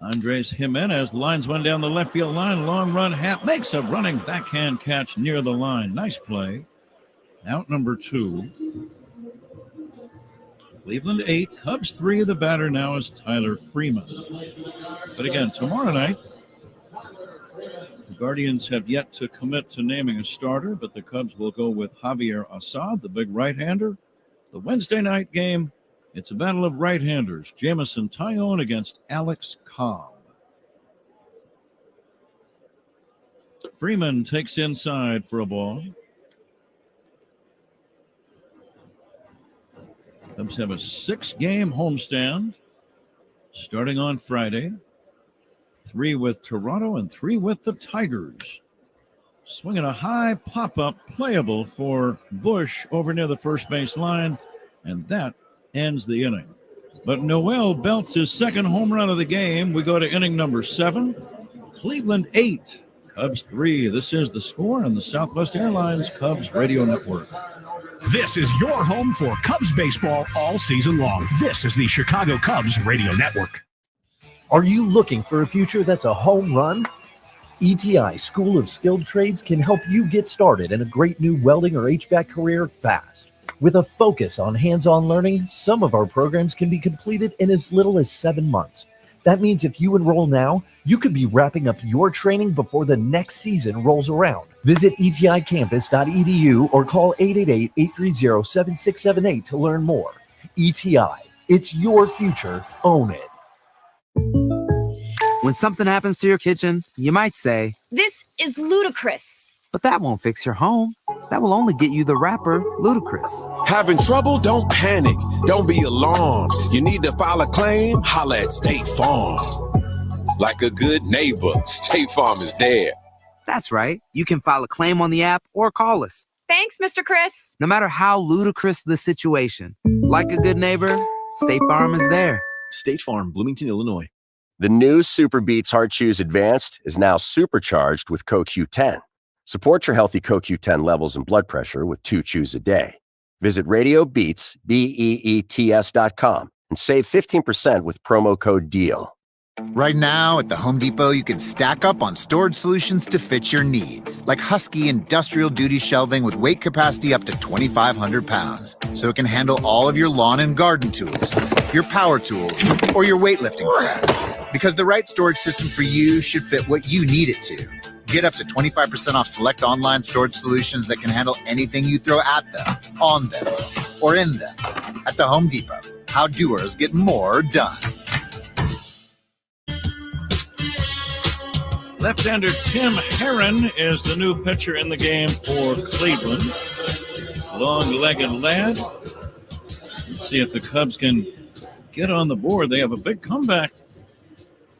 Andres Jimenez lines one down the left field line. Long run. Happ makes a running backhand catch near the line. Nice play. Out number 2. Cleveland 8, Cubs 3. The batter now is Tyler Freeman. But again, tomorrow night, the Guardians have yet to commit to naming a starter, but the Cubs will go with Javier Assad, the big right-hander. The Wednesday night game, it's a battle of right-handers. Jamison Tyone against Alex Cobb. Freeman takes inside for a ball. Cubs have a 6-game homestand starting on Friday. 3 with Toronto and 3 with the Tigers. Swinging a high pop-up, playable for Bush over near the first base line, and that ends the inning. But Noel belts his second home run of the game. We go to inning number 7. Cleveland 8, Cubs 3. This is The Score on the Southwest Airlines Cubs Radio Network. This is your home for Cubs baseball all season long. This is the Chicago Cubs Radio Network. Are you looking for a future that's a home run? ETI School of Skilled Trades can help you get started in a great new welding or HVAC career fast. With a focus on hands-on learning, some of our programs can be completed in as little as 7 months. That means if you enroll now, you could be wrapping up your training before the next season rolls around. Visit eticampus.edu or call 888-830-7678 to learn more. ETI, it's your future. Own it. When something happens to your kitchen, you might say, "This is ludicrous." but that won't fix your home. That will only get you the rapper, Ludacris. Having trouble? Don't panic. Don't be alarmed. You need to file a claim? Holla at State Farm. Like a good neighbor, State Farm is there. That's right. You can file a claim on the app or call us. Thanks, Mr. Chris. No matter how ludicrous the situation, like a good neighbor, State Farm is there. State Farm, Bloomington, Illinois. The new Super Beats Heart Chews Advanced is now supercharged with CoQ10. Support your healthy CoQ10 levels and blood pressure with 2 chews a day. Visit RadioBeats, BEETS.com and save 15% with promo code DEAL. Right now at the Home Depot, you can stack up on storage solutions to fit your needs, like Husky industrial duty shelving with weight capacity up to 2,500 pounds, so it can handle all of your lawn and garden tools, your power tools, or your weightlifting set. Because the right storage system for you should fit what you need it to. Get up to 25% off select online storage solutions that can handle anything you throw at them, on them, or in them. At the Home Depot, how doers get more done. Left-hander Tim Herron is the new pitcher in the game for Cleveland. Long-legged lad. Let's see if the Cubs can get on the board. They have a big comeback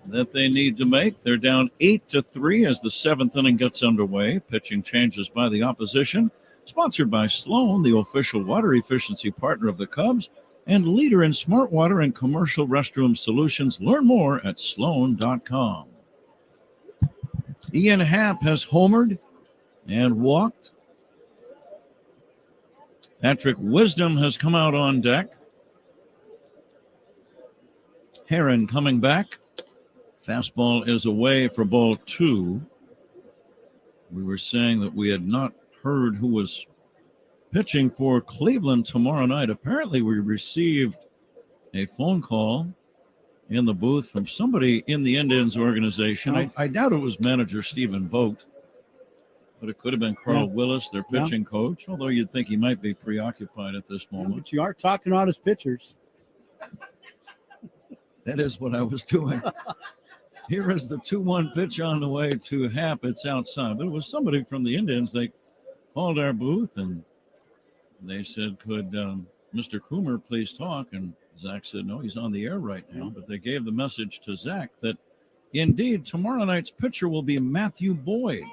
that they need to make. They're down 8-3 as the 7th inning gets underway. Pitching changes by the opposition. Sponsored by Sloan, the official water efficiency partner of the Cubs and leader in smart water and commercial restroom solutions. Learn more at sloan.com. Ian Happ has homered and walked. Patrick Wisdom has come out on deck. Herron coming back. Fastball is away for ball 2. We were saying that we had not heard who was pitching for Cleveland tomorrow night. Apparently, we received a phone call in the booth from somebody in the Indians organization. I doubt it was manager Stephen Vogt, but it could have been Carl Willis, their pitching coach, although you'd think he might be preoccupied at this moment. But you are talking about his pitchers. That is what I was doing. Here is the 2-1 pitch on the way to Happ. It's outside. But it was somebody from the Indians. They called our booth, and they said, could Mr. Coomer please talk? And Zach said, no, he's on the air right now. But they gave the message to Zach that, indeed, tomorrow night's pitcher will be Matthew Boyd.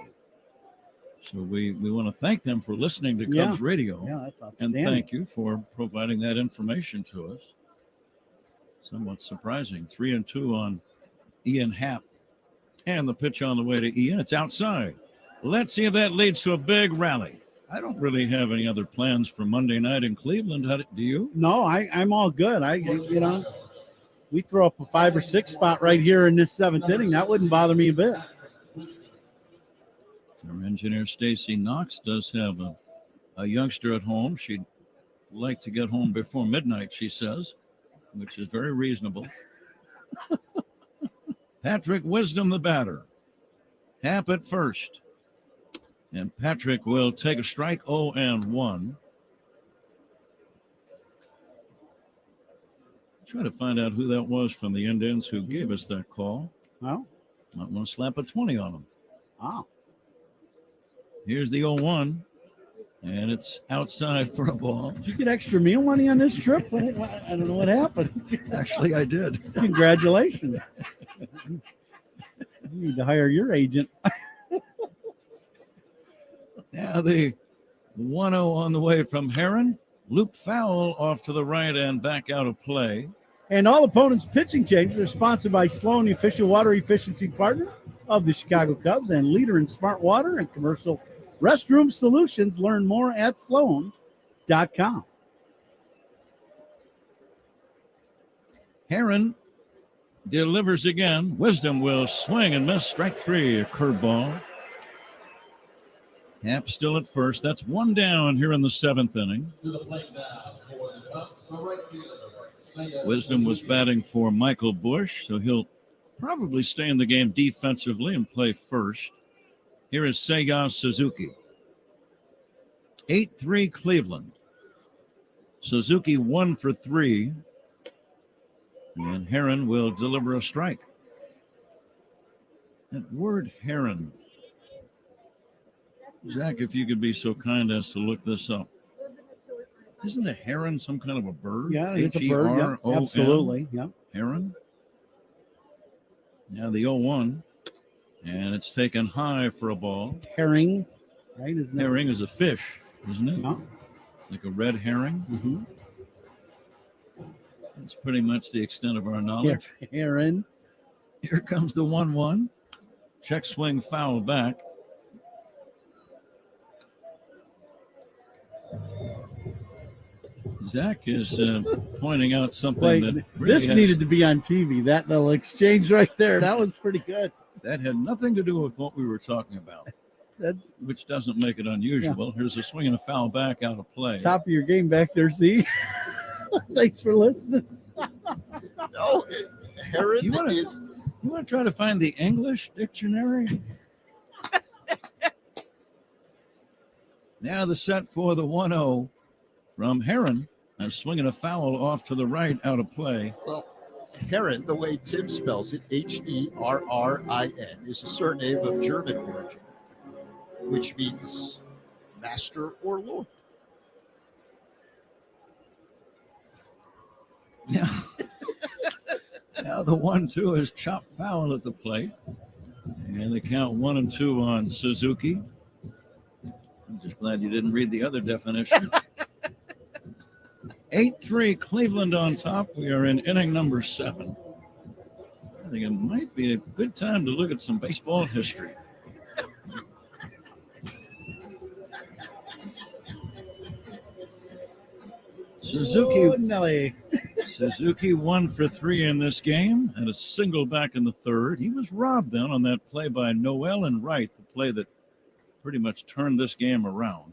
So we want to thank them for listening to Cubs Radio. Yeah, that's outstanding. And thank you for providing that information to us. Somewhat surprising. 3-2 on Ian Happ. And the pitch on the way to Ian. It's outside. Let's see if that leads to a big rally. I don't really have any other plans for Monday night in Cleveland. Do you? No, I'm all good. We throw up a 5 or 6 spot right here in this 7th inning. That wouldn't bother me a bit. Our engineer Stacy Knox does have a youngster at home. She'd like to get home before midnight, she says, which is very reasonable. Patrick Wisdom, the batter. Happ at first. And Patrick will take a strike, 0-1. Try to find out who that was from the Indians who gave us that call. Oh. Might want to slap a 20 on him. Oh. Here's the 0-1. And it's outside for a ball. Did you get extra meal money on this trip? I don't know what happened. Actually, I did. Congratulations. You need to hire your agent. Now the 1-0 on the way from Herron. Loop foul off to the right and back out of play. And all opponents' pitching changes are sponsored by Sloan, the official water efficiency partner of the Chicago Cubs and leader in smart water and commercial restroom solutions. Learn more at sloan.com. Herron delivers again. Wisdom will swing and miss. Strike three, a curveball. Happ still at first. That's one down here in the seventh inning. Wisdom was batting for Michael Bush, so he'll probably stay in the game defensively and play first. Here is Seiya Suzuki. 8-3 Cleveland. Suzuki 1 for 3. And Heron will deliver a strike. That word Heron. Zach, if you could be so kind as to look this up. Isn't a heron some kind of a bird? Yeah, it's a bird. Yeah, absolutely. Yeah. Heron. Now the 0-1. And it's taken high for a ball. Herring, right? Isn't it? Herring is a fish, isn't it? Yeah. Like a red herring. Mm-hmm. That's pretty much the extent of our knowledge. Heron. Here comes the 1-1. Check swing foul back. Zach is pointing out something that really this needed to be on TV. That little exchange right there, that was pretty good. That had nothing to do with what we were talking about, which doesn't make it unusual. Yeah. Here's a swing and a foul back out of play. Top of your game back there, Steve. Thanks for listening. No, Heron you want to try to find the English dictionary? Now the set for the 1-0 from Heron. A swing and a foul off to the right, out of play. Well, Heron, the way Tim spells it, Herrin, is a surname of German origin, which means master or lord. Yeah. Now the 1-2 is chopped foul at the plate. And they count 1-2 on Suzuki. I'm just glad you didn't read the other definition. 8-3 Cleveland on top. We are in inning number 7. I think it might be a good time to look at some baseball history. Suzuki 1 for 3 in this game. Had a single back in the third. He was robbed then on that play by Noel and Wright, the play that pretty much turned this game around.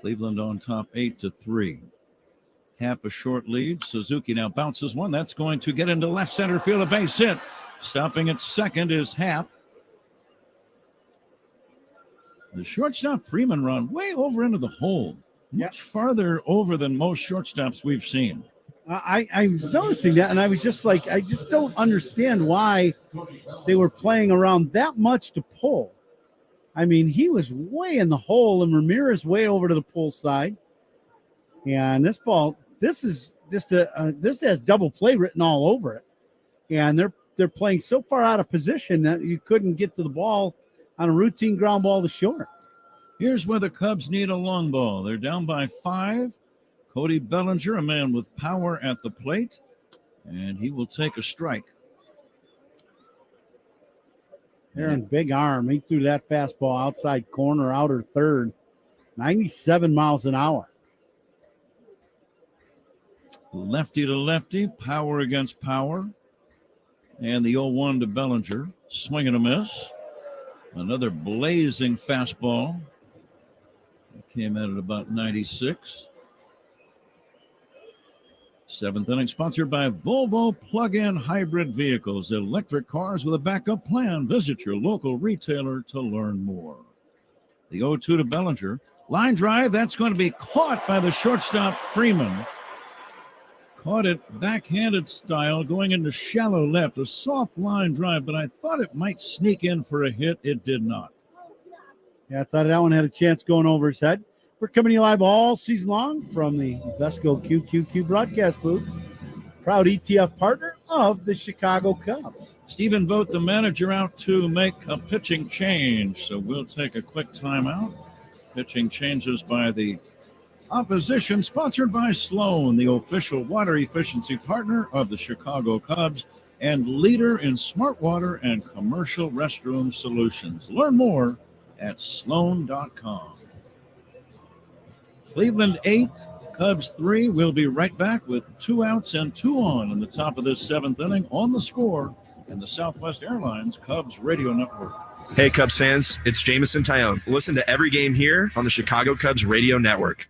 Cleveland on top 8-3. Happ a short lead. Suzuki now bounces one. That's going to get into left center field. A base hit. Stopping at second is Happ. The shortstop Freeman run way over into the hole. Much farther over than most shortstops we've seen. I was noticing that, and I was just like, I just don't understand why they were playing around that much to pull. I mean, he was way in the hole, and Ramirez way over to the pull side. And this ball, this is just this has double play written all over it, and they're playing so far out of position that you couldn't get to the ball on a routine ground ball to short. Here's where the Cubs need a long ball. They're down by 5. Cody Bellinger, a man with power at the plate, and he will take a strike. Aaron, big arm. He threw that fastball outside corner, outer third, 97 miles an hour. Lefty to lefty, power against power. And the 0-1 to Bellinger. Swing and a miss. Another blazing fastball. Came in at about 96. Seventh inning, sponsored by Volvo Plug-in Hybrid Vehicles. Electric cars with a backup plan. Visit your local retailer to learn more. The 0-2 to Bellinger. Line drive, that's going to be caught by the shortstop Freeman. Caught it backhanded style, going into shallow left. A soft line drive, but I thought it might sneak in for a hit. It did not. Yeah, I thought that one had a chance going over his head. We're coming to you live all season long from the Vesco QQQ broadcast booth. Proud ETF partner of the Chicago Cubs. Stephen Vogt, the manager, out to make a pitching change. So we'll take a quick timeout. Pitching changes by the opposition, sponsored by Sloan, the official water efficiency partner of the Chicago Cubs and leader in smart water and commercial restroom solutions. Learn more at sloan.com. Cleveland 8, Cubs 3. We'll be right back with 2 outs and 2 on in the top of this 7th inning. On The Score and the Southwest Airlines Cubs Radio Network. Hey, Cubs fans, it's Jamison Tyone. Listen to every game here on the Chicago Cubs Radio Network.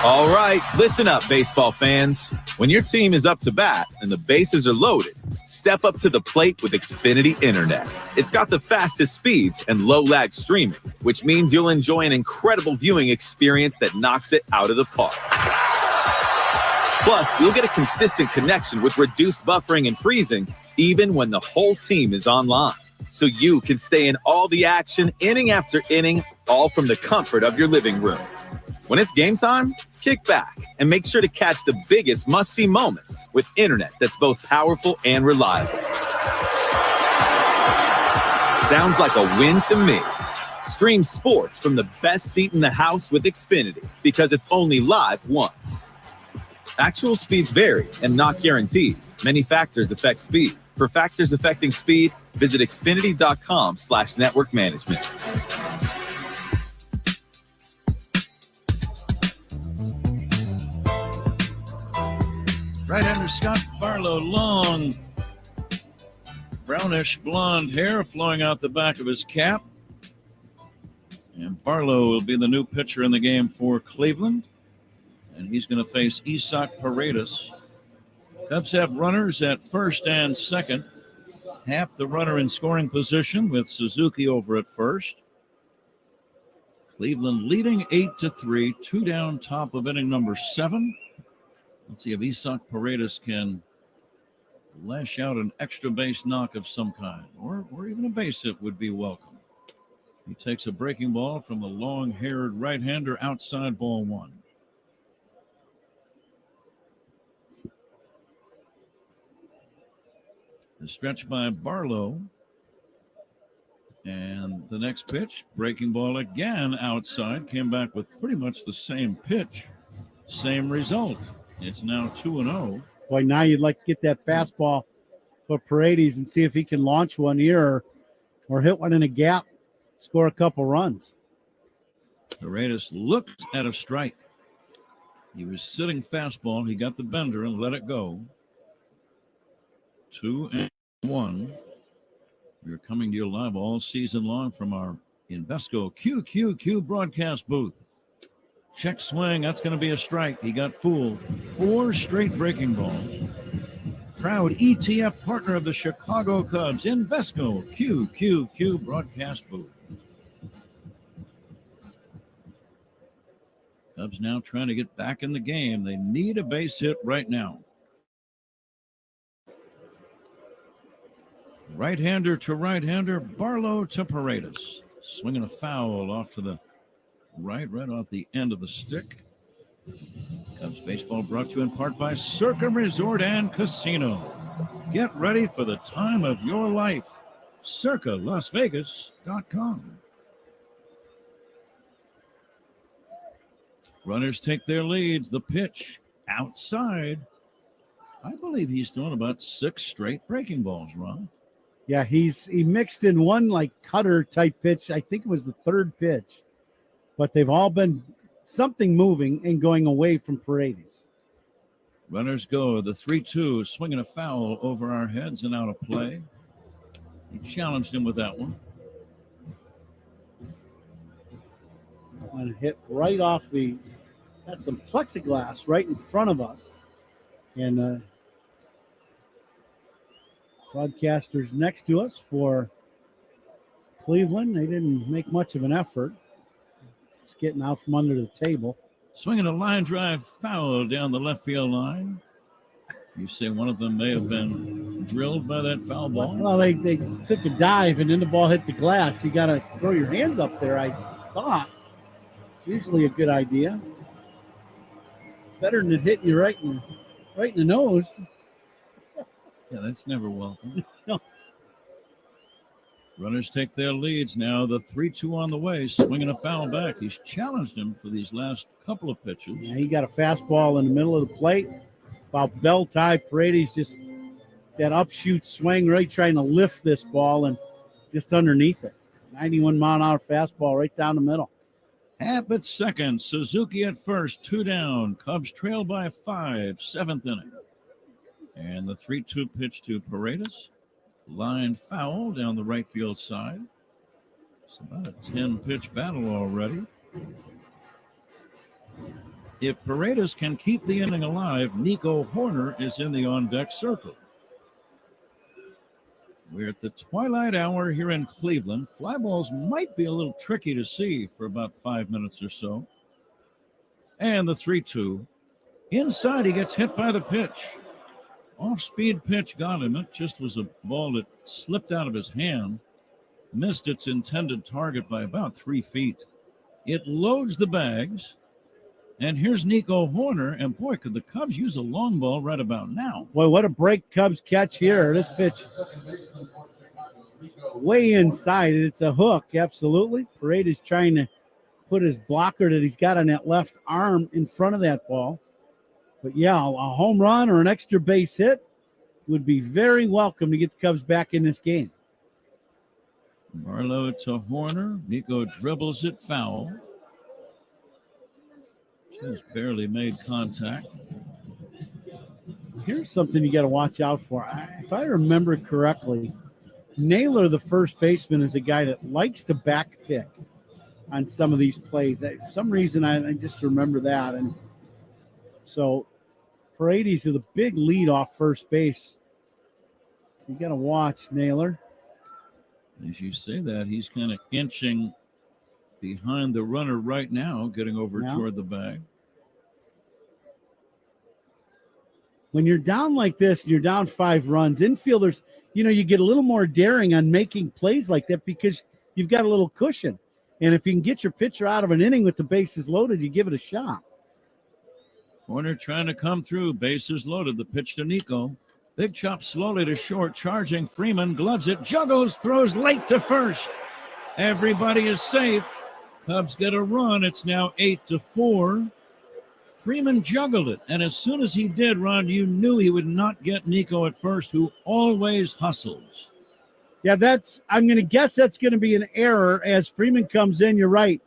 All right, listen up, baseball fans. When your team is up to bat and the bases are loaded, step up to the plate with Xfinity Internet. It's got the fastest speeds and low-lag streaming, which means you'll enjoy an incredible viewing experience that knocks it out of the park. Plus, you'll get a consistent connection with reduced buffering and freezing, even when the whole team is online. So you can stay in all the action, inning after inning, all from the comfort of your living room. When it's game time, kick back and make sure to catch the biggest must-see moments with internet that's both powerful and reliable. Sounds like a win to me. Stream sports from the best seat in the house with Xfinity because it's only live once. Actual speeds vary and not guaranteed. Many factors affect speed. For factors affecting speed, visit Xfinity.com/network management. Right-hander Scott Barlow, long, brownish blonde hair flowing out the back of his cap. And Barlow will be the new pitcher in the game for Cleveland. And he's going to face Isaac Paredes. Cubs have runners at first and second. Half the runner in scoring position with Suzuki over at first. Cleveland leading 8-3, 2 down, top of inning number 7. Let's see if Isaac Paredes can lash out an extra base knock of some kind, or even a base hit would be welcome. He takes a breaking ball from the long-haired right-hander outside, ball 1. The stretch by Barlow. And the next pitch, breaking ball again outside, came back with pretty much the same pitch, same result. It's now 2-0. Boy, now you'd like to get that fastball for Paredes and see if he can launch one here or hit one in a gap, score a couple runs. Paredes looked at a strike. He was sitting fastball. He got the bender and let it go. 2-1. We're coming to you live all season long from our Invesco QQQ broadcast booth. Check swing. That's going to be a strike. He got fooled. 4 straight breaking balls. Proud ETF partner of the Chicago Cubs, Invesco QQQ broadcast booth. Cubs now trying to get back in the game. They need a base hit right now. Right-hander to right-hander, Barlow to Paredes. Swinging a foul off to the right off the end of the stick. Cubs baseball brought to you in part by Circa Resort and Casino. Get ready for the time of your life. CircaLasVegas.com. Runners take their leads. The pitch outside. I believe he's thrown about 6 straight breaking balls, Ron. Yeah, he mixed in one like cutter type pitch. I think it was the 3rd pitch, but they've all been something moving and going away from Paredes. Runners go. The 3-2, swinging a foul over our heads and out of play. He challenged him with that one. And hit right off that's some plexiglass right in front of us. And broadcasters next to us for Cleveland. They didn't make much of an effort. Just getting out from under the table. Swinging a line drive foul down the left field line. You say one of them may have been drilled by that foul ball? Well, they took a dive and then the ball hit the glass. You got to throw your hands up there, I thought. Usually a good idea. Better than it hitting you right in the nose. Yeah, that's never welcome. No. Runners take their leads now. The 3-2 on the way, swinging a foul back. He's challenged him for these last couple of pitches. Yeah, he got a fastball in the middle of the plate. About bell tie, Paredes just that upshoot swing, really trying to lift this ball and just underneath it. 91-mile-an-hour fastball right down the middle. Happ at second, Suzuki at first, 2 down. Cubs trail by 5, 7th inning. And the 3-2 pitch to Paredes. Line foul down the right field side. It's about a 10-pitch battle already. If Paredes can keep the inning alive, Nico Horner is in the on-deck circle. We're at the twilight hour here in Cleveland. Fly balls might be a little tricky to see for about 5 minutes or so. And the 3-2. Inside, he gets hit by the pitch. Off-speed pitch got him. It just was a ball that slipped out of his hand. Missed its intended target by about 3 feet. It loads the bags. And here's Nico Horner. And boy, could the Cubs use a long ball right about now. Boy, what a break Cubs catch here. This pitch way inside. It's a hook, absolutely. Paredes trying to put his blocker that he's got on that left arm in front of that ball. But yeah, a home run or an extra base hit would be very welcome to get the Cubs back in this game. Barlow to Horner. Nico dribbles it foul. Just barely made contact. Here's something you got to watch out for. If I remember correctly, Naylor, the first baseman, is a guy that likes to back pick on some of these plays. For some reason, I just remember that. And so Paredes with a big lead off first base. So you got to watch Naylor. As you say that, he's kind of inching behind the runner right now, getting over toward the bag. When you're down like this, you're down 5 runs. Infielders, you get a little more daring on making plays like that because you've got a little cushion. And if you can get your pitcher out of an inning with the bases loaded, you give it a shot. Horner trying to come through, bases loaded. The pitch to Nico. Big chop slowly to short, charging Freeman, gloves it, juggles, throws late to first. Everybody is safe. Cubs get a run. It's now 8-4. Freeman juggled it, and as soon as he did, Ron, you knew he would not get Nico at first, who always hustles. Yeah, I'm going to guess that's going to be an error as Freeman comes in. You're right.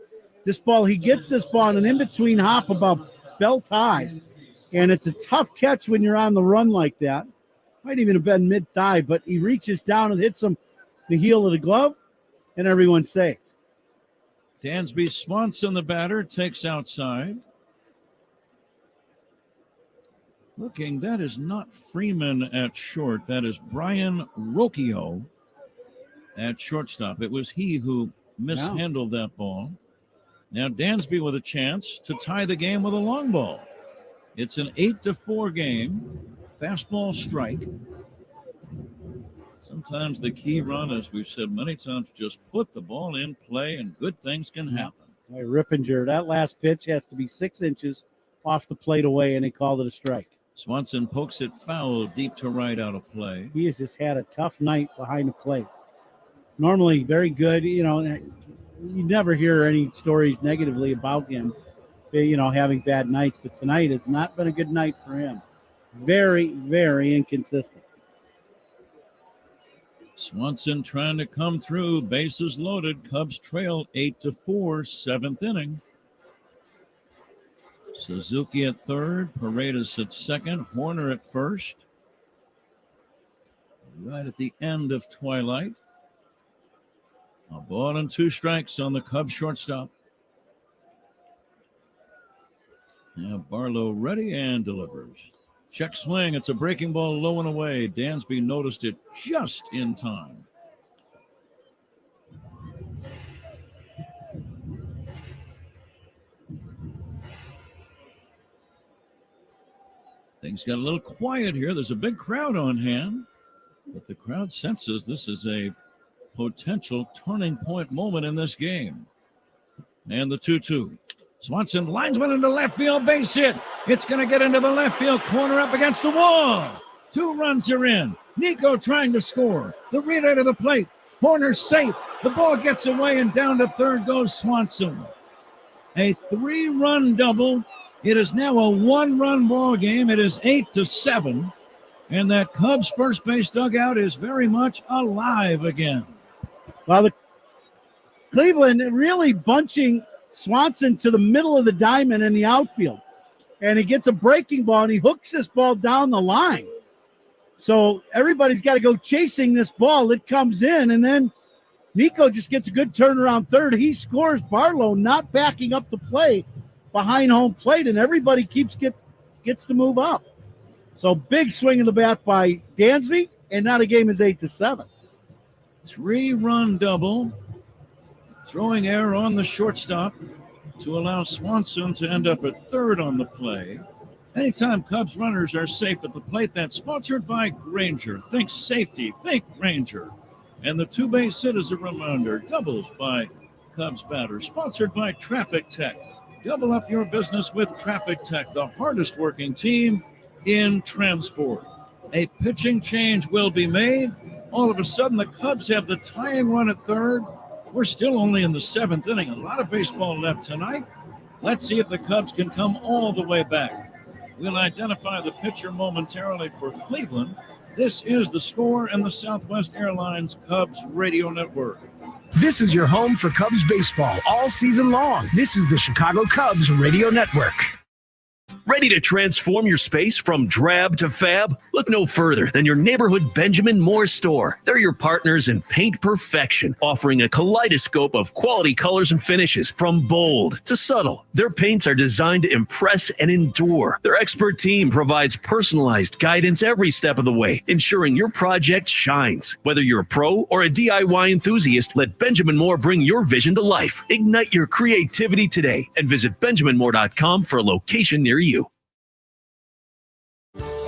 This ball, he gets this ball in an in-between hop about belt high, and it's a tough catch when you're on the run like that. Might even have been mid-thigh, but he reaches down and hits him the heel of the glove, and everyone's safe. Dansby Swanson, the batter, takes outside. Looking, that is not Freeman at short. That is Brian Rocchio at shortstop. It was he who mishandled that ball. Now Dansby with a chance to tie the game with a long ball. It's an 8-4 game. Fastball strike. Sometimes the key run, as we've said many times, just put the ball in play and good things can happen. Boy, Rippinger, that last pitch has to be 6 inches off the plate away, and he called it a strike. Swanson pokes it foul deep to right out of play. He has just had a tough night behind the plate. Normally very good. You never hear any stories negatively about him, having bad nights. But tonight has not been a good night for him. Very, very inconsistent. Swanson trying to come through. Bases loaded. Cubs trail 8-4, 7th inning. Suzuki at third, Paredes at second, Horner at first. Right at the end of twilight. A ball and 2 strikes on the Cubs shortstop. Now Barlow ready and delivers. Check swing. It's a breaking ball low and away. Dansby noticed it just in time. Things got a little quiet here. There's a big crowd on hand, but the crowd senses this is a potential turning point moment in this game. And the 2-2. Swanson lines one into left field, base hit. It's going to get into the left field corner up against the wall. 2 runs are in. Nico trying to score. The relay to the plate. Horner's safe. The ball gets away and down to third goes Swanson. A 3-run double. It is now a 1-run ball game. It is 8-7. And that Cubs first base dugout is very much alive again. Well, the Cleveland really bunching Swanson to the middle of the diamond in the outfield. And he gets a breaking ball, and he hooks this ball down the line. So everybody's got to go chasing this ball. It comes in, and then Nico just gets a good turnaround third. He scores. Barlow not backing up the play behind home plate, and everybody gets to move up. So big swing of the bat by Dansby, and now the game is 8-7. 3-run double. Throwing error on the shortstop to allow Swanson to end up at third on the play. Anytime Cubs runners are safe at the plate, that's sponsored by Granger. Think safety, think Granger. And the two-base hit is a reminder. Doubles by Cubs batter. Sponsored by Traffic Tech. Double up your business with Traffic Tech, the hardest working team in transport. A pitching change will be made. All of a sudden, the Cubs have the tying run at third. We're still only in the seventh inning. A lot of baseball left tonight. Let's see if the Cubs can come all the way back. We'll identify the pitcher momentarily for Cleveland. This is The Score and the Southwest Airlines Cubs Radio Network. This is your home for Cubs baseball all season long. This is the Chicago Cubs Radio Network. Ready to transform your space from drab to fab? Look no further than your neighborhood Benjamin Moore store. They're your partners in paint perfection, offering a kaleidoscope of quality colors and finishes from bold to subtle. Their paints are designed to impress and endure. Their expert team provides personalized guidance every step of the way, ensuring your project shines. Whether you're a pro or a DIY enthusiast, let Benjamin Moore bring your vision to life. Ignite your creativity today and visit BenjaminMoore.com for a location near you.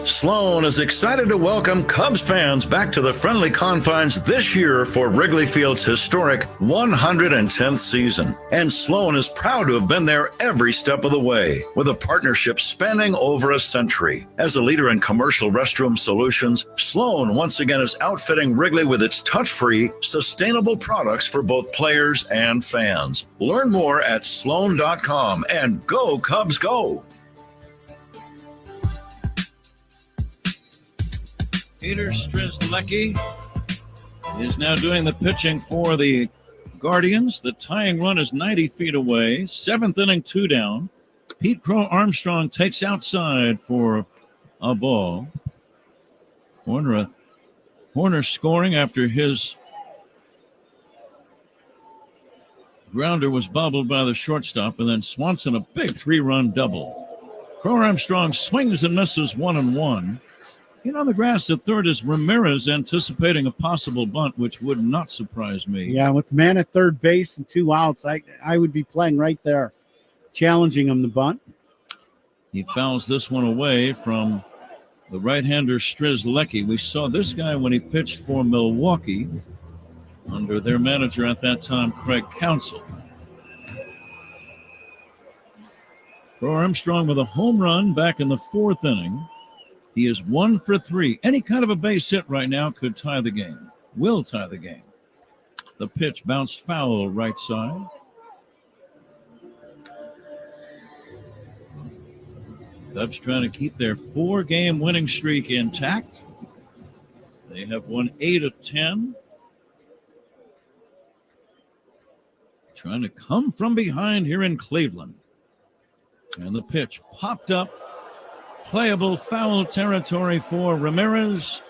Sloan is excited to welcome Cubs fans back to the friendly confines this year for Wrigley Field's historic 110th season. And Sloan is proud to have been there every step of the way, with a partnership spanning over a century. As a leader in commercial restroom solutions, Sloan once again is outfitting Wrigley with its touch-free, sustainable products for both players and fans. Learn more at sloan.com and go Cubs go! Peter Strzelecki is now doing the pitching for the Guardians. The tying run is 90 feet away. Seventh inning, 2 down. Pete Crow Armstrong takes outside for a ball. Horner scoring after his grounder was bobbled by the shortstop, and then Swanson a big 3-run double. Crow Armstrong swings and misses 1-1. In on the grass at third is Ramirez, anticipating a possible bunt, which would not surprise me. Yeah, with the man at third base and 2 outs, I would be playing right there, challenging him to bunt. He fouls this one away from the right-hander Strzelecki. We saw this guy when he pitched for Milwaukee under their manager at that time, Craig Counsell. Crow Armstrong with a home run back in the 4th inning. He is 1 for 3. Any kind of a base hit right now could tie the game. Will tie the game. The pitch bounced foul right side. Cubs trying to keep their 4-game winning streak intact. They have won 8 of 10. Trying to come from behind here in Cleveland. And the pitch popped up. Playable foul territory for Ramirez,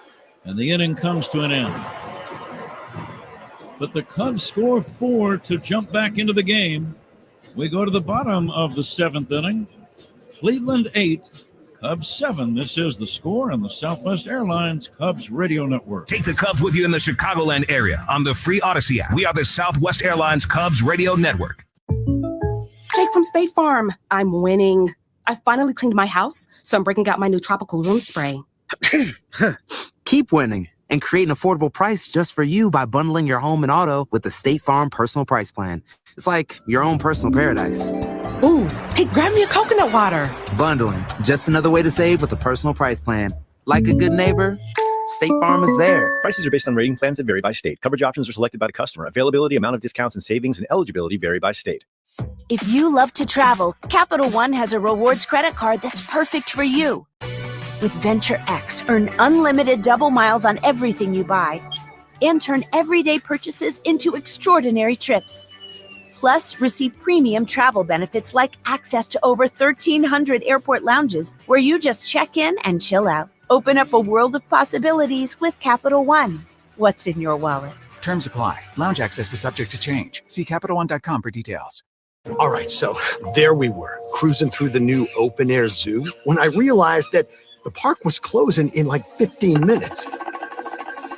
and the inning comes to an end. But the Cubs score 4 to jump back into the game. We go to the bottom of the 7th inning. Cleveland 8, Cubs 7. This is The Score on the Southwest Airlines Cubs Radio Network. Take the Cubs with you in the Chicagoland area on the free Odyssey app. We are the Southwest Airlines Cubs Radio Network. Jake from State Farm. I'm winning. I finally cleaned my house, so I'm breaking out my new tropical room spray. Keep winning and create an affordable price just for you by bundling your home and auto with the State Farm Personal Price Plan. It's like your own personal paradise. Ooh, hey, grab me a coconut water. Bundling, just another way to save with a personal price plan. Like a good neighbor, State Farm is there. Prices are based on rating plans that vary by state. Coverage options are selected by the customer. Availability, amount of discounts and savings, and eligibility vary by state. If you love to travel, Capital One has a rewards credit card that's perfect for you. With Venture X, earn unlimited double miles on everything you buy and turn everyday purchases into extraordinary trips. Plus, receive premium travel benefits like access to over 1,300 airport lounges where you just check in and chill out. Open up a world of possibilities with Capital One. What's in your wallet? Terms apply. Lounge access is subject to change. See CapitalOne.com for details. All right, so there we were, cruising through the new open-air zoo, when I realized that the park was closing in like 15 minutes.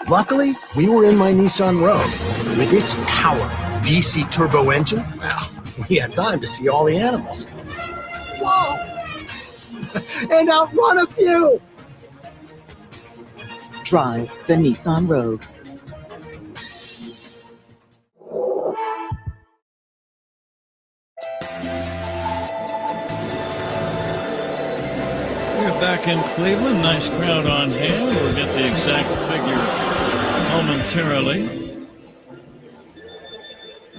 Luckily, we were in my Nissan Rogue. With its power VC turbo engine, well, we had time to see all the animals. Whoa! And outrun a few! Drive the Nissan Rogue. We're back in Cleveland. Nice crowd on hand. We'll get the exact figure momentarily.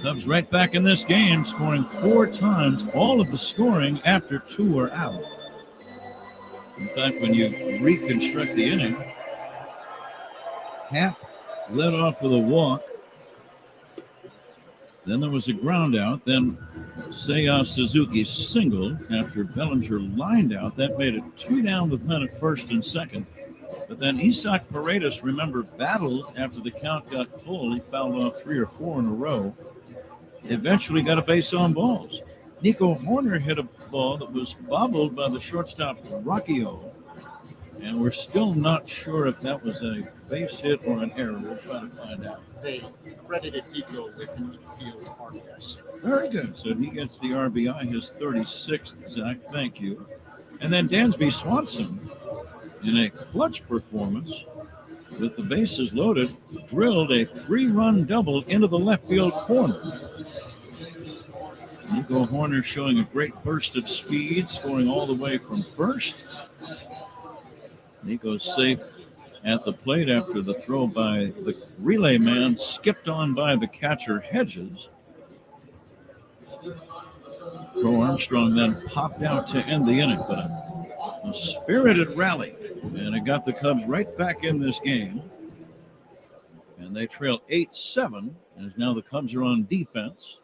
Cubs right back in this game, scoring 4 times. All of the scoring after 2 are out. In fact, when you reconstruct the inning, Happ led off with a walk. Then there was a ground out. Then Seiya Suzuki singled after Bellinger lined out. That made it 2 down with men at first and second. But then Isaac Paredes, remember, battled after the count got full. He fouled off 3 or 4 in a row. Eventually got a base on balls. Nico Horner hit a ball that was bobbled by the shortstop Rockio. And we're still not sure if that was a base hit or an error. We're trying to find out. They credited Nico with the field RBI. Very good. So he gets the RBI, his 36th, Zach. Thank you. And then Dansby Swanson, in a clutch performance with the bases loaded, drilled a 3-run double into the left field corner. Nico Horner showing a great burst of speed, scoring all the way from first. Nico's safe at the plate after the throw by the relay man, skipped on by the catcher Hedges. Crow Armstrong then popped out to end the inning, but a spirited rally, and it got the Cubs right back in this game. And they trail 8-7, as now the Cubs are on defense.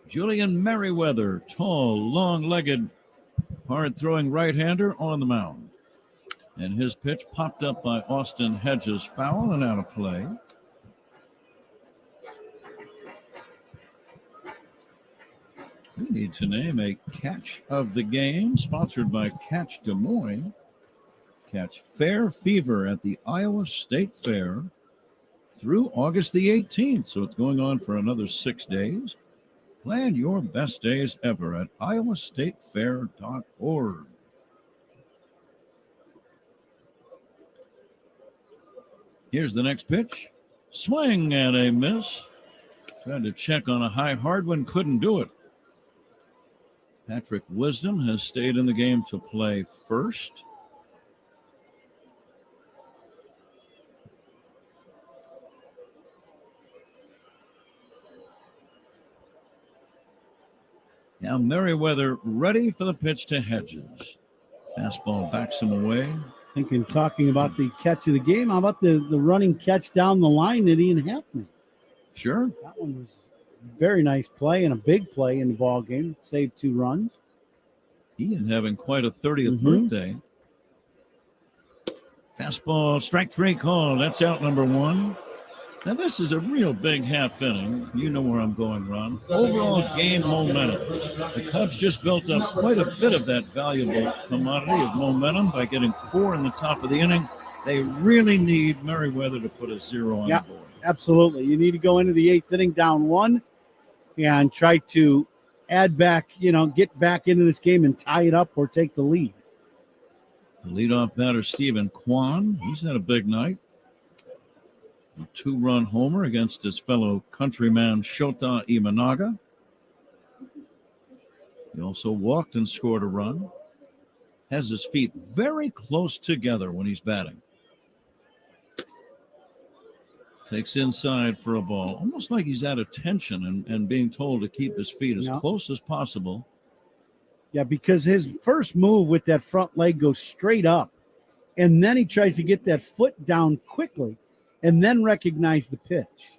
Julian Merriweather, tall, long-legged, hard-throwing right-hander on the mound. And his pitch popped up by Austin Hedges, foul and out of play. We need to name a catch of the game, sponsored by Catch Des Moines. Catch Fair Fever at the Iowa State Fair through August the 18th. So it's going on for another 6 days. Plan your best days ever at iowastatefair.org. Here's the next pitch. Swing and a miss. Tried to check on a high hard one, couldn't do it. Patrick Wisdom has stayed in the game to play first. Now Merriweather ready for the pitch to Hedges. Fastball backs him away. Thinking, talking about the catch of the game, how about the running catch down the line that Ian Happ made? Sure. That one was a very nice play and a big play in the ball game. Saved 2 runs. Ian having quite a 30th birthday. Fastball, strike 3 call. That's out number 1. Now, this is a real big half inning. You know where I'm going, Ron. Overall game momentum. The Cubs just built up quite a bit of that valuable commodity of momentum by getting 4 in the top of the inning. They really need Merriweather to put a 0 on the board. Absolutely. You need to go into the 8th inning down 1 and try to add back, get back into this game and tie it up or take the lead. The leadoff batter, Stephen Kwan. He's had a big night. A 2-run homer against his fellow countryman Shota Imanaga. He also walked and scored a run. Has his feet very close together when he's batting. Takes inside for a ball, almost like he's at attention and being told to keep his feet as close as possible. Yeah, because his first move with that front leg goes straight up, and then he tries to get that foot down quickly. and then recognize the pitch.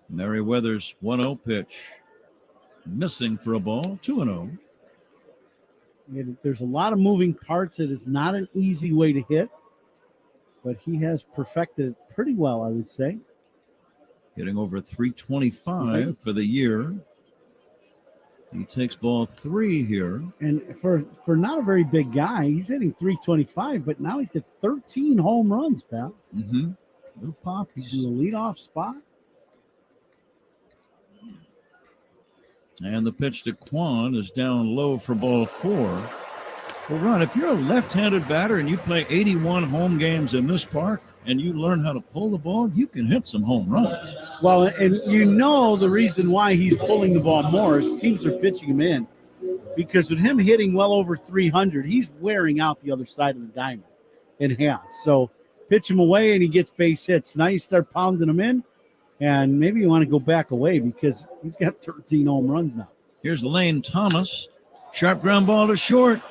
Merriweather's 1-0 pitch. Missing for a ball, 2-0. There's a lot of moving parts. It is not an easy way to hit, but he has perfected it pretty well, I would say. Hitting over 325 for the year. He takes ball 3 here. And for not a very big guy, he's hitting 325, but now he's got 13 home runs, pal. Mm-hmm. Little pop. He's in the leadoff spot. And the pitch to Quan is down low for ball 4. Well, Ron, if you're a left-handed batter and you play 81 home games in this park and you learn how to pull the ball, you can hit some home runs. Well, and you know the reason why he's pulling the ball more is teams are pitching him in. Because with him hitting well over 300, he's wearing out the other side of the diamond and has. So pitch him away and he gets base hits. Now you start pounding him in, and maybe you want to go back away because he's got 13 home runs now. Here's Lane Thomas. Sharp ground ball to short.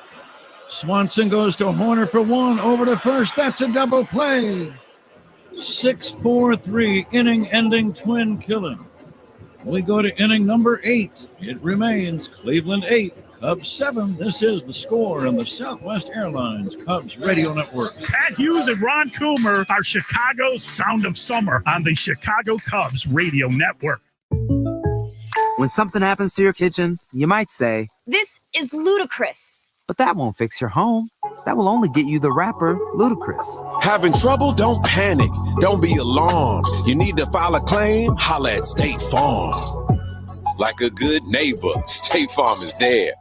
Swanson goes to Horner for 1. Over to first. That's a double play. 6-4-3 inning-ending twin killing. We go to inning number 8. It remains Cleveland 8, Cubs 7. This is the score on the Southwest Airlines Cubs Radio Network. Pat Hughes and Ron Coomer are Chicago's Sound of Summer on the Chicago Cubs Radio Network. When something happens to your kitchen, you might say, This is ludicrous. but that won't fix your home. That will only get you the rapper, Ludacris. Having trouble? Don't panic. Don't be alarmed. You need to file a claim? Holla at State Farm. Like a good neighbor, State Farm is there.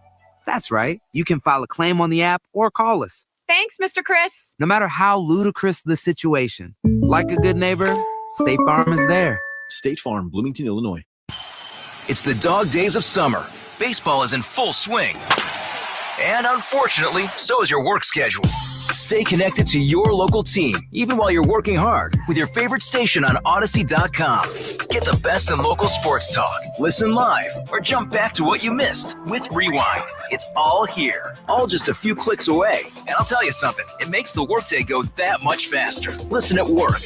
That's right. You can file a claim on the app or call us. Thanks, Mr. Chris. No matter how ludicrous the situation, like a good neighbor, State Farm is there. State Farm, Bloomington, Illinois. It's the dog days of summer. Baseball is in full swing. And unfortunately, so is your work schedule. Stay connected to your local team, even while you're working hard, with your favorite station on Odyssey.com. Get the best in local sports talk, listen live, or jump back to what you missed with Rewind. It's all here, all just a few clicks away. And I'll tell you something, it makes the workday go that much faster. Listen at work.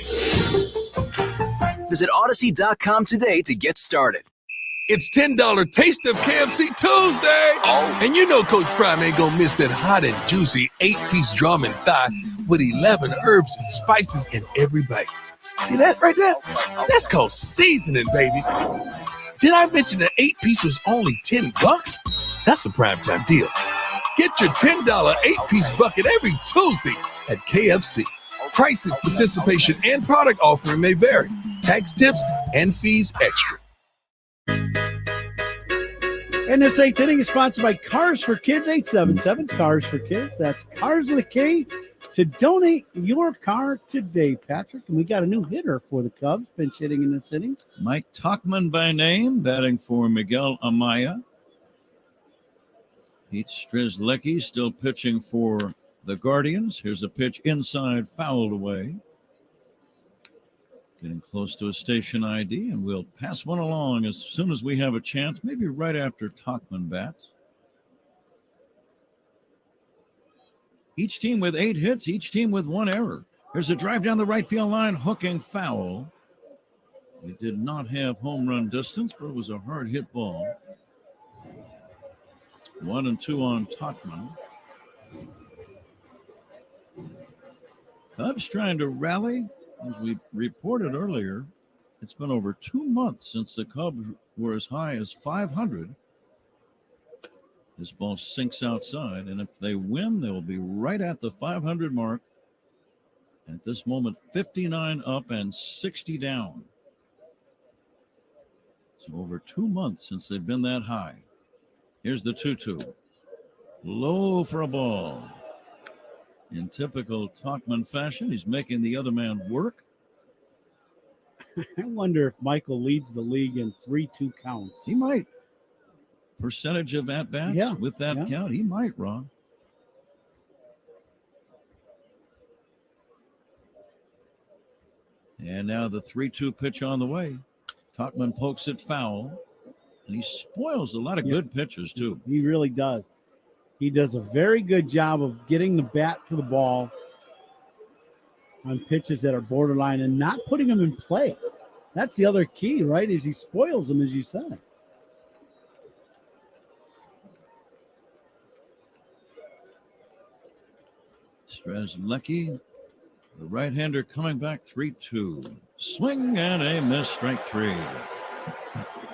Visit Odyssey.com today to get started. It's $10 Taste of KFC Tuesday. Oh. And you know Coach Prime ain't gonna miss that hot and juicy 8-piece drum and thigh with 11 herbs and spices in every bite. See that right there? That's called seasoning, baby. Did I mention that 8-piece was only $10? That's a primetime deal. Get your $10 8-piece bucket every Tuesday at KFC. Prices, participation, and product offering may vary. Tax, tips, and fees extra. And this 8th inning is sponsored by Cars for Kids, 877 Cars for Kids. That's Cars with a K to donate your car today, Patrick. And we got a new hitter for the Cubs, pinch hitting in this inning. Mike Tauchman by name, batting for Miguel Amaya. Pete Strzelecki still pitching for the Guardians. Here's a pitch inside, fouled away. Getting close to a station ID, and we'll pass one along as soon as we have a chance, maybe right after Tauchman bats. Each team with 8 hits, each team with 1 error. There's a drive down the right field line, hooking foul. It did not have home run distance, but it was a hard hit ball. 1-2 on Tauchman. Cubs trying to rally. As we reported earlier, it's been over 2 months since the Cubs were as high as 500. This ball sinks outside, and if they win, they will be right at the 500 mark. At this moment, 59 up and 60 down. So over 2 months since they've been that high. Here's the 2-2. Low for a ball. In typical Tauchman fashion, he's making the other man work. I wonder if Michael leads the league in 3-2 counts. He might. Percentage of at-bats with that count, he might, Ron. And now the 3-2 pitch on the way. Tauchman pokes it foul. And he spoils a lot of good pitchers, too. He really does. He does a very good job of getting the bat to the ball. on pitches that are borderline and not putting them in play. That's the other key, right? Is he spoils them, as you said. Strzelecki, the right-hander, coming back 3-2. Swing and a miss, strike 3.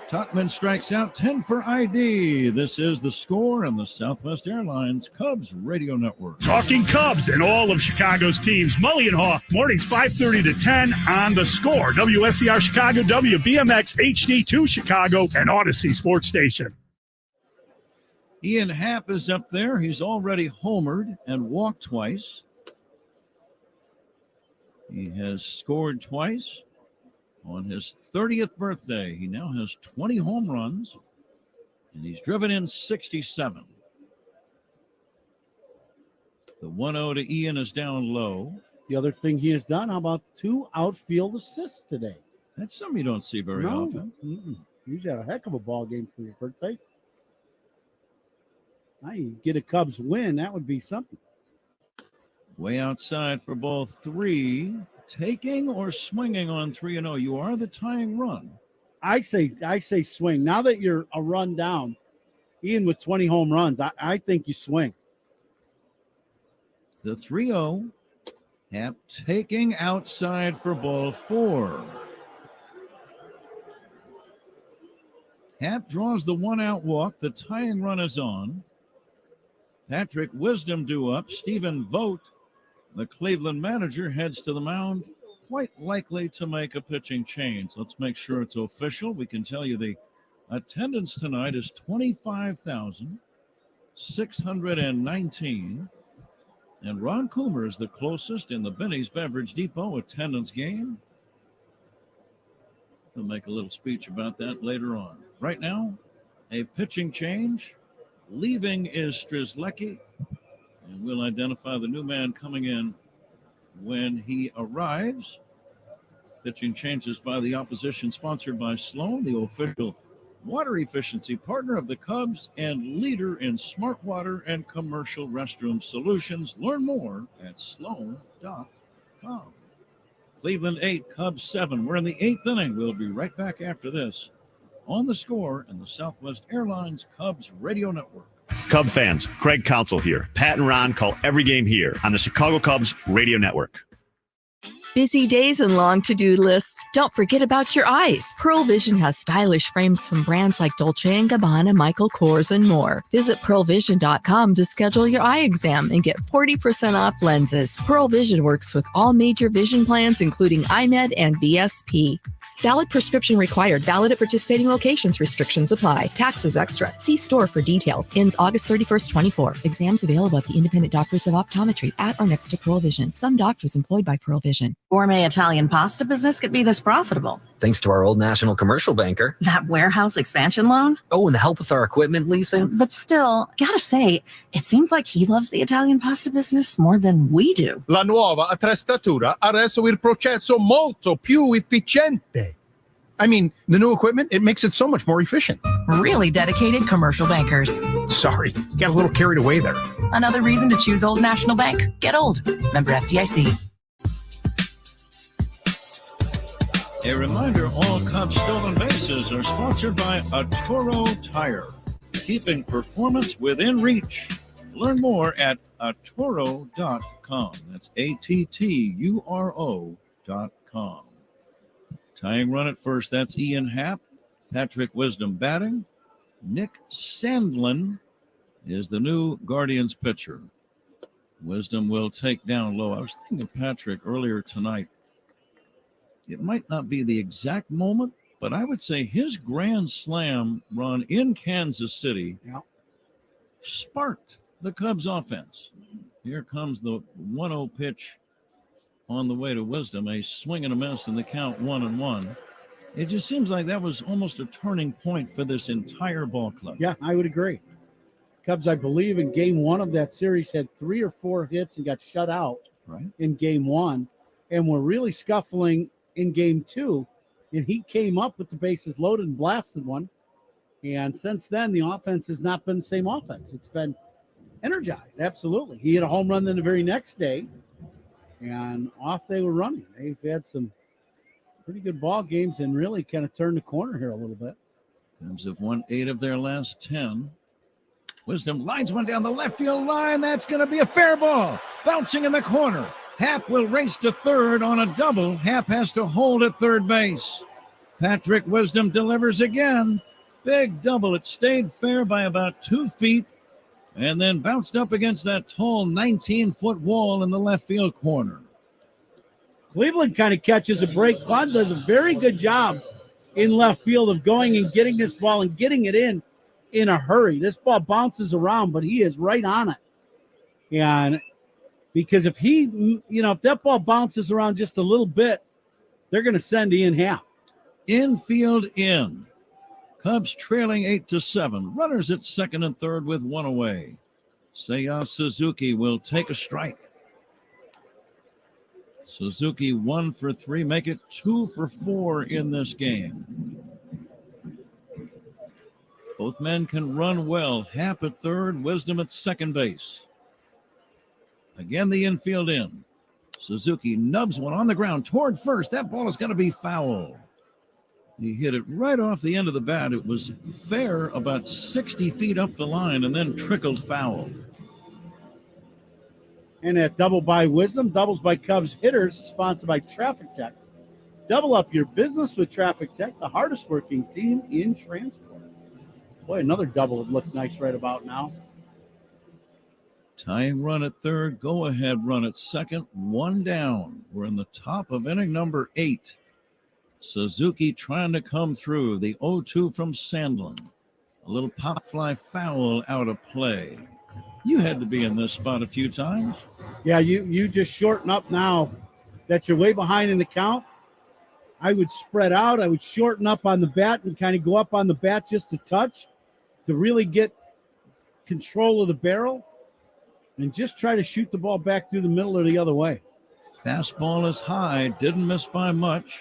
Totman strikes out, 10 for ID. This is the score on the Southwest Airlines Cubs Radio Network. Talking Cubs and all of Chicago's teams. Mully and Haw, mornings 5:30 to 10 on the score. WSCR Chicago, WBMX HD2 Chicago, and Odyssey Sports Station. Ian Happ is up there. He's already homered and walked twice. He has scored twice. On his 30th birthday, he now has 20 home runs, and he's driven in 67. The 1-0 to Ian is down low. The other thing he has done, how about 2 outfield assists today? That's something you don't see very often. He's had a heck of a ball game for his birthday. Now you get a Cubs win, that would be something. Way outside for ball 3. Taking or swinging on 3-0? You are the tying run. I say swing. Now that you're a run down, Ian with 20 home runs, I think you swing. The 3-0. Happ taking outside for ball 4. Happ draws the 1-out walk. The tying run is on. Patrick Wisdom due up. Stephen Vogt, the Cleveland manager, heads to the mound, quite likely to make a pitching change. Let's make sure it's official. We can tell you the attendance tonight is 25,619. And Ron Coomer is the closest in the Benny's Beverage Depot attendance game. We'll make a little speech about that later on. Right now, a pitching change. Leaving is Strzelecki. And we'll identify the new man coming in when he arrives. Pitching changes by the opposition, sponsored by Sloan, the official water efficiency partner of the Cubs and leader in smart water and commercial restroom solutions. Learn more at sloan.com. Cleveland 8, Cubs 7. We're in the 8th inning. We'll be right back after this on the score and the Southwest Airlines Cubs Radio Network. Cub fans, Craig Counsell here. Pat and Ron call every game here on the Chicago Cubs Radio Network. Busy days and long to-do lists? Don't forget about your eyes. Pearl Vision has stylish frames from brands like Dolce & Gabbana, Michael Kors, and more. Visit pearlvision.com to schedule your eye exam and get 40% off lenses. Pearl Vision works with all major vision plans, including iMed and VSP. Valid prescription required. Valid at participating locations. Restrictions apply. Taxes extra. See store for details. Ends August 31st, 24. Exams available at the independent doctors of optometry at or next to Pearl Vision. Some doctors employed by Pearl Vision. Gourmet Italian pasta business could be this profitable. Thanks to our Old National commercial banker. That warehouse expansion loan? Oh, and the help with our equipment leasing. But still, gotta say, it seems like he loves the Italian pasta business more than we do. La nuova attrezzatura ha reso il processo molto più efficiente. I mean, the new equipment, it makes it so much more efficient. Really dedicated commercial bankers. Sorry, got a little carried away there. Another reason to choose Old National Bank. Get old. Member FDIC. A reminder, all Cubs stolen bases are sponsored by Toro Tire, keeping performance within reach. Learn more at atturo.com. That's ATTURO.com. Tying run at first, that's Ian Happ. Patrick Wisdom batting. Nick Sandlin is the new Guardians pitcher. Wisdom will take down low. I was thinking of Patrick earlier tonight. It might not be the exact moment, but I would say his grand slam run in Kansas City sparked the Cubs offense. Here comes the 1-0 pitch on the way to Wisdom, a swing and a miss, and the count 1-1. It just seems like that was almost a turning point for this entire ball club. Yeah, I would agree. Cubs, I believe, in game 1 of that series had 3 or 4 hits and got shut out in game 1, and were really scuffling in game 2, and he came up with the bases loaded and blasted one. And since then, the offense has not been the same offense. It's been energized, absolutely. He hit a home run then the very next day. And off they were running. They've had some pretty good ball games and really kind of turned the corner here a little bit. Cubs have won 8 of their last 10. Wisdom lines one down the left field line. That's going to be a fair ball. Bouncing in the corner. Happ will race to third on a double. Happ has to hold at third base. Patrick Wisdom delivers again. Big double. It stayed fair by about 2 feet and then bounced up against that tall 19-foot wall in the left field corner. Cleveland kind of catches a break. Claude does a very good job in left field of going and getting this ball and getting it in a hurry. This ball bounces around, but he is right on it. And because if if that ball bounces around just a little bit, they're going to send Ian Happ. Infield in. Cubs trailing 8-7. Runners at second and third with 1 away. Seiya Suzuki will take a strike. Suzuki 1 for 3, make it 2 for 4 in this game. Both men can run well. Happ at third, Wisdom at second base. Again, the infield in. Suzuki nubs one on the ground toward first. That ball is going to be foul. He hit it right off the end of the bat. It was fair about 60 feet up the line and then trickled foul. And that double by Wisdom, doubles by Cubs hitters, sponsored by Traffic Tech. Double up your business with Traffic Tech, the hardest working team in transport. Boy, another double would look nice right about now. Tying run at third, go-ahead run at second, 1 down. We're in the top of inning number 8. Suzuki trying to come through. The 0-2 from Sandlin. A little pop fly foul out of play. You had to be in this spot a few times. Yeah, you just shorten up now that you're way behind in the count. I would spread out. I would shorten up on the bat and kind of go up on the bat just a touch to really get control of the barrel and just try to shoot the ball back through the middle or the other way. Fastball is high. Didn't miss by much.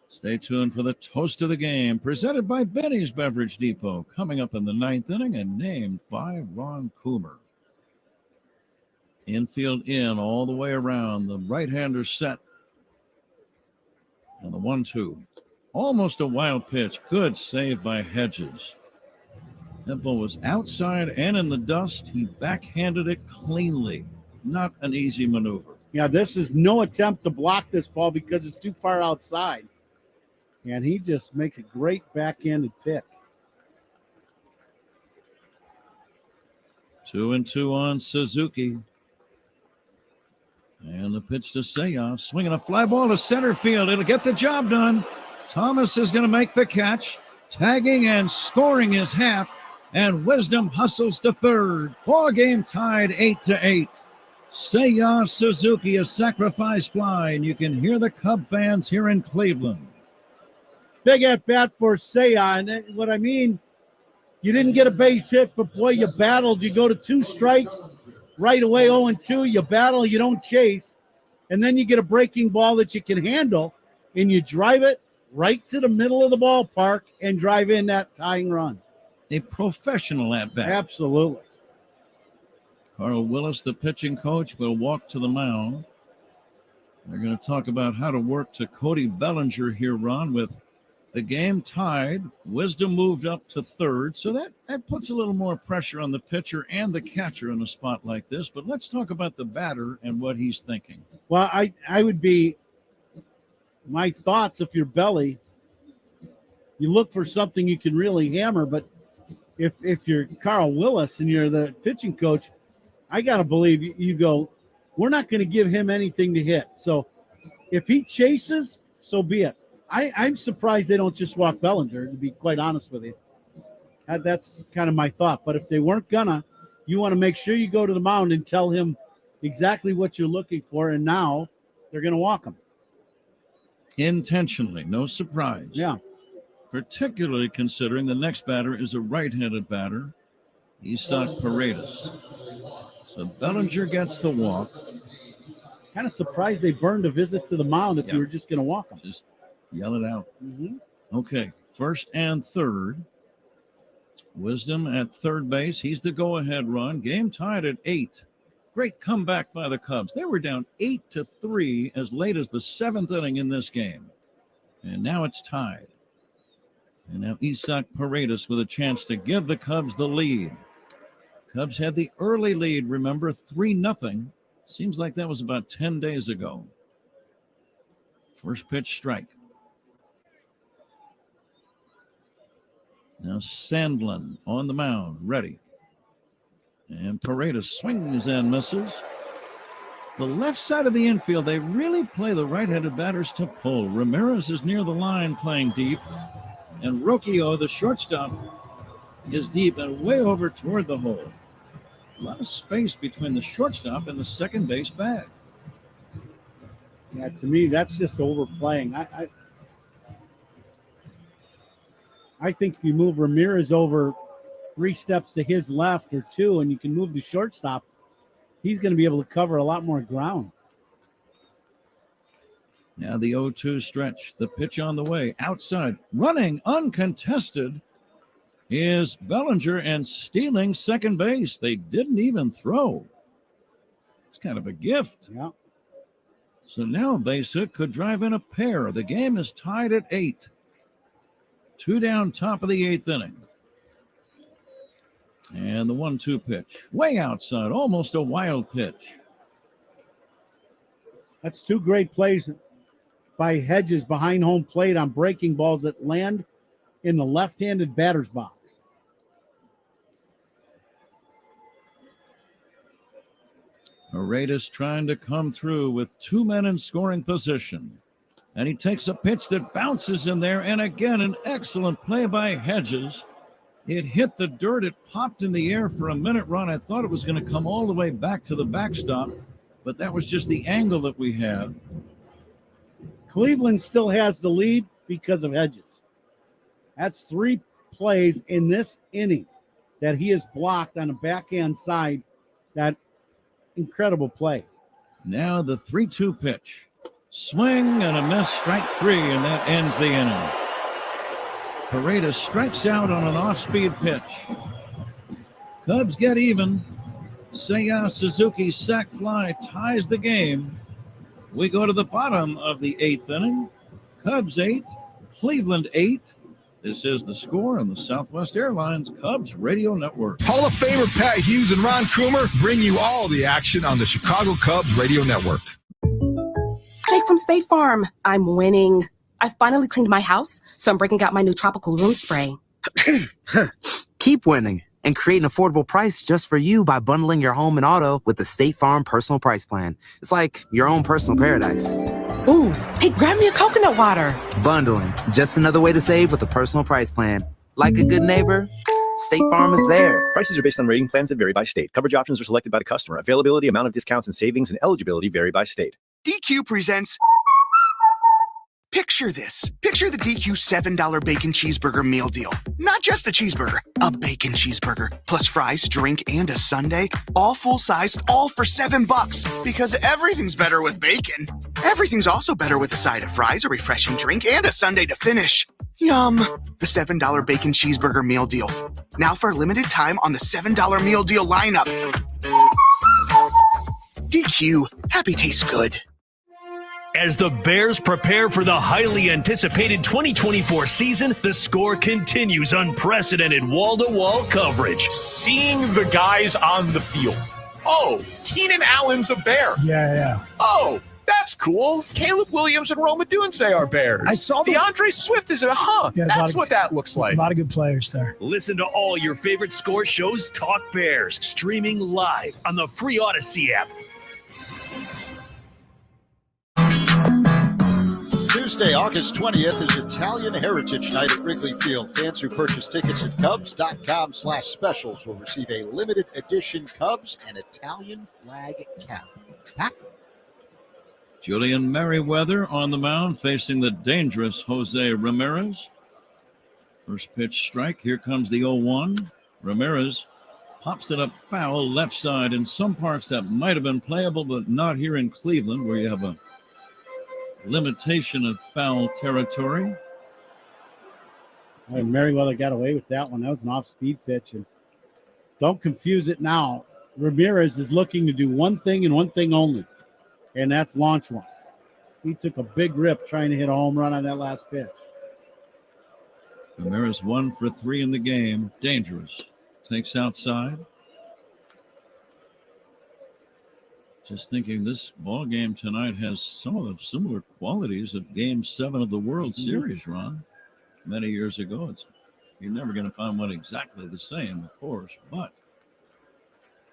Stay tuned for the toast of the game, presented by Benny's Beverage Depot, coming up in the 9th inning and named by Ron Coomer. Infield in all the way around. The right-hander set. And the 1-2. Almost a wild pitch. Good save by Hedges. That ball was outside and in the dust. He backhanded it cleanly. Not an easy maneuver. Yeah, this is no attempt to block this ball because it's too far outside. And he just makes a great backhanded pick. 2-2 on Suzuki. And the pitch to Seiya. Swinging a fly ball to center field. It'll get the job done. Thomas is going to make the catch. Tagging and scoring is Happ. And Wisdom hustles to third. Ball game tied 8-8. Seiya Suzuki, a sacrifice fly. And you can hear the Cub fans here in Cleveland. Big at bat for Seiya. And what I mean, you didn't get a base hit, but boy, you battled. You go to 2 strikes right away, 0-2. You battle, you don't chase. And then you get a breaking ball that you can handle, and you drive it right to the middle of the ballpark and drive in that tying run. A professional at bat. Absolutely. Carl Willis, the pitching coach, will walk to the mound. They're going to talk about how to work to Cody Bellinger here, Ron, with the game tied. Wisdom moved up to third, so that puts a little more pressure on the pitcher and the catcher in a spot like this. But let's talk about the batter and what he's thinking. Well, I would be, my thoughts, if you're Belly, you look for something you can really hammer. But if you're Carl Willis and you're the pitching coach, I got to believe you go, we're not going to give him anything to hit. So if he chases, so be it. I'm surprised they don't just walk Bellinger, to be quite honest with you. That's kind of my thought. But if they weren't gonna, you want to make sure you go to the mound and tell him exactly what you're looking for, and now they're going to walk him. Intentionally, no surprise. Yeah. Particularly considering the next batter is a right-handed batter, Isaac Paredes. So Bellinger gets the walk. Kind of surprised they burned a visit to the mound if you were just going to walk him. Just yell it out. Mm-hmm. Okay, first and third. Wisdom at third base. He's the go-ahead run. Game tied at 8. Great comeback by the Cubs. They were down 8-3 as late as the 7th inning in this game. And now it's tied. And now Isaac Paredes with a chance to give the Cubs the lead. Cubs had the early lead, remember, 3-0. Seems like that was about 10 days ago. First pitch strike. Now Sandlin on the mound, ready. And Paredes swings and misses. The left side of the infield, they really play the right-handed batters to pull. Ramirez is near the line playing deep. And Rocchio, the shortstop, is deep and way over toward the hole. A lot of space between the shortstop and the second base bag. Yeah, to me, that's just overplaying. I think if you move Ramirez over 3 steps to his left or 2, and you can move the shortstop, he's going to be able to cover a lot more ground. Now the 0-2 stretch. The pitch on the way. Outside. Running uncontested is Bellinger and stealing second base. They didn't even throw. It's kind of a gift. Yeah. So now a base hit could drive in a pair. The game is tied at 8. 2 down, top of the 8th inning. And the 1-2 pitch. Way outside. Almost a wild pitch. That's 2 great plays by Hedges behind home plate on breaking balls that land in the left-handed batter's box. Paredes trying to come through with 2 men in scoring position. And he takes a pitch that bounces in there. And again, an excellent play by Hedges. It hit the dirt. It popped in the air for a minute run. I thought it was going to come all the way back to the backstop, but that was just the angle that we had. Cleveland still has the lead because of Hedges. That's 3 plays in this inning that he has blocked on the backhand side. That incredible plays. Now the 3-2 pitch. Swing and a miss, strike 3, and that ends the inning. Paredes strikes out on an off-speed pitch. Cubs get even. Seiya Suzuki's sac fly ties the game. We go to the bottom of the 8th inning. Cubs 8, Cleveland 8. This is The Score on the Southwest Airlines Cubs Radio Network. Hall of Famer Pat Hughes and Ron Coomer bring you all the action on the Chicago Cubs Radio Network. Jake from State Farm. I'm winning. I finally cleaned my house, so I'm breaking out my new tropical room spray. Keep winning and create an affordable price just for you by bundling your home and auto with the State Farm Personal Price Plan. It's like your own personal paradise. Ooh, hey, grab me a coconut water. Bundling, just another way to save with a personal price plan. Like a good neighbor, State Farm is there. Prices are based on rating plans that vary by state. Coverage options are selected by the customer. Availability, amount of discounts and savings, and eligibility vary by state. DQ presents... Picture this. Picture the DQ $7 bacon cheeseburger meal deal. Not just a cheeseburger, a bacon cheeseburger, plus fries, drink, and a sundae, all full-sized, all for $7. Because everything's better with bacon. Everything's also better with a side of fries, a refreshing drink, and a sundae to finish. Yum. The $7 bacon cheeseburger meal deal. Now for a limited time on the $7 meal deal lineup. DQ. Happy tastes good. As the Bears prepare for the highly anticipated 2024 season, The Score continues unprecedented wall-to-wall coverage. Seeing the guys on the field. Oh, Keenan Allen's a Bear. Yeah. Oh, that's cool. Caleb Williams and Rome Odunze are Bears. I saw them. DeAndre Swift is that's what that looks like. A lot of good players there. Listen to all your favorite Score shows Talk Bears, streaming live on the free Odyssey app. Tuesday, August 20th is Italian Heritage Night at Wrigley Field. Fans who purchase tickets at Cubs.com/specials will receive a limited edition Cubs and Italian flag cap. Pat? Julian Merriweather on the mound facing the dangerous Jose Ramirez. First pitch strike. Here comes the 0-1. Ramirez pops it up foul left side. In some parts that might have been playable, but not here in Cleveland where you have a limitation of foul territory. Merriweather got away with that one. That was an off-speed pitch. And don't confuse it now Ramirez is looking to do one thing and one thing only, and that's launch one. He took a big rip trying to hit a home run on that last pitch. Ramirez 1 for 3 in the game. Dangerous. Takes outside. Just thinking this ball game tonight has some of the similar qualities of Game 7 of the World Series, Ron. Many years ago. You're never going to find one exactly the same, of course, but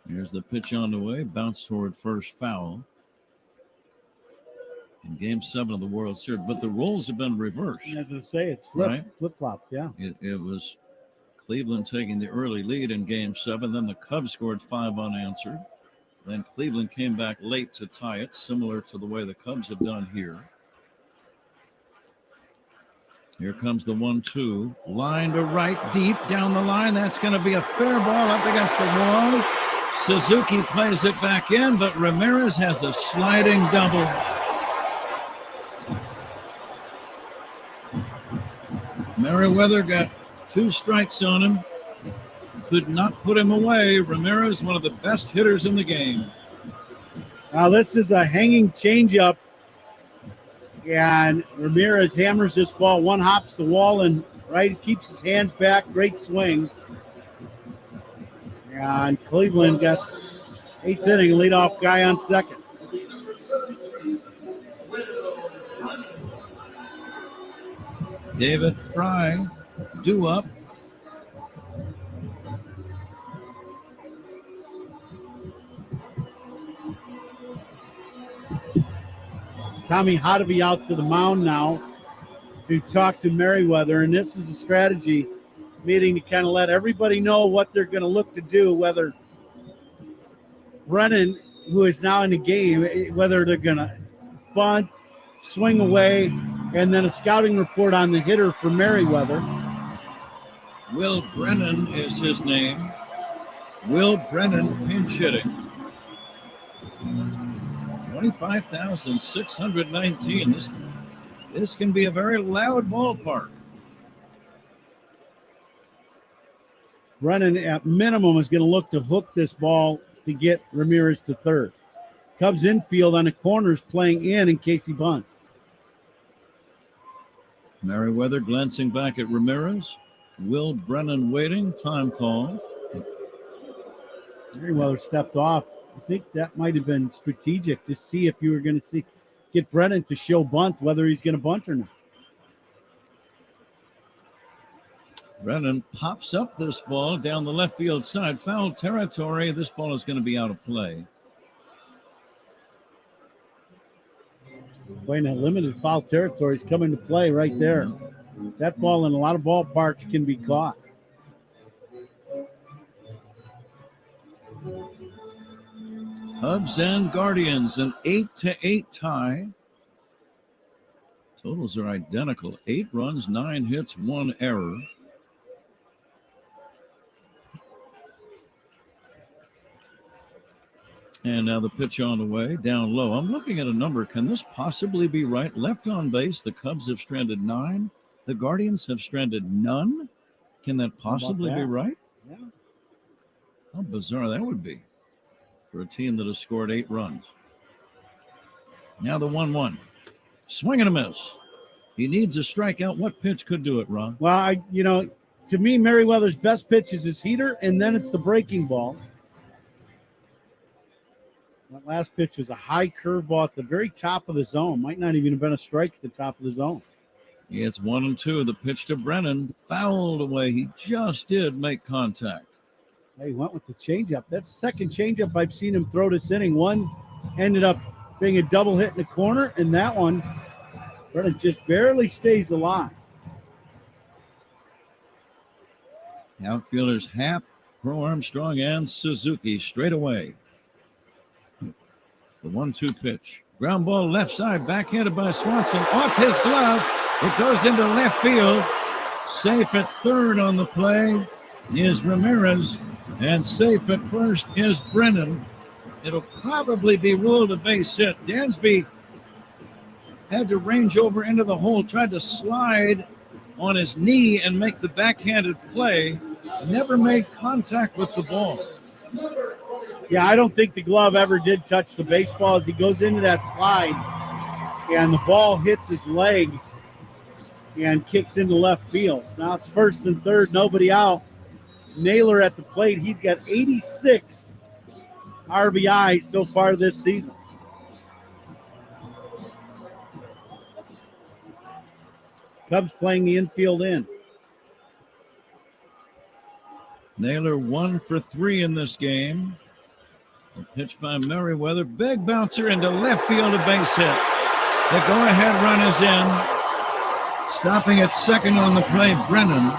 here's the pitch on the way. Bounce toward first, foul. In Game 7 of the World Series. But the roles have been reversed. As I say, it's flip-flopped, right? Yeah. It was Cleveland taking the early lead in Game 7. Then the Cubs scored 5 unanswered. Then Cleveland came back late to tie it, similar to the way the Cubs have done here. Here comes the 1-2. Line to right, deep down the line. That's going to be a fair ball up against the wall. Suzuki plays it back in, but Ramirez has a sliding double. Merriweather got 2 strikes on him. Could not put him away. Ramirez, one of the best hitters in the game. Now this is a hanging changeup, and Ramirez hammers this ball. One hops the wall and right keeps his hands back. Great swing. And Cleveland gets 8th inning leadoff guy on second. David Fry, due up. Tommy Hotovy out to the mound now to talk to Merriweather, and this is a strategy meeting to kind of let everybody know what they're going to look to do, whether Brennan, who is now in the game, whether they're going to bunt, swing away, and then a scouting report on the hitter for Merriweather. Will Brennan is his name. Will Brennan pinch hitting. 25,619. This can be a very loud ballpark. Brennan, at minimum, is going to look to hook this ball to get Ramirez to third. Cubs infield on the corners playing in case he bunts. Merriweather glancing back at Ramirez. Will Brennan waiting. Time called. Merriweather stepped off. I think that might have been strategic to see if you were going to get Brennan to show bunt, whether he's going to bunt or not. Brennan pops up this ball down the left field side. Foul territory. This ball is going to be out of play. Playing that limited foul territory is coming to play right there. That ball in a lot of ballparks can be caught. Cubs and Guardians, an 8-8 tie. Totals are identical. 8 runs, 9 hits, 1 error. And now the pitch on the way, down low. I'm looking at a number. Can this possibly be right? Left on base, the Cubs have stranded 9. The Guardians have stranded none. Can that possibly be right? Yeah. How bizarre that would be for a team that has scored 8 runs. Now the 1-1. Swing and a miss. He needs a strikeout. What pitch could do it, Ron? Well, to me, Merriweather's best pitch is his heater, and then it's the breaking ball. That last pitch was a high curveball at the very top of the zone. Might not even have been a strike at the top of the zone. It's 1-2. The pitch to Brennan fouled away. He just did make contact. He went with the changeup. That's the second changeup I've seen him throw this inning. One ended up being a double hit in the corner, and that one, Brennan just barely stays alive. Outfielders Happ, Pro Armstrong, and Suzuki straight away. The 1-2 pitch. Ground ball left side, backhanded by Swanson. Off his glove. It goes into left field. Safe at third on the play is Ramirez. And safe at first is Brennan. It'll probably be ruled a base hit. Dansby had to range over into the hole, tried to slide on his knee and make the backhanded play. Never made contact with the ball. Yeah, I don't think the glove ever did touch the baseball as he goes into that slide, and the ball hits his leg and kicks into left field. Now it's first and third, nobody out. Naylor at the plate. He's got 86 RBIs so far this season. Cubs playing the infield in. Naylor 1 for 3 in this game. A pitch by Merriweather. Big bouncer into left field, a base hit. The go-ahead run is in. Stopping at second on the play, Brennan.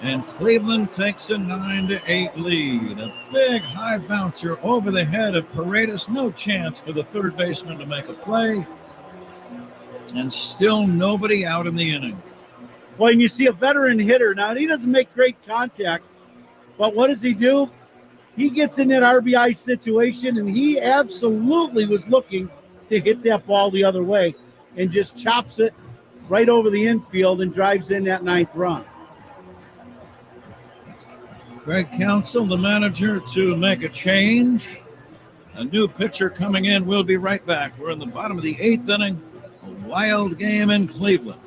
And Cleveland takes a 9-8 lead. A big high bouncer over the head of Paredes. No chance for the third baseman to make a play. And still nobody out in the inning. Well, and you see a veteran hitter. Now, he doesn't make great contact, but what does he do? He gets in that RBI situation, and he absolutely was looking to hit that ball the other way and just chops it right over the infield and drives in that 9th run. Greg Counsell, the manager, to make a change. A new pitcher coming in. We'll be right back. We're in the bottom of the 8th inning. A wild game in Cleveland.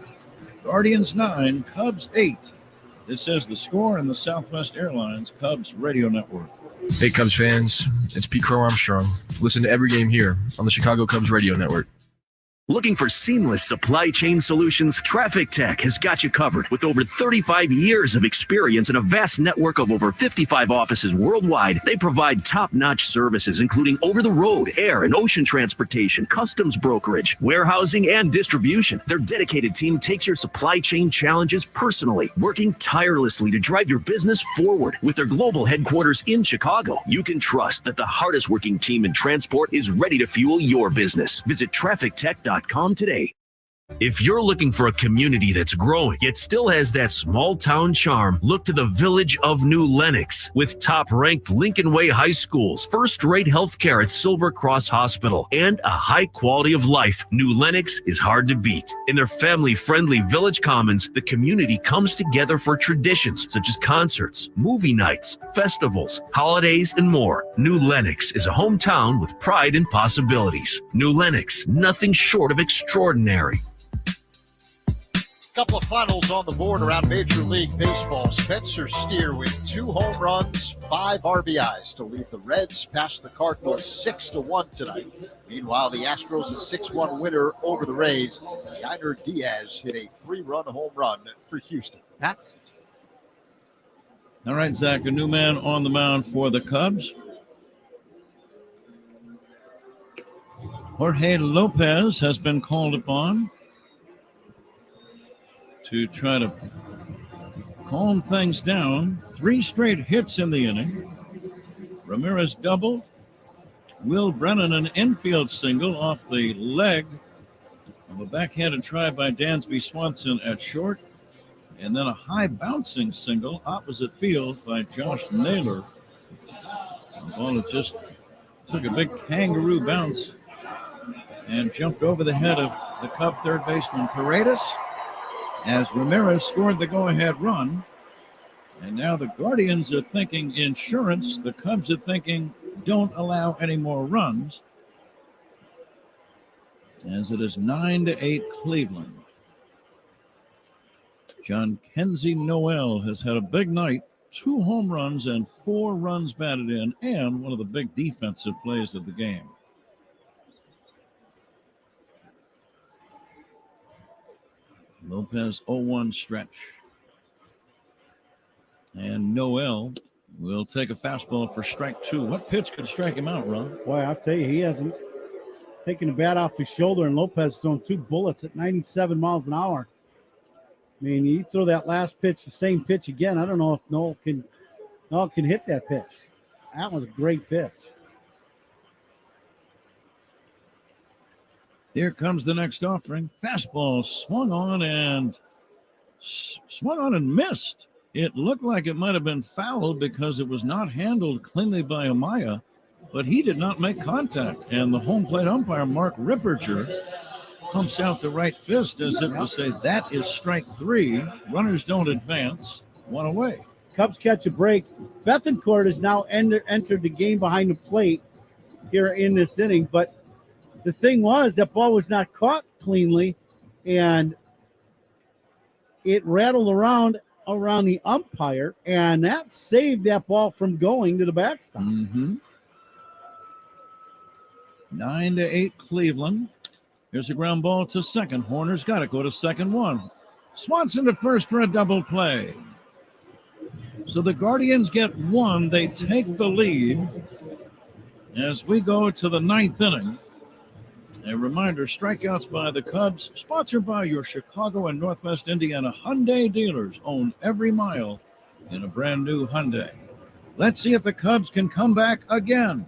Guardians 9, Cubs 8. This is the score in the Southwest Airlines Cubs radio network. Hey, Cubs fans. It's Pete Crow Armstrong. Listen to every game here on the Chicago Cubs radio network. Looking for seamless supply chain solutions? Traffic Tech has got you covered. With over 35 years of experience and a vast network of over 55 offices worldwide, they provide top-notch services including over-the-road, air, and ocean transportation, customs brokerage, warehousing, and distribution. Their dedicated team takes your supply chain challenges personally, working tirelessly to drive your business forward. With their global headquarters in Chicago, you can trust that the hardest working team in transport is ready to fuel your business. Visit traffictech.com today. If you're looking for a community that's growing, yet still has that small town charm, look to the village of New Lenox. With top-ranked Lincoln Way High Schools, first-rate healthcare at Silver Cross Hospital, and a high quality of life, New Lenox is hard to beat. In their family-friendly Village Commons, the community comes together for traditions such as concerts, movie nights, festivals, holidays, and more. New Lenox is a hometown with pride and possibilities. New Lenox, nothing short of extraordinary. Couple of finals on the board around Major League Baseball. Spencer Steer with 2 home runs, 5 RBIs to lead the Reds past the Cardinals 6-1 tonight. Meanwhile, the Astros a 6-1 winner over the Rays. Yainer Diaz hit a 3-run home run for Houston. Pat? All right, Zach, a new man on the mound for the Cubs. Jorge Lopez has been called upon to try to calm things down. 3 straight hits in the inning. Ramirez doubled. Will Brennan an infield single off the leg of a backhanded try by Dansby Swanson at short. And then a high bouncing single opposite field by Josh Naylor. The ball just took a big kangaroo bounce and jumped over the head of the Cub third baseman Paredes, as Ramirez scored the go-ahead run. And now the Guardians are thinking insurance. The Cubs are thinking don't allow any more runs, as it is 9-8 Cleveland. John Kenzie Noel has had a big night, 2 home runs and 4 runs batted in, and one of the big defensive plays of the game. Lopez 0-1 stretch. And Noel will take a fastball for strike 2. What pitch could strike him out, Ron? Boy, I'll tell you, he hasn't taken a bat off his shoulder, and Lopez thrown 2 bullets at 97 miles an hour. I mean, you throw that last pitch, the same pitch again. I don't know if Noel can hit that pitch. That was a great pitch. Here comes the next offering. Fastball swung on and missed. It looked like it might have been fouled because it was not handled cleanly by Amaya, but he did not make contact. And the home plate umpire, Mark Ripperger, pumps out the right fist as if to say that is strike 3. Runners don't advance. 1 away. Cubs catch a break. Bethencourt has now entered the game behind the plate here in this inning. But the thing was, that ball was not caught cleanly, and it rattled around the umpire, and that saved that ball from going to the backstop. 9-8 Cleveland. Here's a ground ball to second. Horner's got to go to second one. Swanson to first for a double play. So the Guardians get one. They take the lead as we go to the ninth inning. A reminder, strikeouts by the Cubs, sponsored by your Chicago and Northwest Indiana Hyundai dealers, owned every mile in a brand new Hyundai. Let's see if the Cubs can come back again.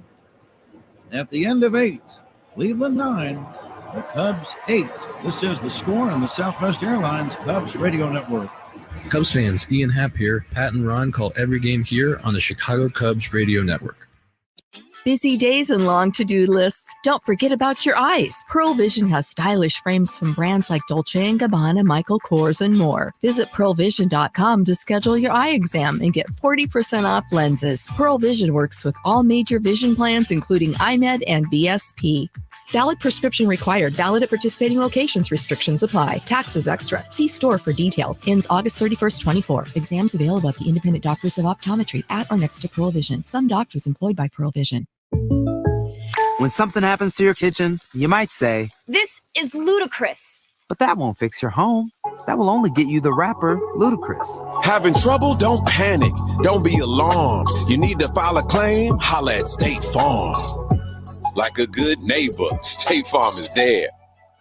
At the end of 8, Cleveland 9, the Cubs 8. This is The Score on the Southwest Airlines Cubs Radio Network. Cubs fans, Ian Happ here. Pat and Ron call every game here on the Chicago Cubs Radio Network. Busy days and long to-do lists? Don't forget about your eyes. Pearl Vision has stylish frames from brands like Dolce & Gabbana, Michael Kors, and more. Visit pearlvision.com to schedule your eye exam and get 40% off lenses. Pearl Vision works with all major vision plans, including iMed and VSP. Valid prescription required. Valid at participating locations. Restrictions apply. Taxes extra. See store for details. Ends August 31st, 24. Exams available at the independent doctors of optometry at or next to Pearl Vision. Some doctors employed by Pearl Vision. When something happens to your kitchen, you might say, "This is ludicrous." but that won't fix your home. That will only get you the rapper, Ludacris. Having trouble? Don't panic. Don't be alarmed. You need to file a claim? Holla at State Farm. Like a good neighbor, State Farm is there.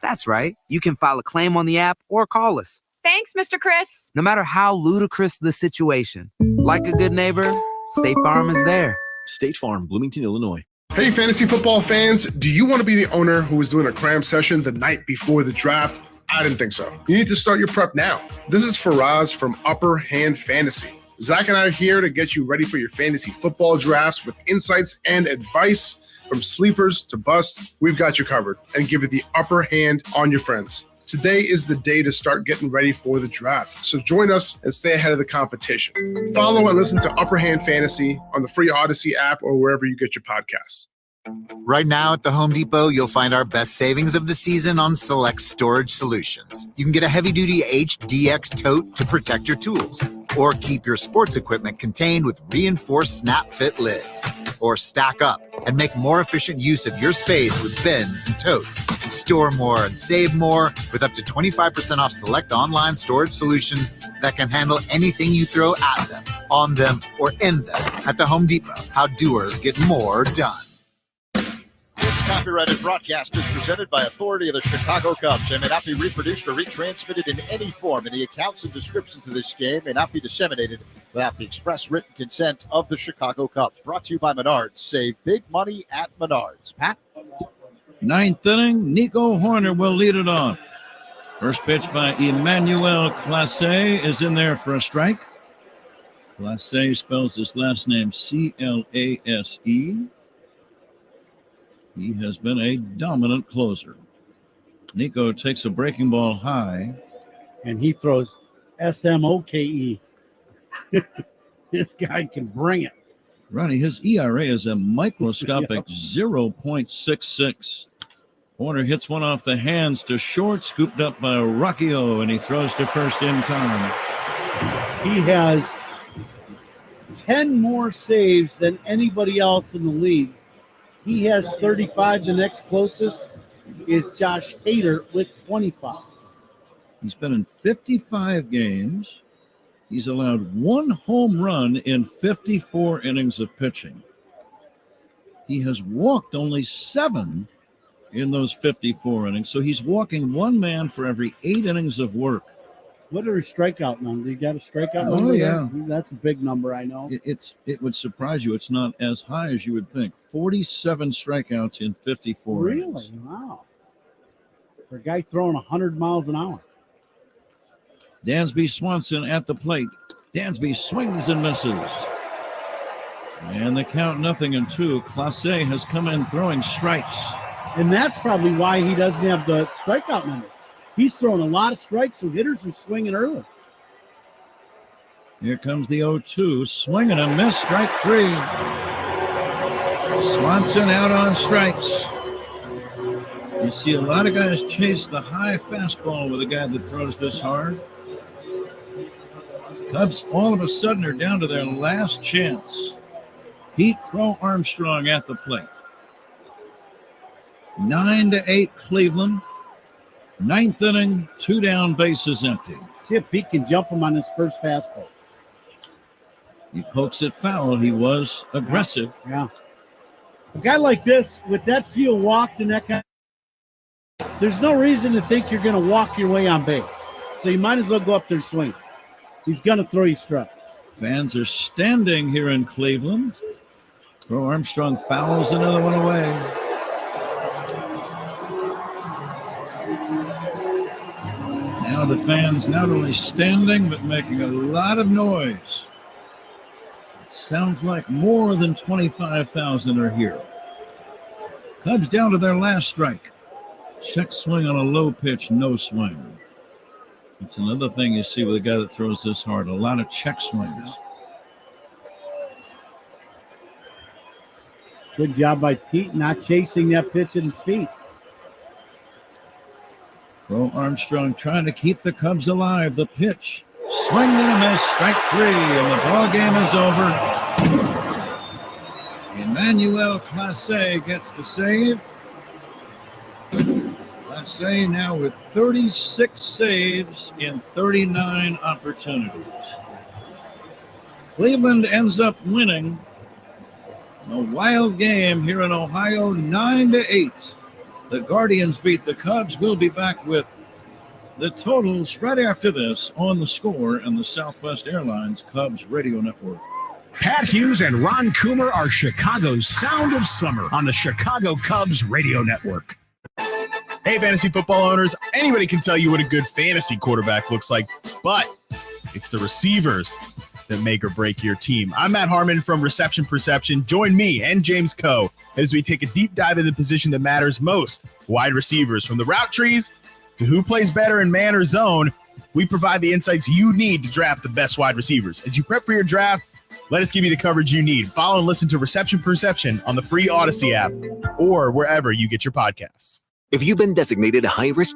That's right. You can file a claim on the app or call us. Thanks, Mr. Chris. No matter how ludicrous the situation, like a good neighbor, State Farm is there. State Farm, Bloomington, Illinois. Hey, fantasy football fans, do you want to be the owner who is doing a cram session the night before the draft? I didn't think so. You need to start your prep now. This is Faraz from Upper Hand Fantasy. Zach and I are here to get you ready for your fantasy football drafts with insights and advice. From sleepers to busts, we've got you covered and give it the upper hand on your friends. Today is the day to start getting ready for the draft. So join us and stay ahead of the competition. Follow and listen to Upper Hand Fantasy on the free Odyssey app or wherever you get your podcasts. Right now at the Home Depot, you'll find our best savings of the season on select storage solutions. You can get a heavy-duty HDX tote to protect your tools, or keep your sports equipment contained with reinforced snap-fit lids, or stack up and make more efficient use of your space with bins and totes. Store more and save more with up to 25% off select online storage solutions that can handle anything you throw at them, on them, or in them. At the Home Depot, how doers get more done. This copyrighted broadcast is presented by authority of the Chicago Cubs and may not be reproduced or retransmitted in any form, and the accounts and descriptions of this game may not be disseminated without the express written consent of the Chicago Cubs. Brought to you by Menards. Save big money at Menards. Pat? Ninth inning, Nico Horner will lead it off. First pitch by Emmanuel Clase is in there for a strike. Clase spells his last name Clase. He has been a dominant closer. Nico takes a breaking ball high. And he throws SMOKE. This guy can bring it. Ronnie, his ERA is a microscopic 0.66. Horner hits one off the hands to short, scooped up by Rocchio, and he throws to first in time. He has 10 more saves than anybody else in the league. He has 35. The next closest is Josh Hader with 25. He's been in 55 games. He's allowed one home run in 54 innings of pitching. He has walked only 7 in those 54 innings. So he's walking one man for every 8 innings of work. What are his strikeout numbers? You got a strikeout number? Oh, yeah. There? That's a big number, I know. It would surprise you. It's not as high as you would think. 47 strikeouts in 54 innings. Really? Wow. For a guy throwing 100 miles an hour. Dansby Swanson at the plate. Dansby swings and misses. And the count 0-2. Clase has come in throwing strikes. And that's probably why he doesn't have the strikeout number. He's throwing a lot of strikes, so hitters are swinging early. Here comes the 0-2. Swing and a miss. Strike three. Swanson out on strikes. You see a lot of guys chase the high fastball with a guy that throws this hard. Cubs all of a sudden are down to their last chance. Pete Crow Armstrong at the plate. 9-8 Cleveland. Ninth inning, 2 down, bases empty. See if Pete can jump him on his first fastball. He pokes it foul. He was aggressive. Yeah. A guy like this, with that few walks and that kind of, there's no reason to think you're going to walk your way on base. So you might as well go up there and swing. He's going to throw you strikes. Fans are standing here in Cleveland. Crow Armstrong fouls another one away. Now the fans not only standing, but making a lot of noise. It sounds like more than 25,000 are here. Cubs down to their last strike. Check swing on a low pitch, no swing. It's another thing you see with a guy that throws this hard. A lot of check swings. Good job by Pete not chasing that pitch at his feet. Crow Armstrong trying to keep the Cubs alive. The pitch. Swing and a miss. Strike three, and the ball game is over. Emmanuel Clase gets the save. Clase now with 36 saves in 39 opportunities. Cleveland ends up winning a wild game here in Ohio, 9-8. The Guardians beat the Cubs. We'll be back with the totals right after this on The Score and the Southwest Airlines Cubs Radio Network. Pat Hughes and Ron Coomer are Chicago's Sound of Summer on the Chicago Cubs Radio Network. Hey, fantasy football owners, anybody can tell you what a good fantasy quarterback looks like, but it's the receivers that make or break your team. I'm Matt Harmon from Reception Perception. Join me and James Coe as we take a deep dive into the position that matters most, wide receivers. From the route trees to who plays better in man or zone, we provide the insights you need to draft the best wide receivers. As you prep for your draft, let us give you the coverage you need. Follow and listen to Reception Perception on the free Odyssey app or wherever you get your podcasts. If you've been designated a high-risk